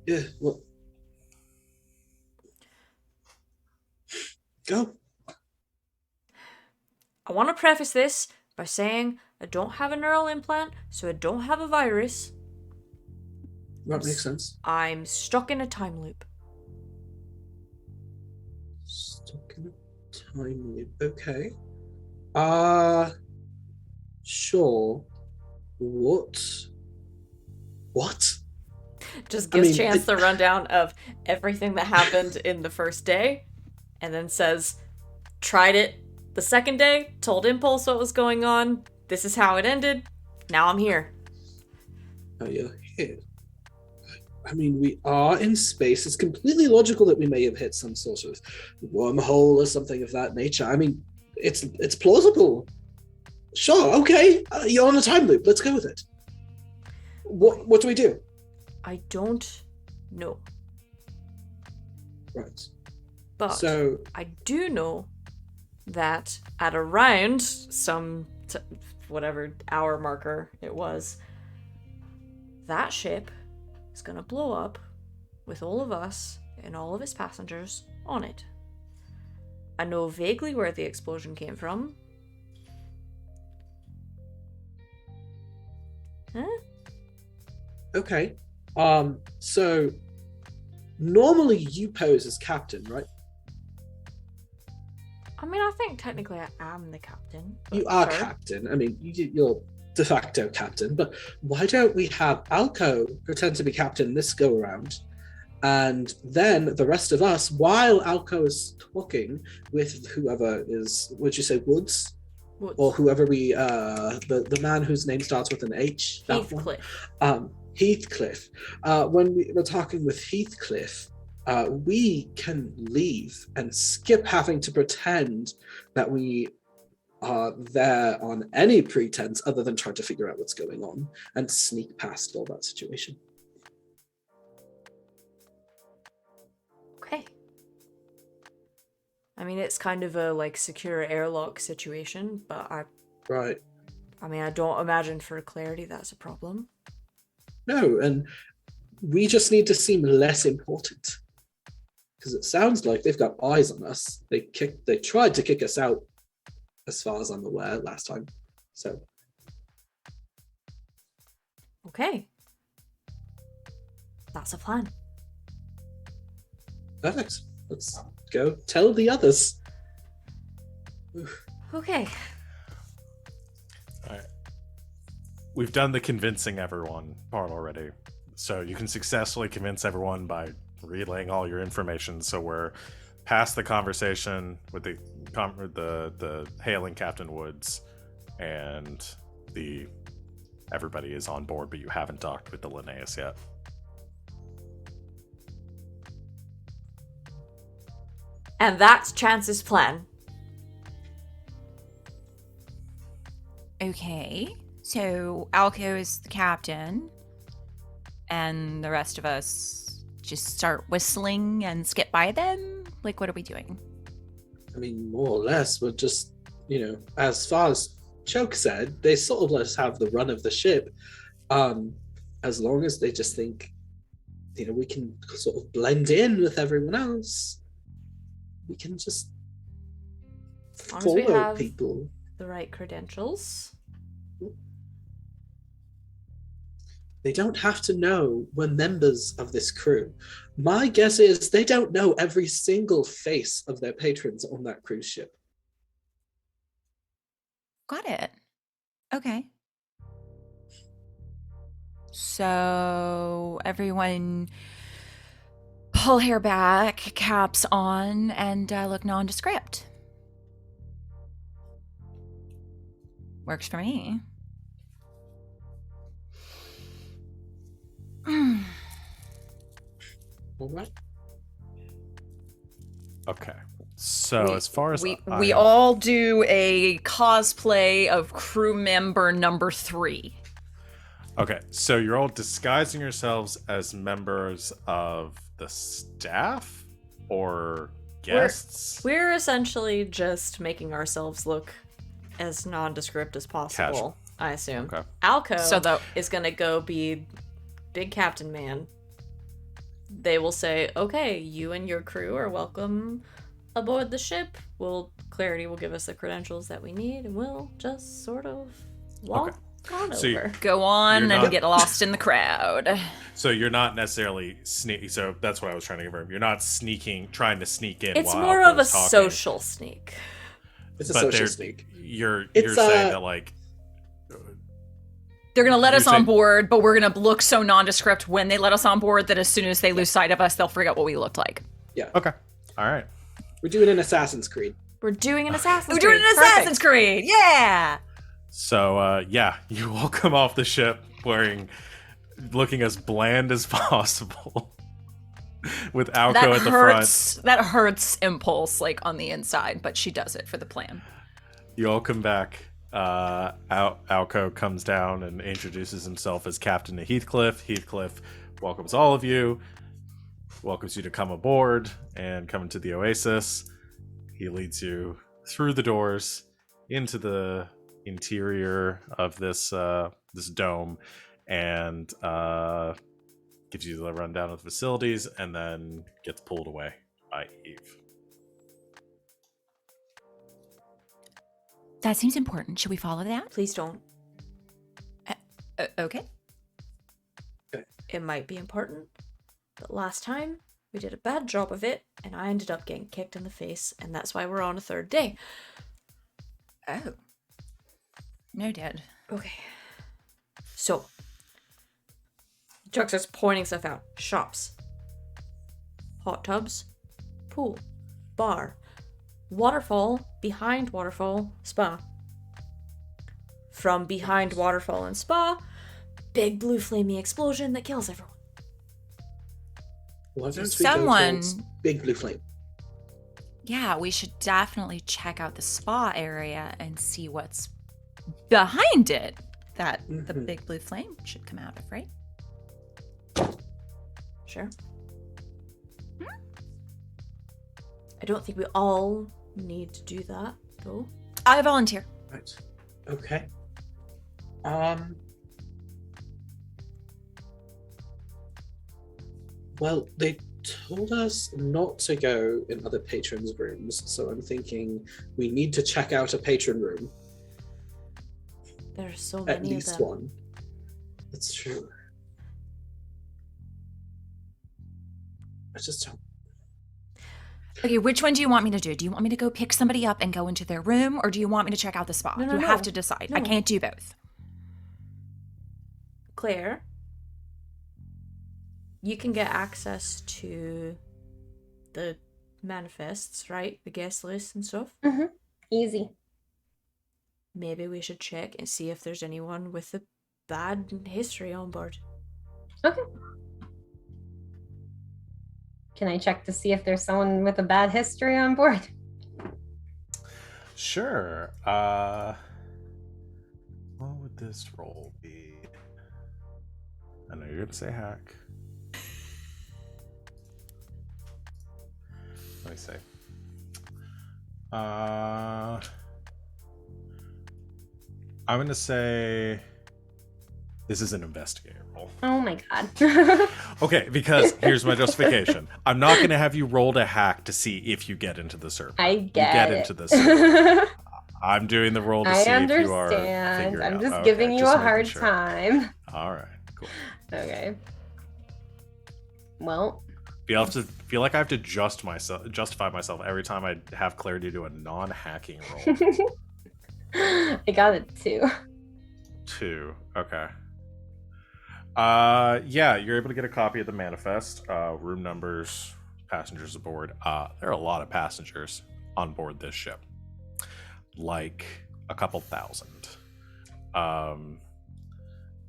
Yeah, well, go. I want to preface this by saying I don't have a neural implant, so I don't have a virus. That makes sense. I'm stuck in a time loop. Stuck in a time loop. Okay. Sure. What? Just I gives mean, Chance the rundown of everything that happened in the first day, and then says, tried it the second day, told Impulse what was going on, this is how it ended, now I'm here. Oh, you're here. I mean, we are in space. It's completely logical that we may have hit some sort of wormhole or something of that nature. I mean, it's plausible. Sure, okay. You're on a time loop. Let's go with it. What do we do? I don't know. Right. But So, I do know that at around some whatever hour marker it was, that ship is gonna blow up with all of us and all of its passengers on it. I know vaguely where the explosion came from. Huh? okay. So normally you pose as captain, right? I mean, I think technically I am the captain. but You are sure. captain. I mean, you're de facto captain, but why don't we have Alco pretend to be captain this go around? And then the rest of us, while Alco is talking with whoever is, would you say Woods? Woods. Or whoever the man whose name starts with an H? That one. Heathcliff. Heathcliff. When we were talking with Heathcliff, we can leave and skip having to pretend that we are there on any pretense other than trying to figure out what's going on and sneak past all that situation. I mean, it's kind of a like secure airlock situation, but Right. I mean, I don't imagine for clarity that's a problem. No, and we just need to seem less important. Because it sounds like they've got eyes on us. They tried to kick us out, as far as I'm aware, last time. So Okay. That's a plan. perfect. Let's go tell the others. Okay. All right. We've done the convincing everyone part already. So you can successfully convince everyone by relaying all your information. So we're past the conversation with the hailing Captain Woods, and everybody is on board, but you haven't docked with the Linnaeus yet. And that's Chance's plan. Okay, so Alco is the captain, and the rest of us just start whistling and skip by them? Like, what are we doing? I mean, more or less, we're just, as far as Choke said, they sort of let us have the run of the ship. As long as they just think, we can sort of blend in with everyone else. We can just As long as we follow have people. the right credentials. They don't have to know we're members of this crew. My guess is they don't know every single face of their patrons on that cruise ship. Got it. Okay. So everyone pull hair back, caps on, and look nondescript. Works for me. All right. Okay. So as far as we all do a cosplay of crew member number 3. Okay, so you're all disguising yourselves as members of the staff or guests? We're essentially just making ourselves look as nondescript as possible, Casual. I assume. Okay. Alco is gonna go be big captain man. They will say, okay, you and your crew are welcome aboard the ship. Clarity will give us the credentials that we need, and we'll just sort of walk on So over. Go on You're and not- get lost in the crowd. So you're not necessarily sneaking. So that's what I was trying to confirm. You're not trying to sneak in. It's while more of a Alco's talking, social sneak. It's a but social they're- sneak. You're It's, saying that like They're going to let You're us on saying- board, but we're going to look so nondescript when they let us on board that as soon as they lose sight of us, they'll forget what we looked like. okay, all right. We're doing an Assassin's Creed. We're doing an Assassin's We're Creed. doing an Perfect. Assassin's Creed! Yeah! So you all come off the ship looking as bland as possible, with Alco at the front. That hurts Impulse, like, on the inside, but she does it for the plan. You all come back. Alco comes down and introduces himself as Captain to Heathcliff. Heathcliff welcomes all of you, welcomes you to come aboard and come into the Oasis. He leads you through the doors into the interior of this dome and gives you the rundown of the facilities, and then gets pulled away by Eve. That seems important. Should we follow that? Please don't. Okay. It might be important, but last time we did a bad job of it, and I ended up getting kicked in the face, and that's why we're on a third day. Oh. Noted. Okay. So, Chuck starts pointing stuff out. Shops. Hot tubs. Pool. Bar. Waterfall. Behind waterfall. Spa. From behind waterfall and spa, big blue flamey explosion that kills everyone. Why don't we go Someone- towards Big Blue Flame? Yeah, we should definitely check out the spa area and see what's behind it that the Mhm. big blue flame should come out of, right? Sure. I don't think we all need to do that, though. I volunteer. Right. Okay. Well, they told us not to go in other patrons' rooms, so I'm thinking we need to check out a patron room. There's so At many least of them. one. That's true. I just don't. Okay, which one do you want me to do? Do you want me to go pick somebody up and go into their room, or do you want me to check out the spa? No, You have to decide. I No. can't do both. Claire, you can get access to the manifests, right? The guest list and stuff. Easy. Maybe we should check and see if there's anyone with a bad history on board. Okay. Can I check to see if there's someone with a bad history on board? Sure. What would this roll be? I know you're gonna say hack. Let me see. I'm gonna say this is an investigator roll. Oh my god. Okay, because here's my justification. I'm not gonna have you roll to hack to see if you get into the server. I You get it. into the server. I'm doing the roll to I see if you are understand. figuring I'm out. just Okay, giving you just a making hard sure. time. All right, cool. Okay. Well, Feel like I have to justify myself every time I have Clarity do a non-hacking roll. I got it too. 2. Okay. Yeah, you're able to get a copy of the manifest, room numbers, passengers aboard. There are a lot of passengers on board this ship. Like a couple thousand.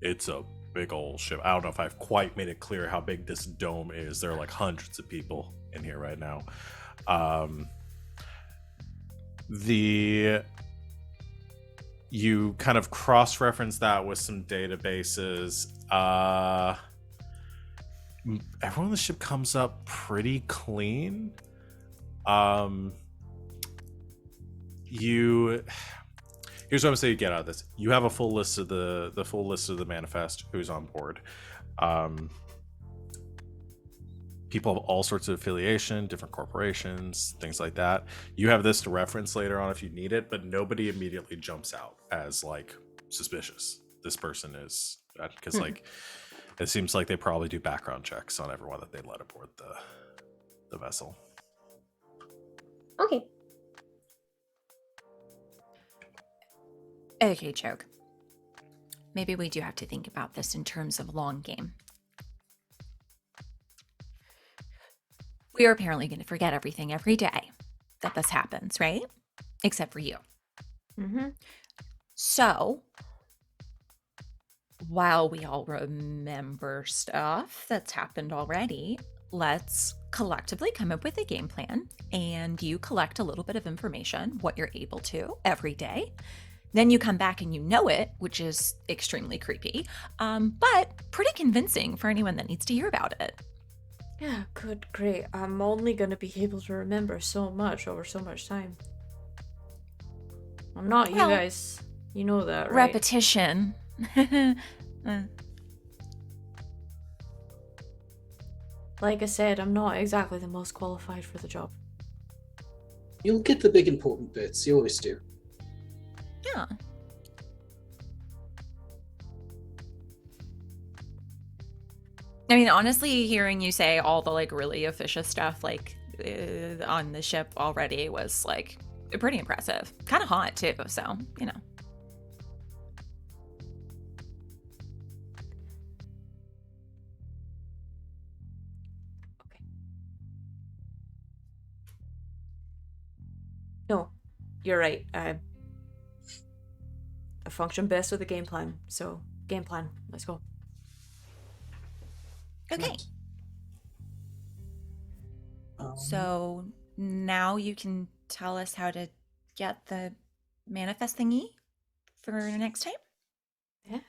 It's a big old ship. I don't know if I've quite made it clear how big this dome is. There are like hundreds of people in here right now. You kind of cross-reference that with some databases. Everyone on the ship comes up pretty clean. Here's what I'm saying you get out of this. You have a full list of the full list of the manifest, who's on board. People of all sorts of affiliation, different corporations, things like that. You have this to reference later on if you need it, but nobody immediately jumps out as like suspicious. This person is, because like it seems like they probably do background checks on everyone that they let aboard the vessel. Okay. Okay, Choke. Maybe we do have to think about this in terms of long game. We are apparently going to forget everything every day that this happens, right? Except for you. Mm-hmm. So, while we all remember stuff that's happened already, let's collectively come up with a game plan, and you collect a little bit of information, what you're able to every day. Then you come back and you know it, which is extremely creepy, but pretty convincing for anyone that needs to hear about it. Yeah, good, great. I'm only gonna be able to remember so much over so much time. I'm not Well, you guys. You know that, right? Repetition. Like I said, I'm not exactly the most qualified for the job. You'll get the big important bits. You always do. Yeah. I mean, honestly, hearing you say all the like really officious stuff like on the ship already was like pretty impressive. Kind of hot too, so, you know. Okay. No, you're right. I function best with a game plan. So, game plan. Let's go. Okay. Um, So now you can tell us how to get the manifest thingy for next time? Yeah.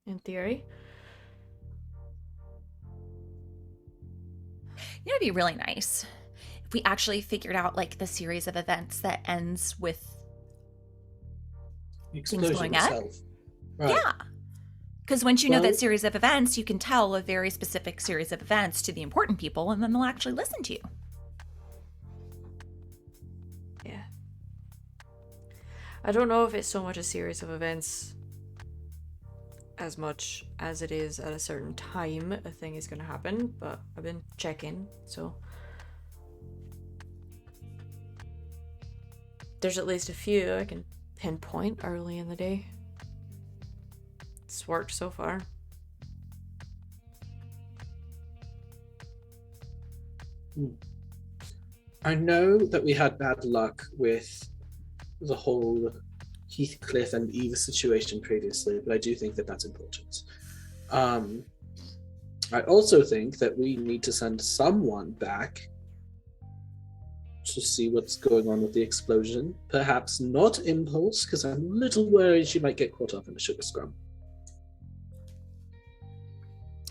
In theory. You know, it'd be really nice if we actually figured out like the series of events that ends with The things explosion going up. itself. Right. Yeah. Because once you know Well- that series of events, you can tell a very specific series of events to the important people, and then they'll actually listen to you. Yeah. I don't know if it's so much a series of events as much as it is at a certain time a thing is going to happen, but I've been checking, so there's at least a few I can pinpoint early in the day. It's worked so far. I know that we had bad luck with the whole Heathcliff and Eva situation previously, but I do think that that's important. I also think that we need to send someone back to see what's going on with the explosion. Perhaps not Impulse, because I'm a little worried she might get caught up in a sugar scrum.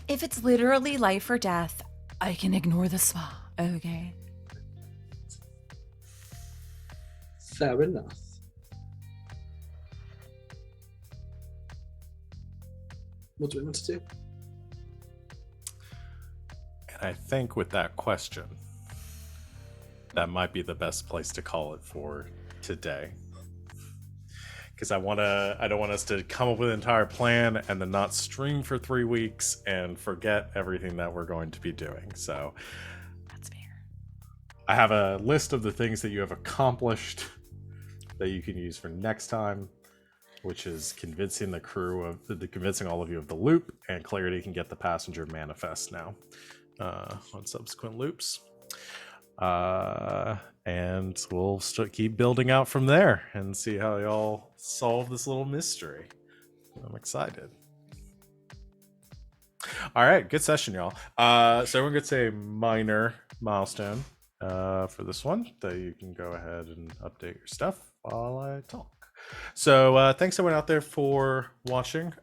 If it's literally life or death, I can ignore the spa, okay? Fair enough. What do we want to do? And I think with that question, that might be the best place to call it for today. Because I don't want us to come up with an entire plan and then not stream for 3 weeks and forget everything that we're going to be doing. So That's fair. I have a list of the things that you have accomplished that you can use for next time, which is convincing the crew of convincing all of you of the loop, and Clarity can get the passenger manifest now on subsequent loops. And we'll keep building out from there and see how y'all solve this little mystery. I'm excited. All right, good session, y'all. So everyone gets a minor milestone for this one that you can go ahead and update your stuff while I talk. So thanks everyone out there for watching.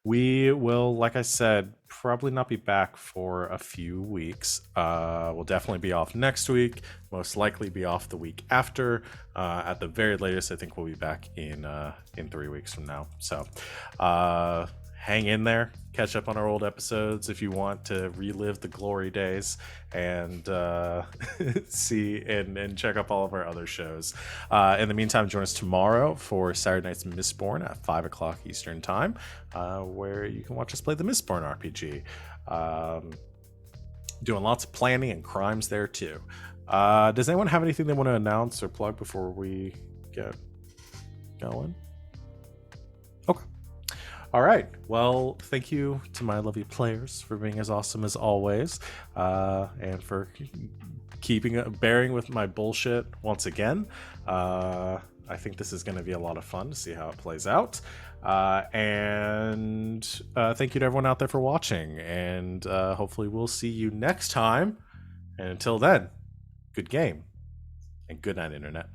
We will, like I said, probably not be back for a few weeks. We'll definitely be off next week, most likely be off the week after. At the very latest, I think we'll be back in 3 weeks from now. So hang in there, catch up on our old episodes if you want to relive the glory days, and see and check up all of our other shows. In the meantime, join us tomorrow for Saturday Night's Mistborn at 5 o'clock Eastern Time, where you can watch us play the Mistborn RPG. Doing lots of planning and crimes there too. Does anyone have anything they want to announce or plug before we get going? Okay. All right. Well, thank you to my lovely players for being as awesome as always, and for bearing with my bullshit once again. I think this is going to be a lot of fun to see how it plays out. And thank you to everyone out there for watching. And hopefully we'll see you next time. And until then, good game and good night, Internet.